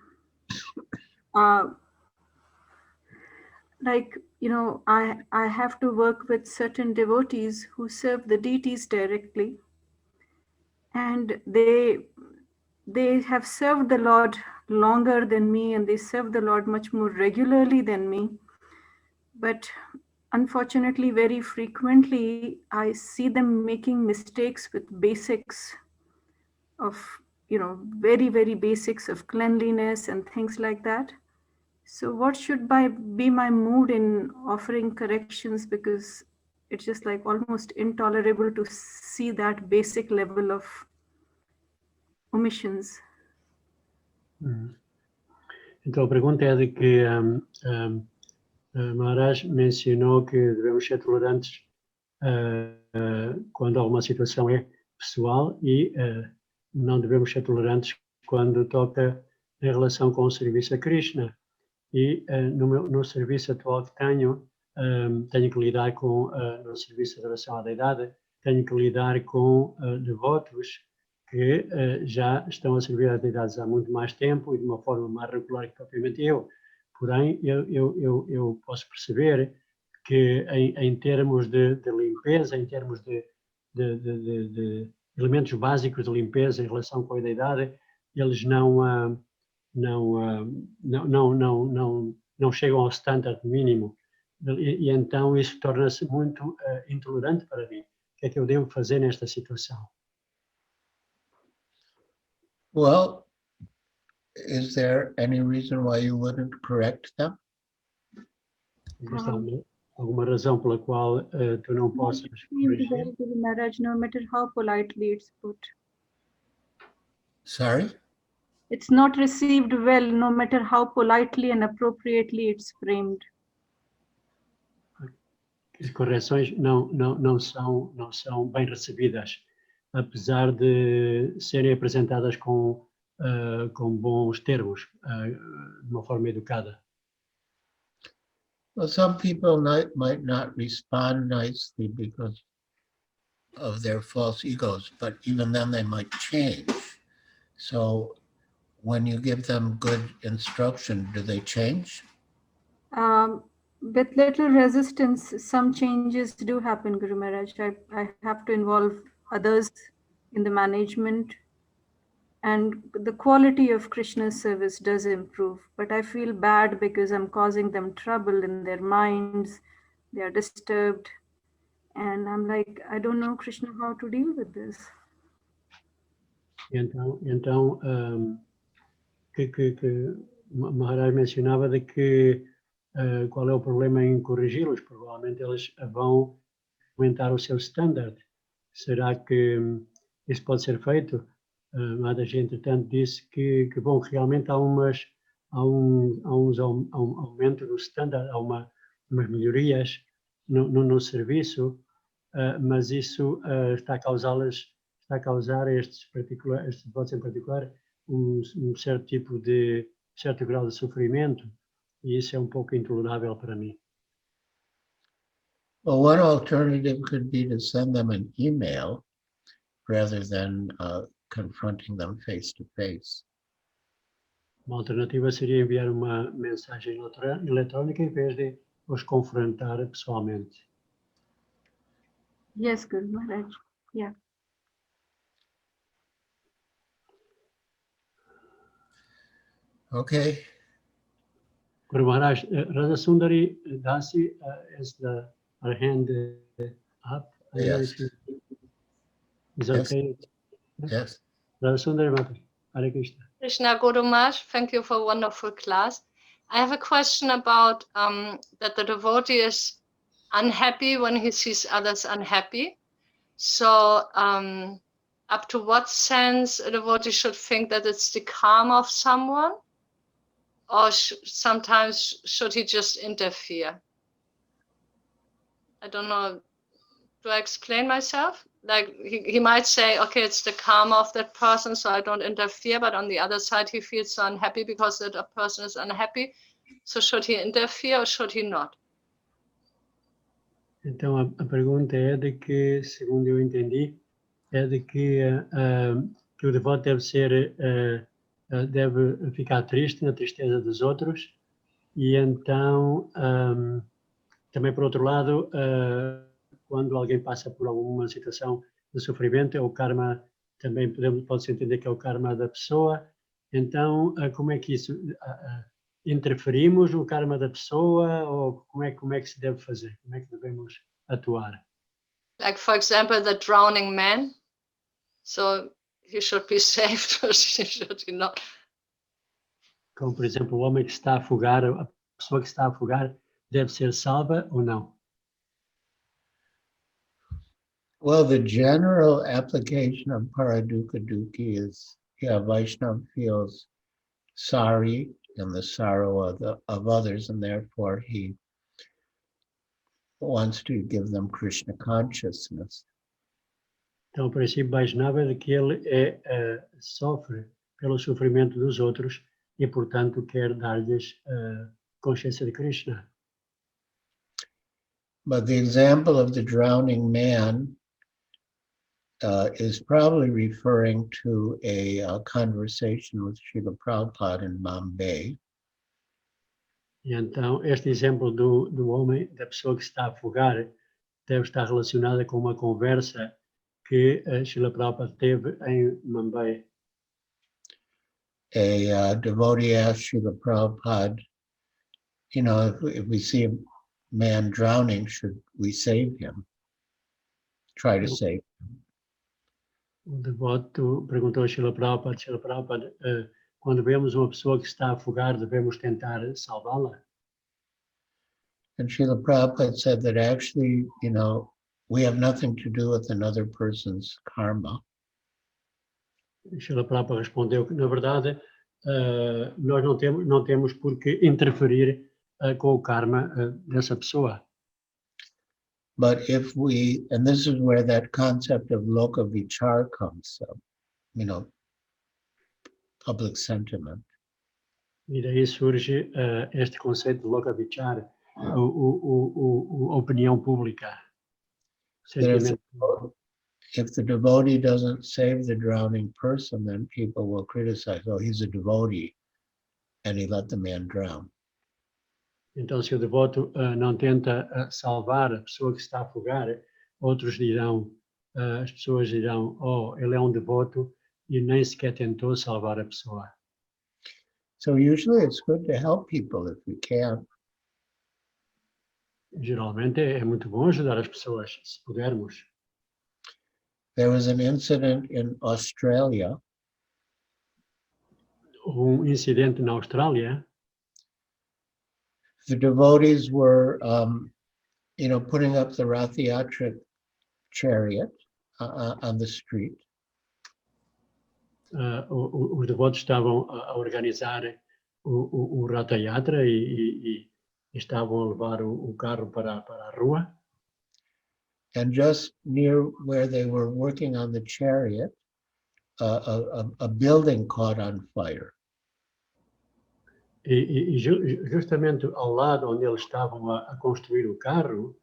S6: have to work with certain devotees who serve the deities directly, and they have served the Lord longer than me, and they serve the Lord much more regularly than me. But unfortunately, very frequently, I see them making mistakes with basics of, very, very basics of cleanliness and things like that. So what should be my mood in offering corrections? Because it's just like almost intolerable to see that basic level of omissions.
S1: Então a pergunta é de que Maharaj mencionou que devemos ser tolerantes quando alguma situação é pessoal e não devemos ser tolerantes quando toca em relação com o serviço a Krishna. E no serviço atual que tenho que lidar com, no serviço de relação à deidade, tenho que lidar com devotos que já estão a servir as deidades há muito mais tempo e de uma forma mais regular que propriamente eu. Porém, eu posso perceber que em termos de limpeza, em termos de elementos básicos de limpeza em relação com a deidade, eles não chegam ao standard mínimo. E então isso torna-se muito intolerante para mim. O que é que eu devo fazer nesta situação?
S2: Well, is there any reason why you wouldn't correct them?
S1: Existe alguma razão pela qual tu não possas corrigir?
S6: No matter how politely it's put.
S2: Sorry?
S6: It's not received well, no matter how politely and appropriately it's framed.
S1: As correções não são bem recebidas, apesar de serem apresentadas com bons termos, de uma forma educada.
S2: Well, some people might not respond nicely because of their false egos, but even then they might change. So when you give them good instruction, do they change?
S6: With little resistance, some changes do happen, Guru Maharaj. I have to involve others in the management, and the quality of Krishna's service does improve. But I feel bad because I'm causing them trouble in their minds. They are disturbed. And I'm like, I don't know, Krishna, how to deal with this.
S1: Então Maharaj mencionava de que qual é o problema em corrigi-los? Provavelmente eles vão aumentar o seu standard. Será que isso pode ser feito? Maharaj, entretanto, disse que bom, realmente há um aumento do standard, há umas melhorias no serviço, mas isso está a causar estes devotos em particular certo grau de sofrimento, e isso é um pouco intolerável para mim.
S2: Well, one alternative could be to send them an email rather than confronting them face to face.
S1: Uma alternativa seria enviar uma mensagem eletrónica em vez de os confrontar pessoalmente.
S6: Yes, Guru Maharaj. Yeah.
S2: Okay.
S1: Guru Maharaj, Radha Sundari Dasi has her hand up. I don't know
S2: Yes.
S1: if you- Is
S2: Yes.
S1: okay?
S2: Yes.
S1: Radha Sundari Mata. Hare Krishna.
S9: Krishna Guru Maharaj, thank you for a wonderful class. I have a question about that the devotee is unhappy when he sees others unhappy. So up to what sense a devotee should think that it's the karma of someone? Or sometimes should he just interfere? I don't know. Do I explain myself? Like he might say, okay, it's the karma of that person, so I don't interfere. But on the other side, he feels so unhappy because that person is unhappy. So should he interfere or should he not?
S1: Então a pergunta é de que, segundo eu entendi, é de que o devoto deve ficar triste na tristeza dos outros, e então também por outro lado, quando alguém passa por alguma situação de sofrimento, é o karma, também pode-se entender que é o karma da pessoa. Então como é que isso interferimos no karma da pessoa, ou como é que se deve fazer? Como é que devemos atuar?
S9: Like, for example, the drowning man. So he should be saved or should he not?
S1: Como, por exemplo, o homem que está a afogar, a pessoa que está a afogar, deve ser salva ou não?
S2: Well, the general application of Paradukaduki is, Vaishnava feels sorry in the sorrow of others, and therefore he wants to give them Krishna consciousness.
S1: Então, o princípio Vaishnava é de que ele sofre pelo sofrimento dos outros e, portanto, quer dar-lhes consciência de Krishna.
S2: But the example of the drowning man is probably referring to a conversation with Srila Prabhupada in Bombay.
S1: E então, este exemplo do homem, da pessoa que está a afogar, deve estar relacionada com uma conversa que Srila Prabhupada teve em Mumbai.
S2: A devotee asked Srila Prabhupada, if we see a man drowning, should we save him? Try to save him.
S1: O devoto perguntou a Srila Prabhupada, quando vemos uma pessoa que está a afogar, devemos tentar salvá-la?
S2: And Srila Prabhupada said that actually, we have nothing to do with another person's karma.
S1: Srila Prabhupada respondeu que, na verdade, nós não temos por que interferir com o karma dessa pessoa.
S2: But if we, and this is where that concept of loka vichar comes up, public sentiment.
S1: E daí surge este conceito de loka vichar, a opinião pública.
S2: If the devotee doesn't save the drowning person, then people will criticize, oh, he's a devotee, and he let the man drown.
S1: Então, se o devoto não tenta salvar a pessoa que está a afogar, as pessoas dirão, oh, ele é um devoto e nem sequer tentou salvar a pessoa.
S2: So usually it's good to help people if we can.
S1: Geralmente é muito bom ajudar as pessoas, se pudermos.
S2: There was an incident in Australia.
S1: Incidente na Austrália.
S2: The devotees were, putting up the Rath Yatra chariot on the street.
S1: Os devotos estavam a organizar o Ratha Yatra e estavam a levar o carro para a rua.
S2: And just near where they were working on the chariot, a building caught on fire.
S1: Justamente ao lado onde eles estavam a construir o carro,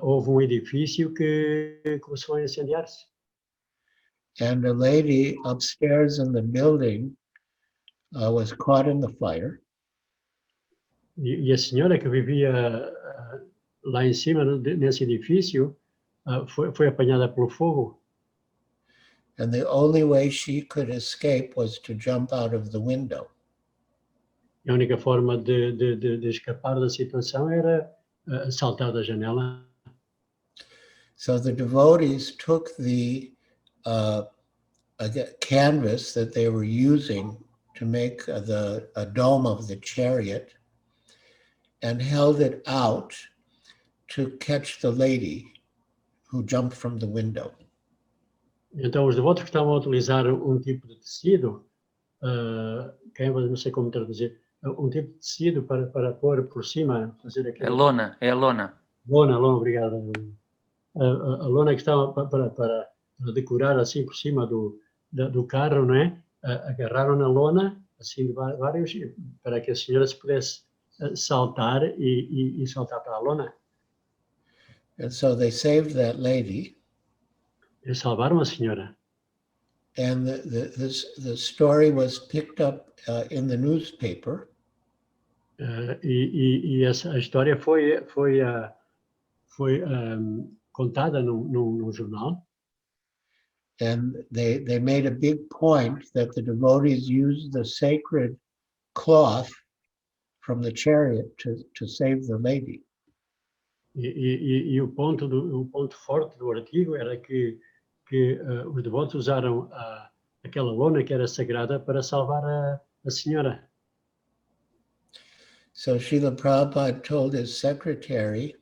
S1: houve um edifício que começou a incendiar-se.
S2: And a lady upstairs in the building was caught in the fire.
S1: E a senhora que vivia lá em cima, nesse edifício, foi apanhada pelo fogo.
S2: And the only way she could escape was to jump out of the window.
S1: E a única forma de escapar da situação era saltar da janela.
S2: So the devotees took the canvas that they were using to make a dome of the chariot and held it out to catch the lady who jumped from the window.
S1: Então, os devotos que estavam a utilizar um tipo de tecido, não sei como traduzir, um tipo de tecido para pôr por cima, fazer aquilo.
S10: É a lona.
S1: Lona, obrigado. A lona que estava para decorar assim por cima do carro, não é? Agarraram na lona, assim de vários, para que a senhora se pudesse saltar e saltar para a lona.
S2: And so they saved that lady.
S1: Eles salvaram a senhora.
S2: And the story was picked up in the newspaper.
S1: E a história foi contada num jornal.
S2: And they made a big point that the devotees used the sacred cloth from the chariot to save the lady.
S1: E o ponto forte do artigo era que os devotos usaram aquela lona que era sagrada para salvar a senhora.
S2: So Srila Prabhupada told his secretary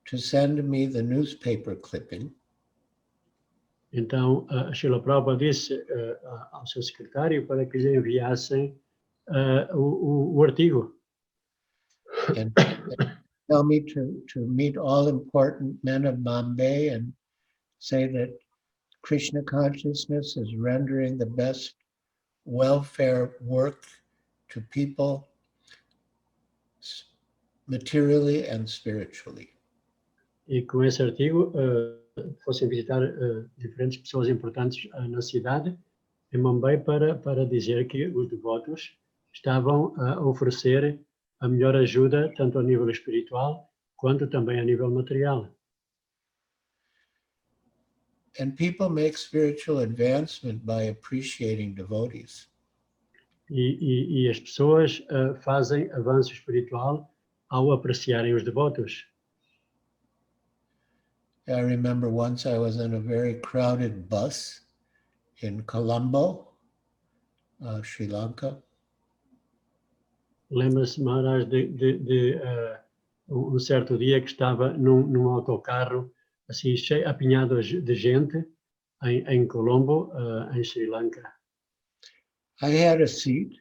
S2: to send me the newspaper clipping.
S1: Então, Srila Prabhupada disse ao seu secretário para que lhe enviassem o artigo.
S2: And tell me to meet all important men of Bombay and say that Krishna consciousness is rendering the best welfare work to people materially and spiritually.
S1: E com esse artigo fossem visitar diferentes pessoas importantes na cidade, em Mumbai, para dizer que os devotos estavam a oferecer a melhor ajuda, tanto a nível espiritual, quanto também a nível material.
S2: And people make spiritual advancement by appreciating devotees.
S1: E as pessoas fazem avanço espiritual ao apreciarem os devotos.
S2: I remember once I was in a very crowded bus in Colombo, Sri Lanka.
S1: Lembra-se, Maharaj, de certo dia que estava num autocarro assim cheio, apinhado de gente em Colombo, em Sri Lanka.
S2: I had a seat,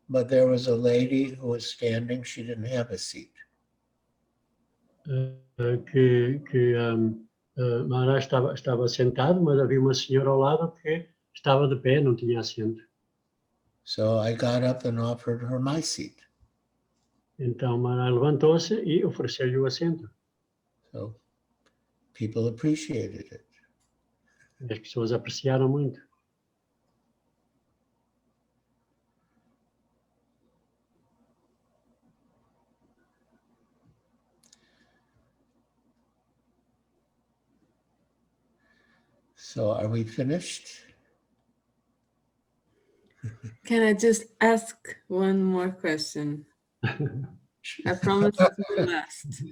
S2: but there was a lady who was standing. She didn't have a seat.
S1: Maharaj estava sentado, mas havia uma senhora ao lado que estava de pé, não tinha assento.
S2: So I got up and offered her my seat.
S1: Então Maharaj levantou-se e ofereceu-lhe o assento.
S2: So people appreciated it.
S1: As pessoas apreciaram muito.
S2: So are we finished?
S4: Can I just ask one more question? I promise it's the last.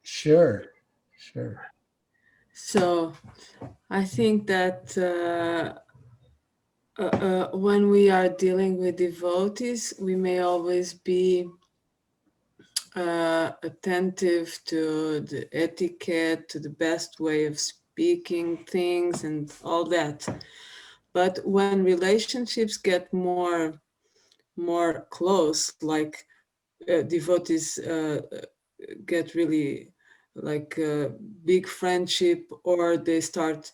S2: Sure.
S4: So I think that when we are dealing with devotees, we may always be attentive to the etiquette, to the best way of speaking things and all that. But when relationships get more close, like devotees get really like a big friendship, or they start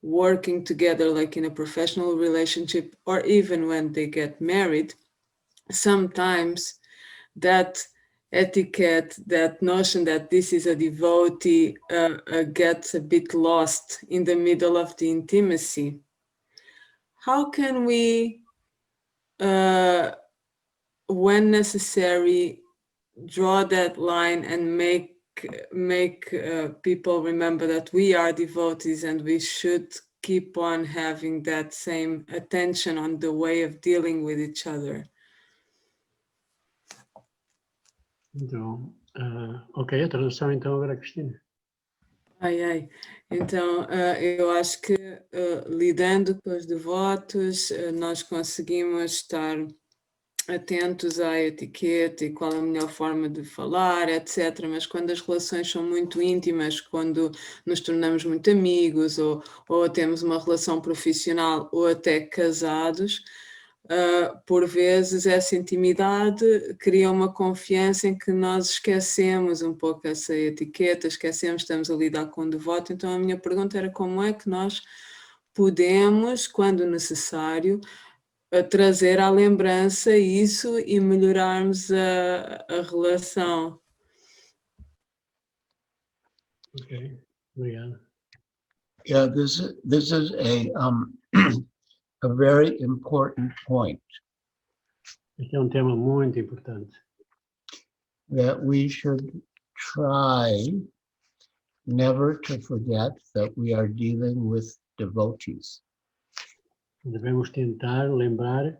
S4: working together like in a professional relationship, or even when they get married, sometimes that etiquette, that notion that this is a devotee gets a bit lost in the middle of the intimacy. How can we, when necessary, draw that line and make people remember that we are devotees and we should keep on having that same attention on the way of dealing with each other?
S1: Então, ok, a tradução então agora, Cristina.
S4: Ai. Então, eu acho que lidando com os devotos, nós conseguimos estar atentos à etiqueta e qual a melhor forma de falar, etc. Mas quando as relações são muito íntimas, quando nos tornamos muito amigos, ou temos uma relação profissional, ou até casados, por vezes essa intimidade cria uma confiança em que nós esquecemos um pouco essa etiqueta, esquecemos, estamos a lidar com o devoto. Então a minha pergunta era como é que nós podemos, quando necessário, trazer à lembrança isso e melhorarmos a relação.
S1: Ok, obrigado.
S2: Yeah, this is a very important point.
S1: Este é um tema muito importante.
S2: That we should try never to forget that we are dealing with devotees.
S1: Devemos tentar lembrar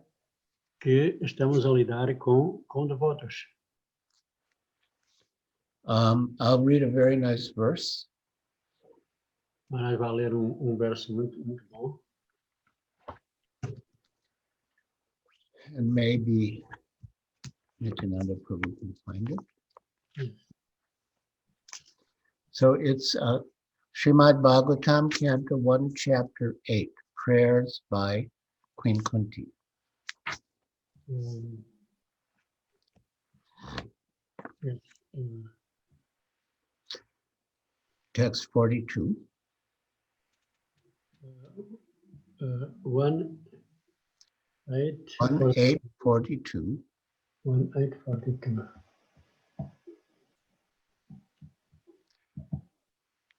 S1: que estamos a lidar com devotos.
S2: I'll read a very nice verse.
S1: Mas vai ler verso muito bom.
S2: And maybe it's another where we can find it. So it's Srimad Bhagavatam, Canto 1, Chapter 8, Prayers by Queen Kunti. Text 42. 1842.
S1: 1842.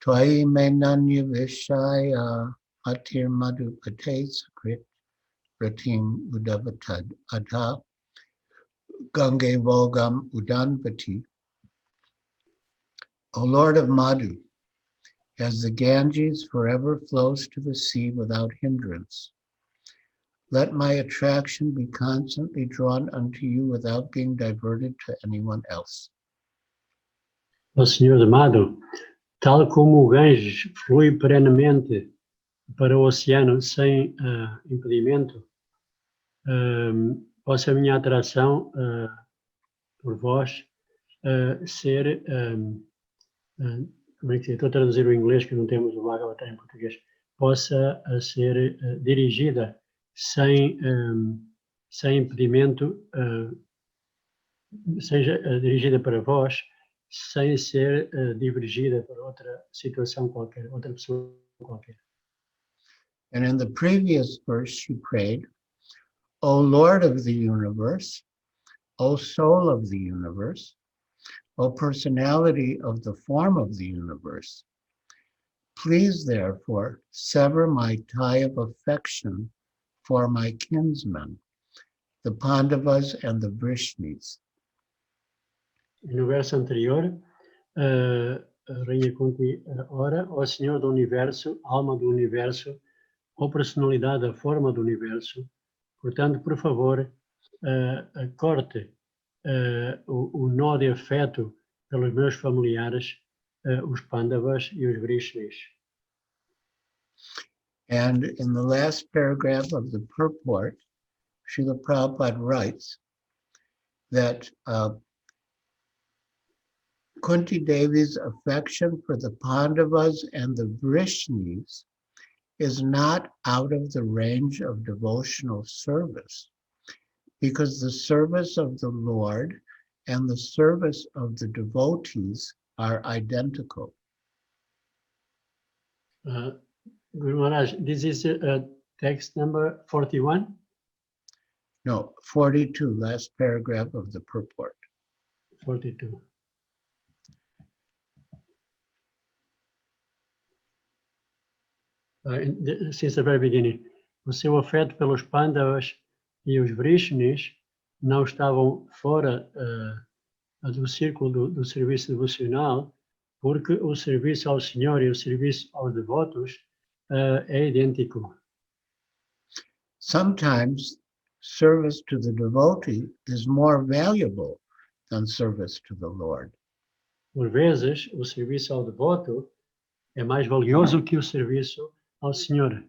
S2: Twai menanya vishaya atir madhupate sakrit ratim udavatad adha gange vogam udanpati. O Lord of Madhu, as the Ganges forever flows to the sea without hindrance, let my attraction be constantly drawn unto you without being diverted to anyone else.
S1: Ó Senhor amado, tal como o Ganges flui perenemente para o oceano sem impedimento, possa a minha atração por vós ser, como é que se estou a traduzir o inglês que não temos o Bhagavatam em português, possa ser dirigida sem impedimento, seja dirigida para vós, sem ser divergida para outra situação qualquer, outra pessoa qualquer.
S2: And in the previous verse she prayed, O Lord of the universe, O soul of the universe, O personality of the form of the universe, please therefore sever my tie of affection for my kinsmen, the Pandavas and the Vrishnis.
S1: No verso anterior, Rainha Kunti ora, ó Senhor do Universo, alma do Universo, ó personalidade da forma do Universo, portanto, por favor, corte o nó de afeto pelos meus familiares, os Pandavas e os Vrishnis.
S2: And in the last paragraph of the purport, Srila Prabhupada writes that Kunti Devi's affection for the Pandavas and the Vrishnis is not out of the range of devotional service, because the service of the Lord and the service of the devotees are identical.
S1: Guru Maharaj, this is text number 41?
S2: No, 42, last paragraph of the purport.
S1: 42. Since the very beginning. O seu afeto pelos Pandavas e os Vrishnis não estavam fora do círculo do serviço devocional, porque o serviço ao Senhor e o serviço aos devotos é idêntico.
S2: Sometimes service to the devotee is more valuable than service to the Lord.
S1: Por vezes, o serviço ao devoto é mais valioso que o serviço ao Senhor.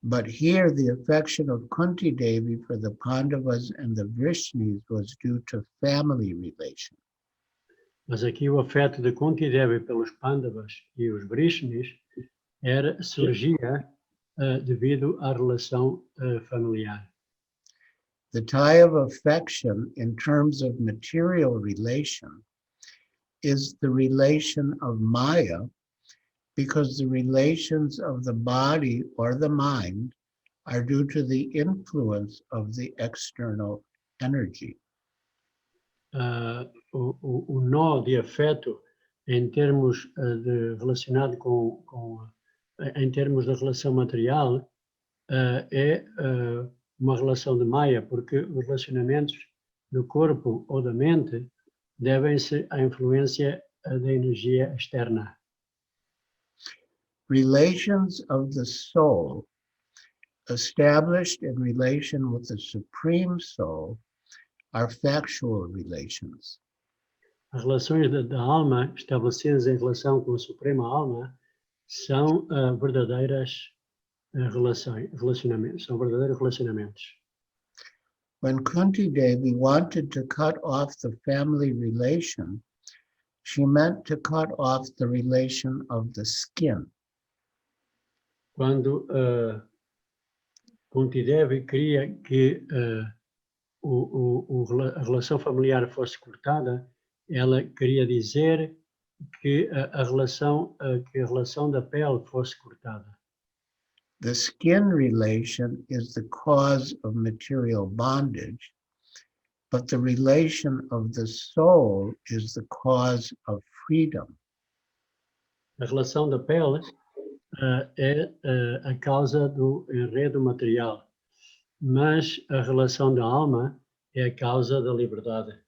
S2: But here the affection of Kunti Devi for the Pandavas and the Vrishnis was due to family relation.
S1: Mas aqui o afeto de Kunti Devi pelos Pandavas e os Vrishnis surgia devido à relação familiar.
S2: The tie of affection in terms of material relation is the relation of Maya, because the relations of the body or the mind are due to the influence of the external energy.
S1: O nó de afeto em termos relacionado em termos da relação material é uma relação de Maya, porque os relacionamentos do corpo ou da mente devem-se à influência da energia externa.
S2: Relations of the soul established in relation with the Supreme Soul are factual relations.
S1: As relações da alma estabelecidas em relação com a Suprema Alma são verdadeiros relacionamentos.
S2: When Kunti Devi wanted to cut off the family relation, she meant to cut off the relation of the skin.
S1: Quando Kunti Devi queria que a relação familiar fosse cortada, ela queria dizer que a relação da pele fosse cortada.
S2: The skin relation is the cause of material bondage, but the relation of the soul is the cause of freedom.
S1: A relação da pele é a causa do enredo material, mas a relação da alma é a causa da liberdade.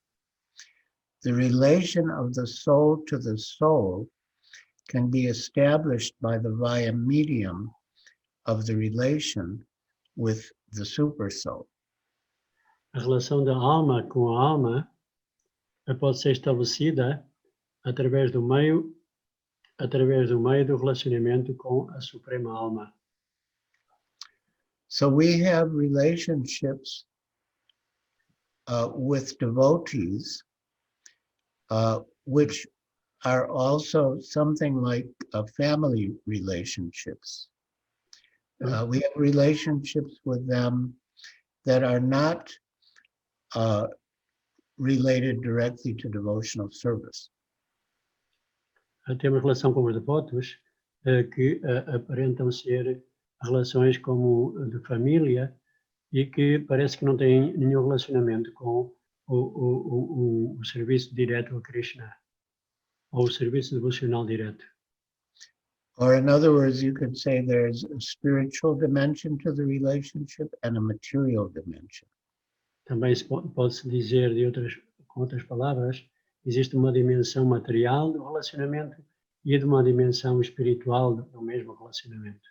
S2: The relation of the soul to the soul can be established by the via medium of the relation with the super soul.
S1: A relação da alma com a alma pode ser estabelecida através do meio do relacionamento com a Suprema Alma.
S2: So we have relationships with devotees, which are also something like family relationships. We have relationships with them that are not related directly to devotional service.
S1: Temos relação com os devotos que aparentam ser relações como de família e que parece que não têm nenhum relacionamento com o serviço direto a Krishna ou o serviço devocional direto.
S2: Or in other words, you could say there's a spiritual dimension to the relationship and a material dimension.
S1: Também pode-se dizer com outras palavras, existe uma dimensão material do relacionamento e de uma dimensão espiritual do mesmo relacionamento.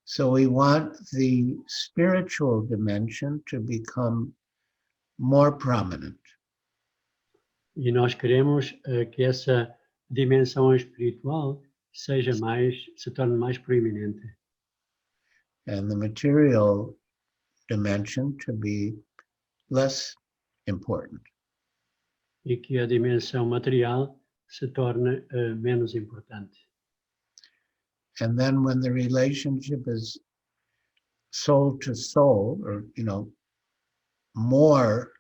S2: So we want the spiritual dimension to become more prominent.
S1: E nós queremos que essa dimensão espiritual se torne mais proeminente.
S2: And the material dimension to be less important.
S1: E que a dimensão material se torne menos importante.
S2: And then when the relationship is soul to soul, or, more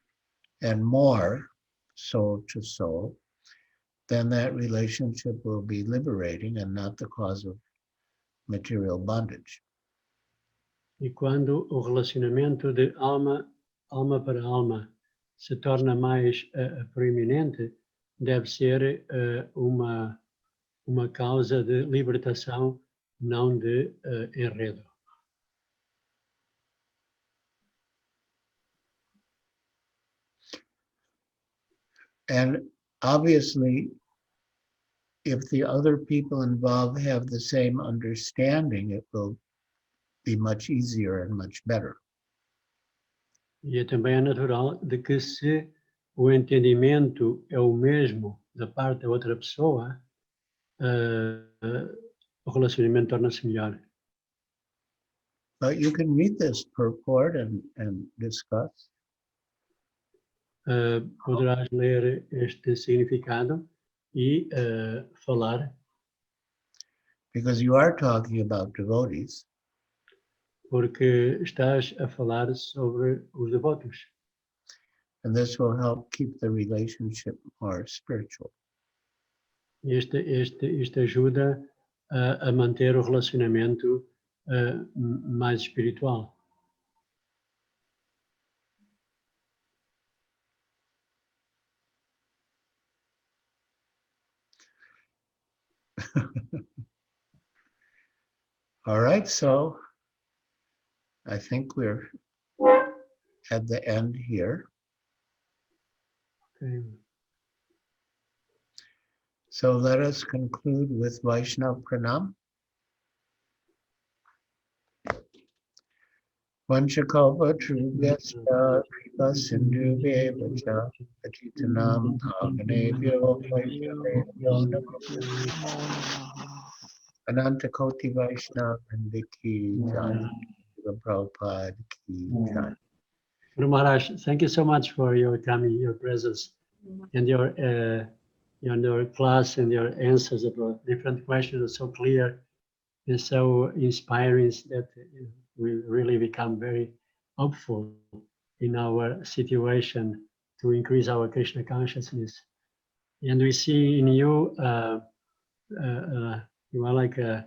S2: and more soul to soul, then that relationship will be liberating and not the cause of material bondage.
S1: E quando o relacionamento de alma para alma se torna mais proeminente, deve ser uma causa de libertação, não de enredo.
S2: And obviously, if the other people involved have the same understanding, it will be much easier and much better.
S1: E também é natural de que se o entendimento é o mesmo da parte da outra pessoa, o relacionamento torna-se melhor.
S2: But you can read this purport and discuss.
S1: Poderás ler este significado e falar,
S2: Because you are talking about devotees.
S1: porque estás a falar sobre os devotos.
S2: And this will help keep the relationship more spiritual.
S1: Isto ajuda a manter o relacionamento mais espiritual.
S2: All right, so I think we're at the end here.
S1: Okay.
S2: So let us conclude with Vaishnav Pranam. Vanchakalpa Trubhyascha Kripa Sindhubhyevacha Patitanam Pavanebhyo Vaishnavebhyo Namo Ananta Koti Vaishnav Ki Jai. Prabhupada Ki Jai.
S1: Guru Maharaj, thank you so much for your coming, your presence, and your class and your answers about different questions are so clear and so inspiring that we really become very hopeful in our situation to increase our Krishna consciousness. And we see in you, you are like a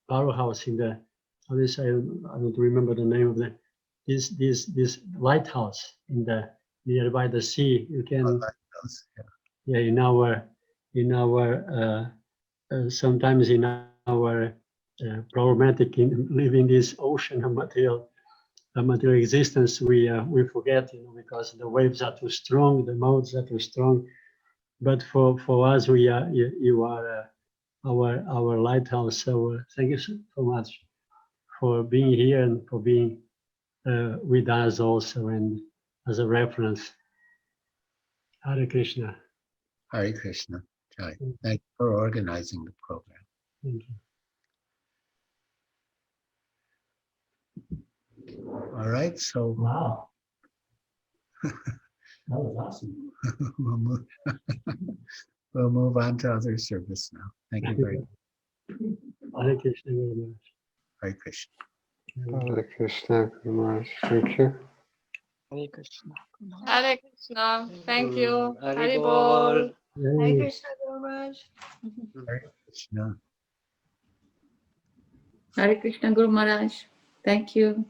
S1: powerhouse in the, how do you say, I don't remember the name of this lighthouse in the nearby the sea. You can, yeah, in our sometimes in our problematic living this ocean of material existence, we forget, because the waves are too strong, the modes are too strong. But for us, you are our lighthouse. So thank you so much for being here and for being with us also and as a reference. Hare Krishna.
S2: Hare Krishna. Jai. Thank you for organizing the program.
S1: Thank you.
S2: All right, so
S1: Wow. That was awesome.
S2: we'll move on to other service now. Thank you very much.
S1: Hare Krishna very much.
S2: Hare Krishna.
S10: Hare Krishna, Guru Maharaj. Thank you.
S11: Hare Krishna.
S9: Hare Krishna. Thank you.
S11: Hare
S9: Hari
S11: Bol.
S9: Bol.
S5: Hare Krishna, Guru Maharaj.
S2: Hare Krishna.
S12: Hare Krishna, Guru Maharaj. Thank you.